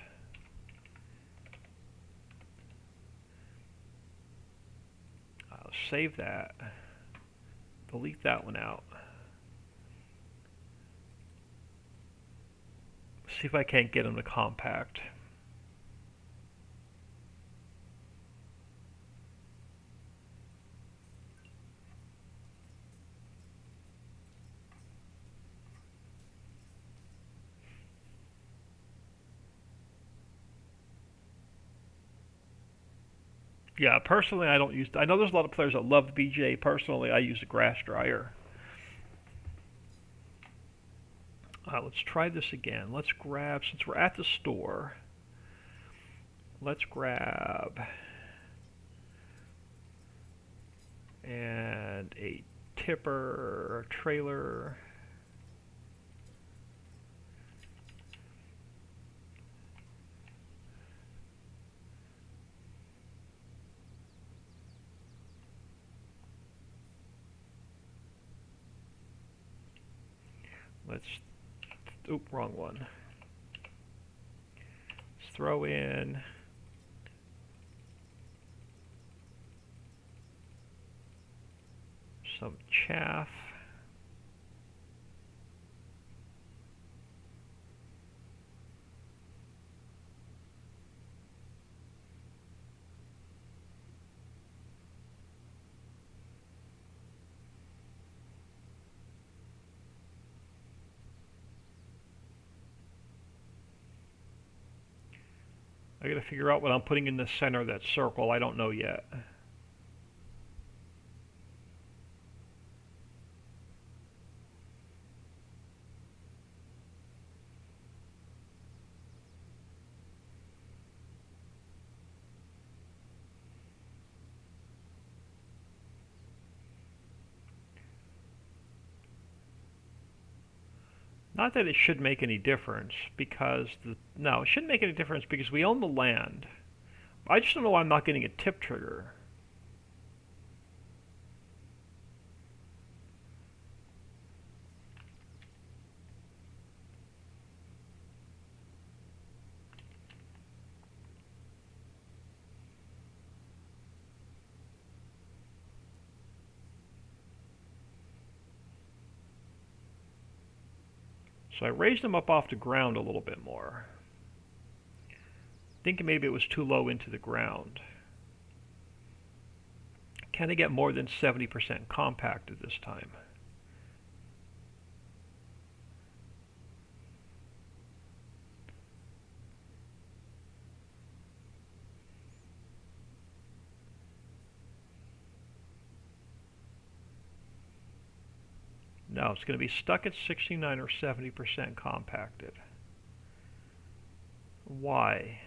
I'll save that. Delete that one out. See if I can't get them to compact. Yeah, personally I don't use, I know there's a lot of players that love the BJ. Personally, I use a grass dryer. Let's try this again. Let's grab, since we're at the store, let's grab and a tipper, trailer. Let's, oop, wrong one. Let's throw in some chaff. I gotta figure out what I'm putting in the center of that circle. I don't know yet. Not that it should make any difference, because no, it shouldn't make any difference because we own the land. I just don't know why I'm not getting a tip trigger. So I raised them up off the ground a little bit more. Thinking maybe it was too low into the ground. Can I get more than 70% compacted this time? No, it's going to be stuck at 69 or 70% compacted. Why?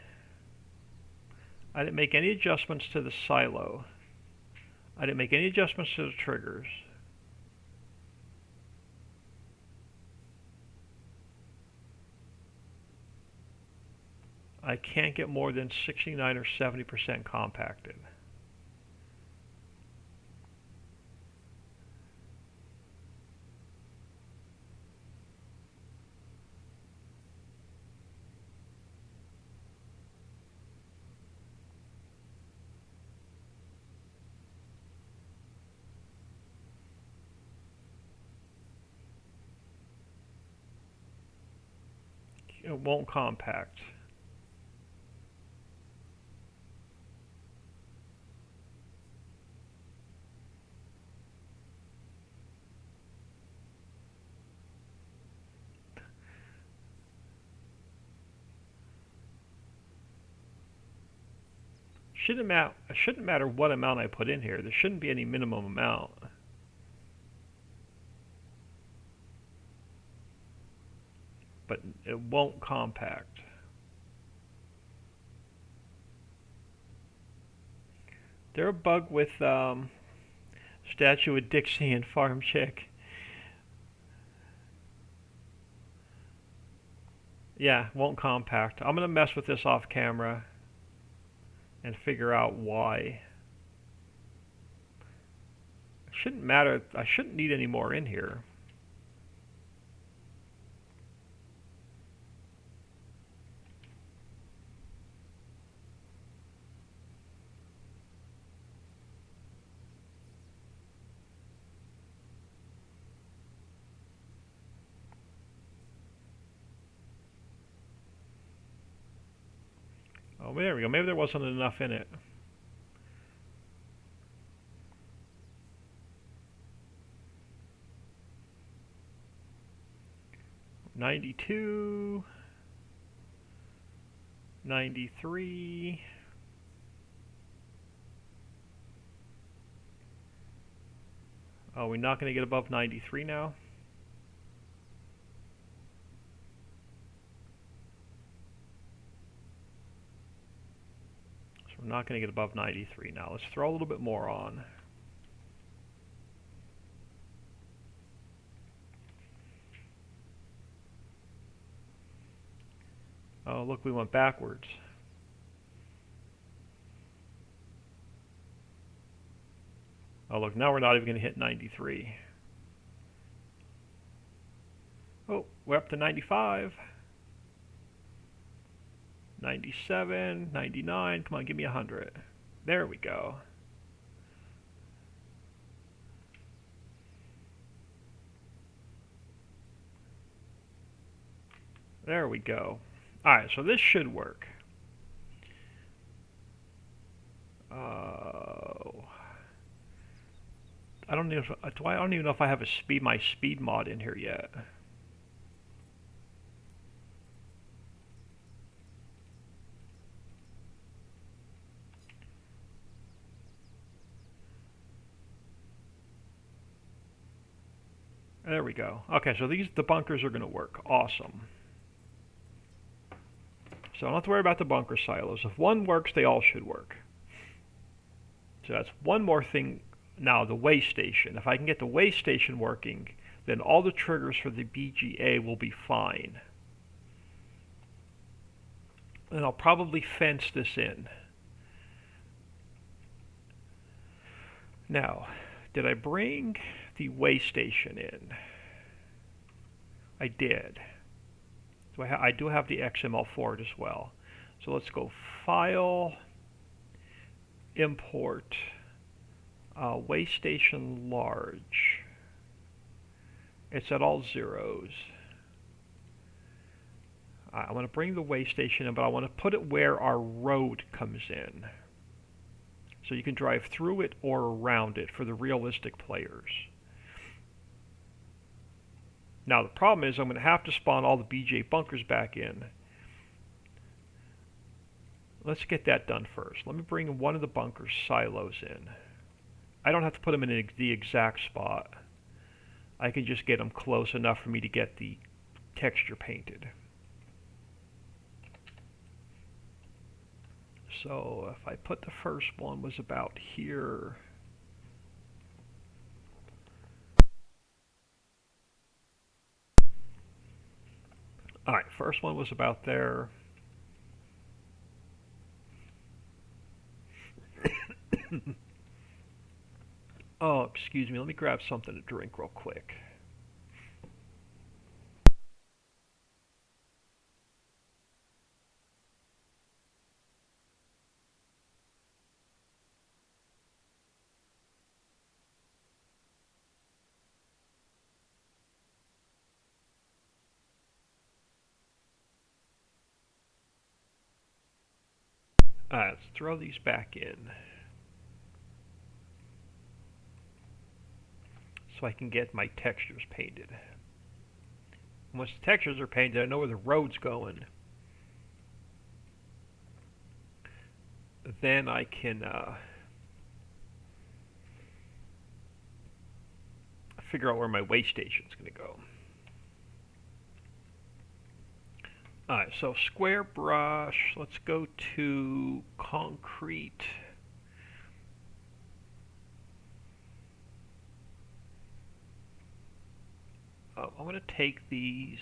I didn't make any adjustments to the silo. I didn't make any adjustments to the triggers. I can't get more than 69 or 70% compacted. It won't compact. It shouldn't matter what amount I put in here. There shouldn't be any minimum amount. But it won't compact. They're a bug with Statue of Dixie and Farm Chick. Yeah, won't compact. I'm gonna mess with this off camera and figure out why. It shouldn't matter. I shouldn't need any more in here. Oh, there we go. Maybe there wasn't enough in it. $92, $93. Oh, we're not going to get above 93 now? So we're not going to get above 93 now. Let's throw a little bit more on. Oh, look, we went backwards. Oh, look, now we're not even going to hit 93. Oh, we're up to 95. 97, 99. Come on, give me 100. There we go. There we go. Alright, so this should work. I don't even know if I have my speed mod in here yet. There we go. Okay, so the bunkers are going to work. Awesome. So I don't have to worry about the bunker silos. If one works, they all should work. So that's one more thing. Now, the way station. If I can get the way station working, then all the triggers for the BGA will be fine. And I'll probably fence this in. Now, did I bring the way station in? I did. So I do have the XML for it as well. So let's go File, Import, way station large. It's at all zeros. I want to bring the way station in, but I want to put it where our road comes in. So you can drive through it or around it for the realistic players. Now the problem is I'm going to have to spawn all the BJ bunkers back in. Let's get that done first. Let me bring one of the bunkers silos in. I don't have to put them in the exact spot. I can just get them close enough for me to get the texture painted. So if I put the first one was about here. Alright, first one was about there. Oh, excuse me, let me grab something to drink real quick. Alright, let's throw these back in. So I can get my textures painted. Once the textures are painted, I know where the road's going. Then I can figure out where my way station's going to go. Alright, so square brush, let's go to concrete. I'm going to take these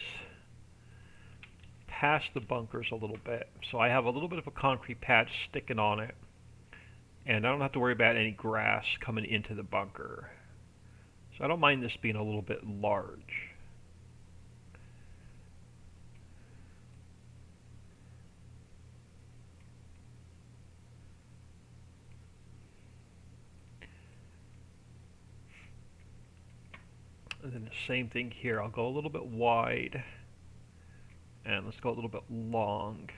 past the bunkers a little bit. So I have a little bit of a concrete pad sticking on it. And I don't have to worry about any grass coming into the bunker. So I don't mind this being a little bit large. And then the same thing here. I'll go a little bit wide. And let's go a little bit long.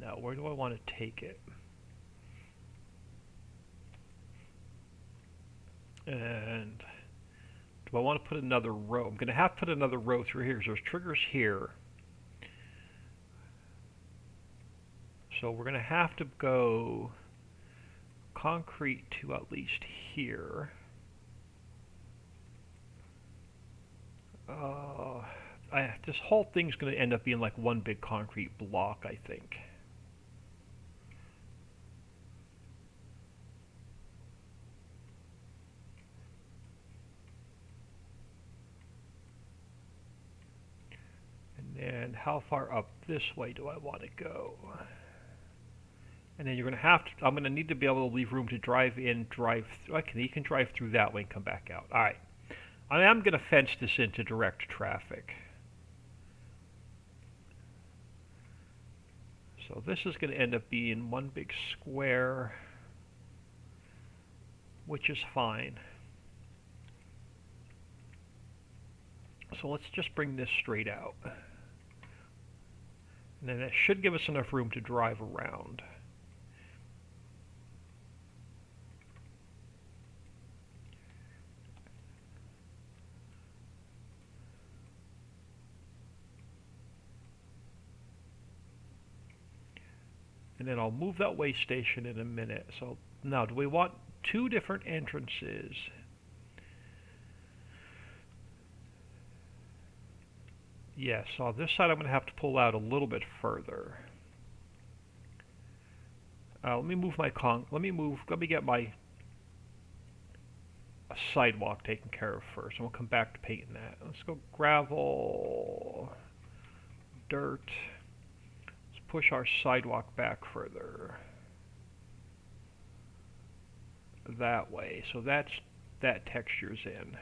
Now, where do I want to take it? And do I want to put another row? I'm going to have to put another row through here. So there's triggers here. So we're going to have to go concrete to at least here. This whole thing's going to end up being like one big concrete block, I think. And how far up this way do I want to go? And then you're going to have to, I'm going to need to be able to leave room to drive in, drive through. Okay, you can drive through that way and come back out. All right. I am going to fence this into direct traffic. So this is going to end up being one big square, which is fine. So let's just bring this straight out. And then that should give us enough room to drive around. And then I'll move that way station in a minute. So now, do we want two different entrances? Yes, so on this side I'm going to have to pull out a little bit further. Let me move my let me get my sidewalk taken care of first, and we'll come back to painting that. Let's go gravel, dirt. Let's push our sidewalk back further. That way, so that texture's in.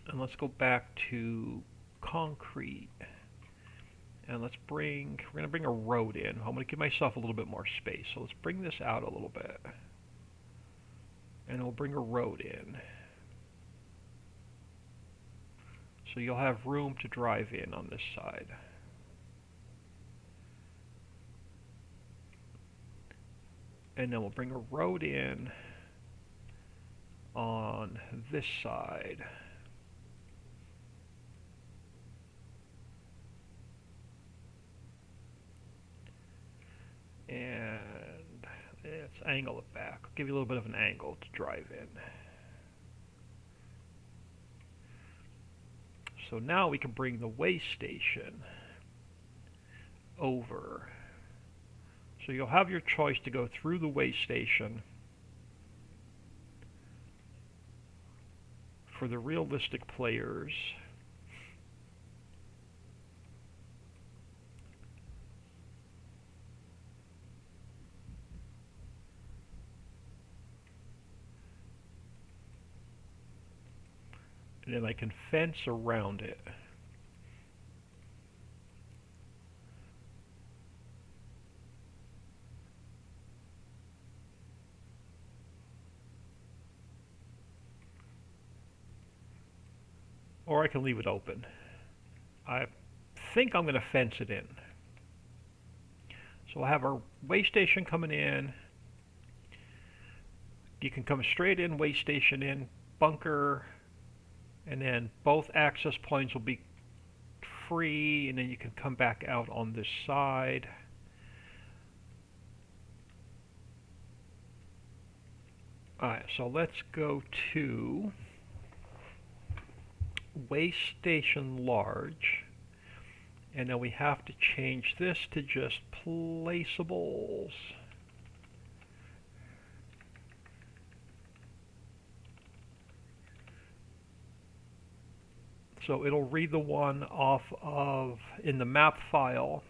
And let's go back to concrete. And we're going to bring a road in. I'm going to give myself a little bit more space. So let's bring this out a little bit. And we'll bring a road in. So you'll have room to drive in on this side. And then we'll bring a road in on this side. And let's angle it back. I'll give you a little bit of an angle to drive in. So now we can bring the way station over. So you'll have your choice to go through the way station for the realistic players. And then I can fence around it. Or I can leave it open. I think I'm going to fence it in. So we'll have our way station coming in. You can come straight in, way station in, bunker, and then both access points will be free, and then you can come back out on this side. Alright, so let's go to way station large, and then we have to change this to just placeables. So it'll read the one off of in the map file.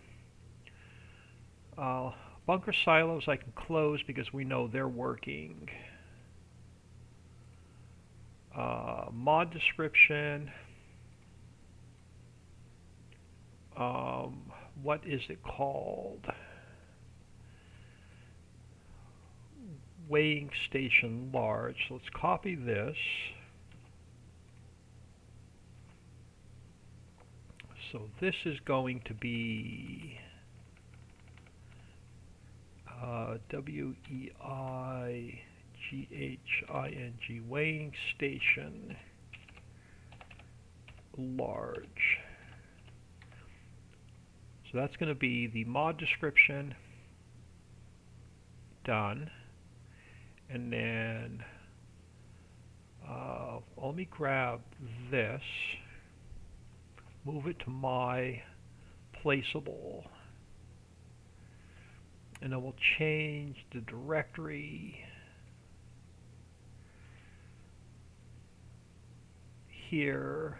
Bunker silos I can close because we know they're working. Mod description. What is it called? Weighing station large. So let's copy this. So this is going to be WEIGHING, weighing station large. So that's going to be the mod description. Done. And then let me grab this, move it to my placeable, and then we'll change the directory here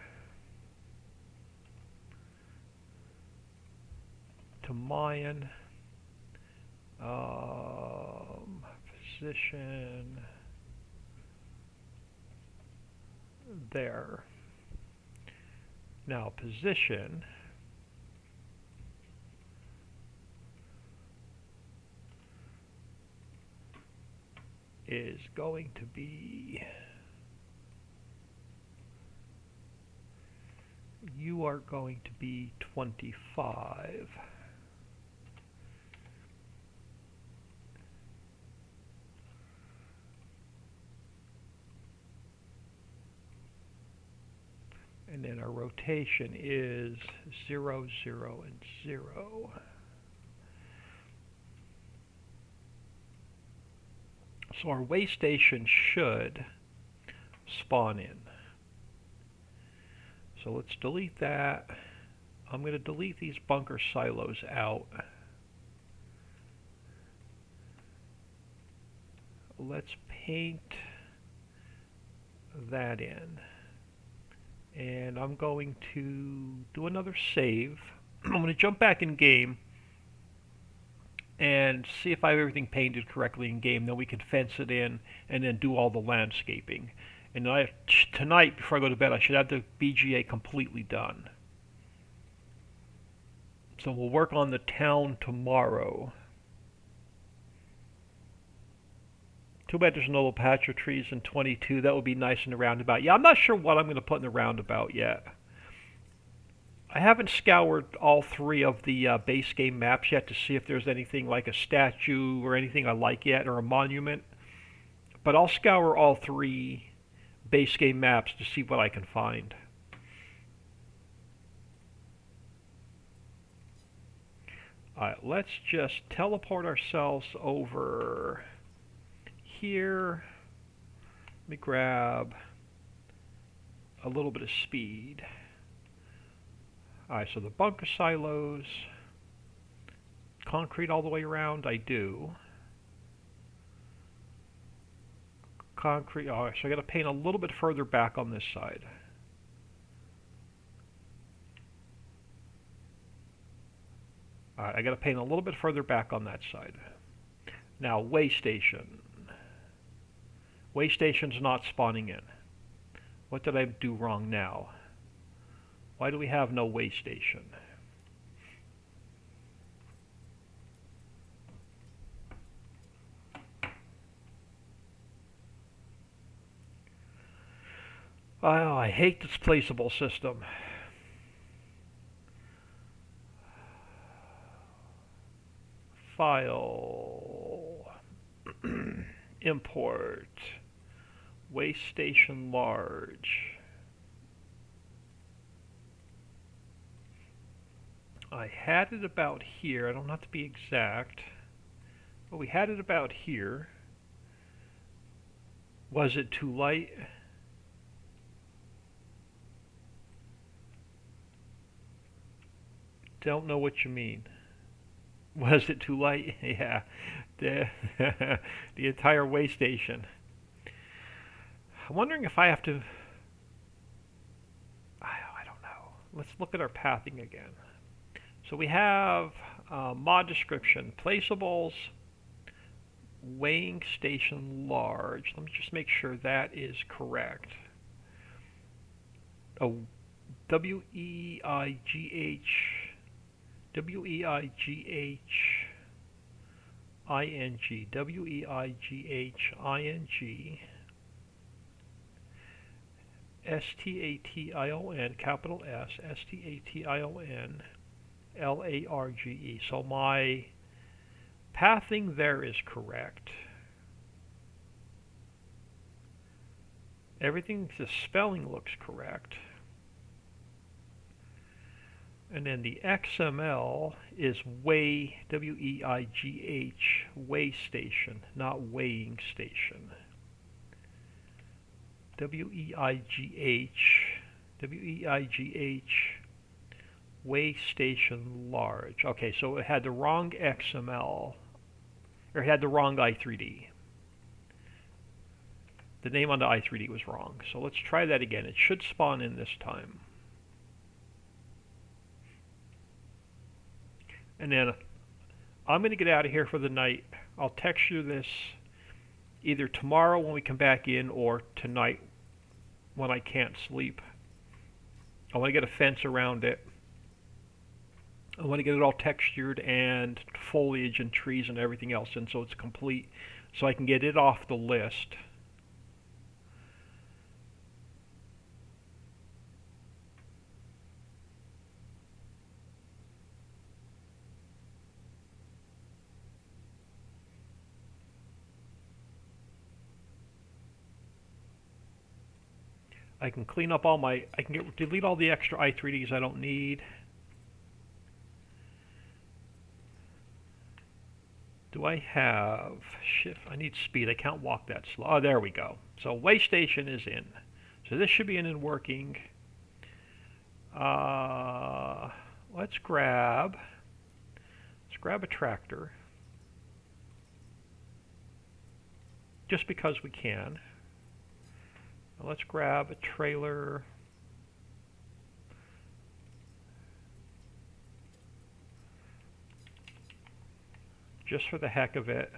to Mayan. Position there. Now position is going to be, you are going to be 25. And then our rotation is 0, 0, and 0. So our way station should spawn in. So let's delete that. I'm going to delete these bunker silos out. Let's paint that in. And I'm going to do another save. I'm going to jump back in game and see if I have everything painted correctly in game. Then we can fence it in and then do all the landscaping. And tonight, before I go to bed, I should have the BGA completely done. So we'll work on the town tomorrow. Too bad there's no little patch of trees in 22. That would be nice in the roundabout. Yeah, I'm not sure what I'm going to put in the roundabout yet. I haven't scoured all 3 of the base game maps yet to see if there's anything like a statue or anything I like yet, or a monument. But I'll scour all 3 base game maps to see what I can find. Alright, let's just teleport ourselves over here. Let me grab a little bit of speed. Alright, so the bunker silos, concrete all the way around, I do. Concrete, alright, so I gotta paint a little bit further back on this side. Alright, I gotta paint a little bit further back on that side. Now, way station. Way station's not spawning in. What did I do wrong now? Why do we have no way station? Oh, I hate this placeable system. File. Import. Way station large. I had it about here. I don't have to be exact. But we had it about here. Was it too light? Don't know what you mean. Was it too light? Yeah. The entire way station. I'm wondering if I have to... I don't know. Let's look at our pathing again. So we have mod description, placeables, weighing station large. Let me just make sure that is correct. Oh, W-E-I-G-H, W-E-I-G-H-I-N-G, W-E-I-G-H-I-N-G, S-T-A-T-I-O-N, capital S, S-T-A-T-I-O-N, L-A-R-G-E. So my pathing there is correct. Everything, the spelling looks correct. And then the XML is weigh, W-E-I-G-H, weigh station, not weighing station. W-E-I-G-H, W-E-I-G-H, weigh station large. Okay, so it had the wrong XML, or it had the wrong i3D. The name on the i3D was wrong. So let's try that again. It should spawn in this time. And then I'm going to get out of here for the night. I'll text you this either tomorrow when we come back in or tonight when I can't sleep. I want to get a fence around it. I want to get it all textured and foliage and trees and everything else in so it's complete so I can get it off the list. I can clean up I can delete all the extra I3Ds I don't need. Do I have shift? I need speed. I can't walk that slow. Oh, there we go. So way station is in. So this should be in and working. Let's grab a tractor. Just because we can. Let's grab a trailer. Just for the heck of it.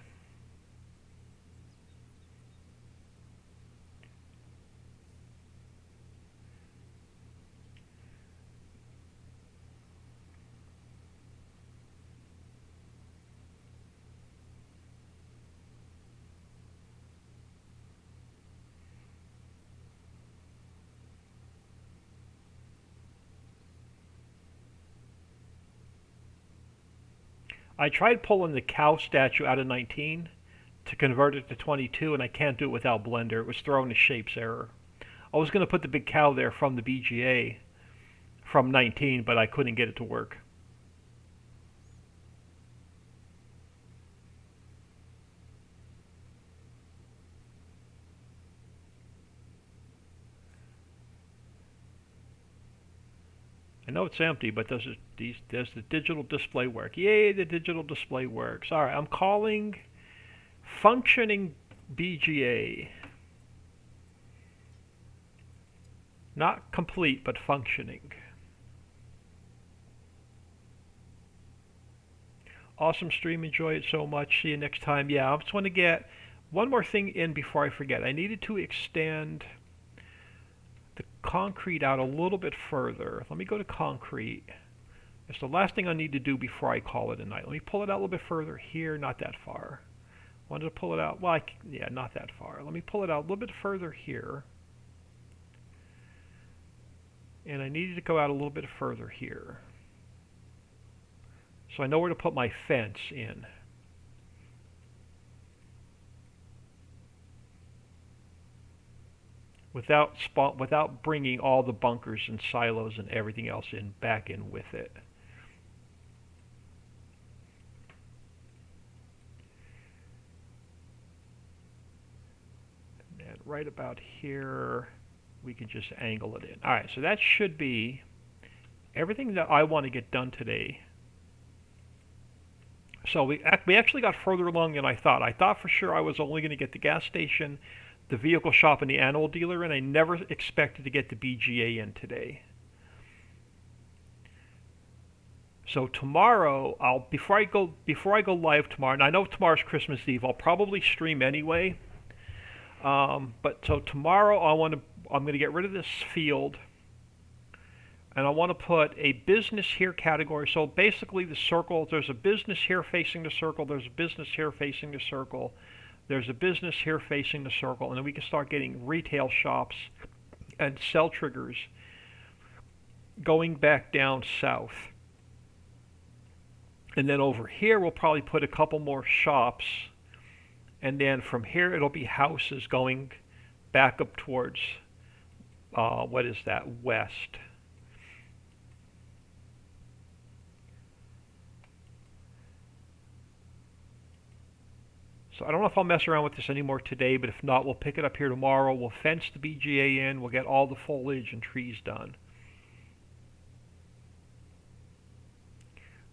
I tried pulling the cow statue out of 19 to convert it to 22, and I can't do it without Blender. It was throwing a shapes error. I was going to put the big cow there from the BGA from 19, but I couldn't get it to work. I know it's empty, but does the digital display work? Yay, the digital display works. All right, I'm calling functioning BGA. Not complete, but functioning. Awesome stream. Enjoy it so much. See you next time. Yeah, I just want to get one more thing in before I forget. I needed to extend the concrete out a little bit further. Let me go to concrete. It's the last thing I need to do before I call it a night. Let me pull it out a little bit further here, not that far. Wanted to pull it out, well, yeah, not that far. Let me pull it out a little bit further here. And I needed to go out a little bit further here. So I know where to put my fence in. Without bringing all the bunkers and silos and everything else back in with it. And right about here, we can just angle it in. All right, so that should be everything that I want to get done today. So we actually got further along than I thought. I thought for sure I was only going to get the gas station, the vehicle shop, and the animal dealer, and I never expected to get the BGA in today. So tomorrow, before I go live tomorrow, and I know tomorrow's Christmas Eve, I'll probably stream anyway. But so tomorrow I'm going to get rid of this field, and I want to put a business here category. So basically the circle, there's a business here facing the circle, there's a business here facing the circle, there's a business here facing the circle, and then we can start getting retail shops and cell triggers going back down south. And then over here we'll probably put a couple more shops, and then from here it'll be houses going back up towards, what is that, west. So I don't know if I'll mess around with this anymore today, but if not, we'll pick it up here tomorrow. We'll fence the BGA in. We'll get all the foliage and trees done.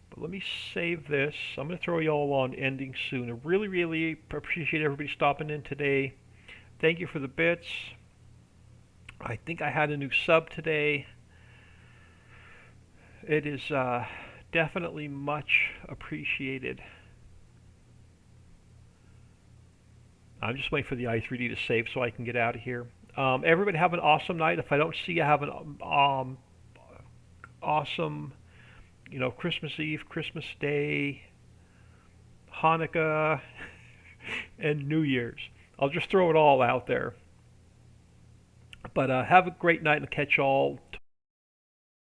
But let me save this. I'm going to throw you all on ending soon. I really, really appreciate everybody stopping in today. Thank you for the bits. I think I had a new sub today. It is Definitely much appreciated. I'm just waiting for the i3D to save so I can get out of here. Everybody have an awesome night. If I don't see you, have an awesome, Christmas Eve, Christmas Day, Hanukkah, and New Year's. I'll just throw it all out there. But have a great night and catch y'all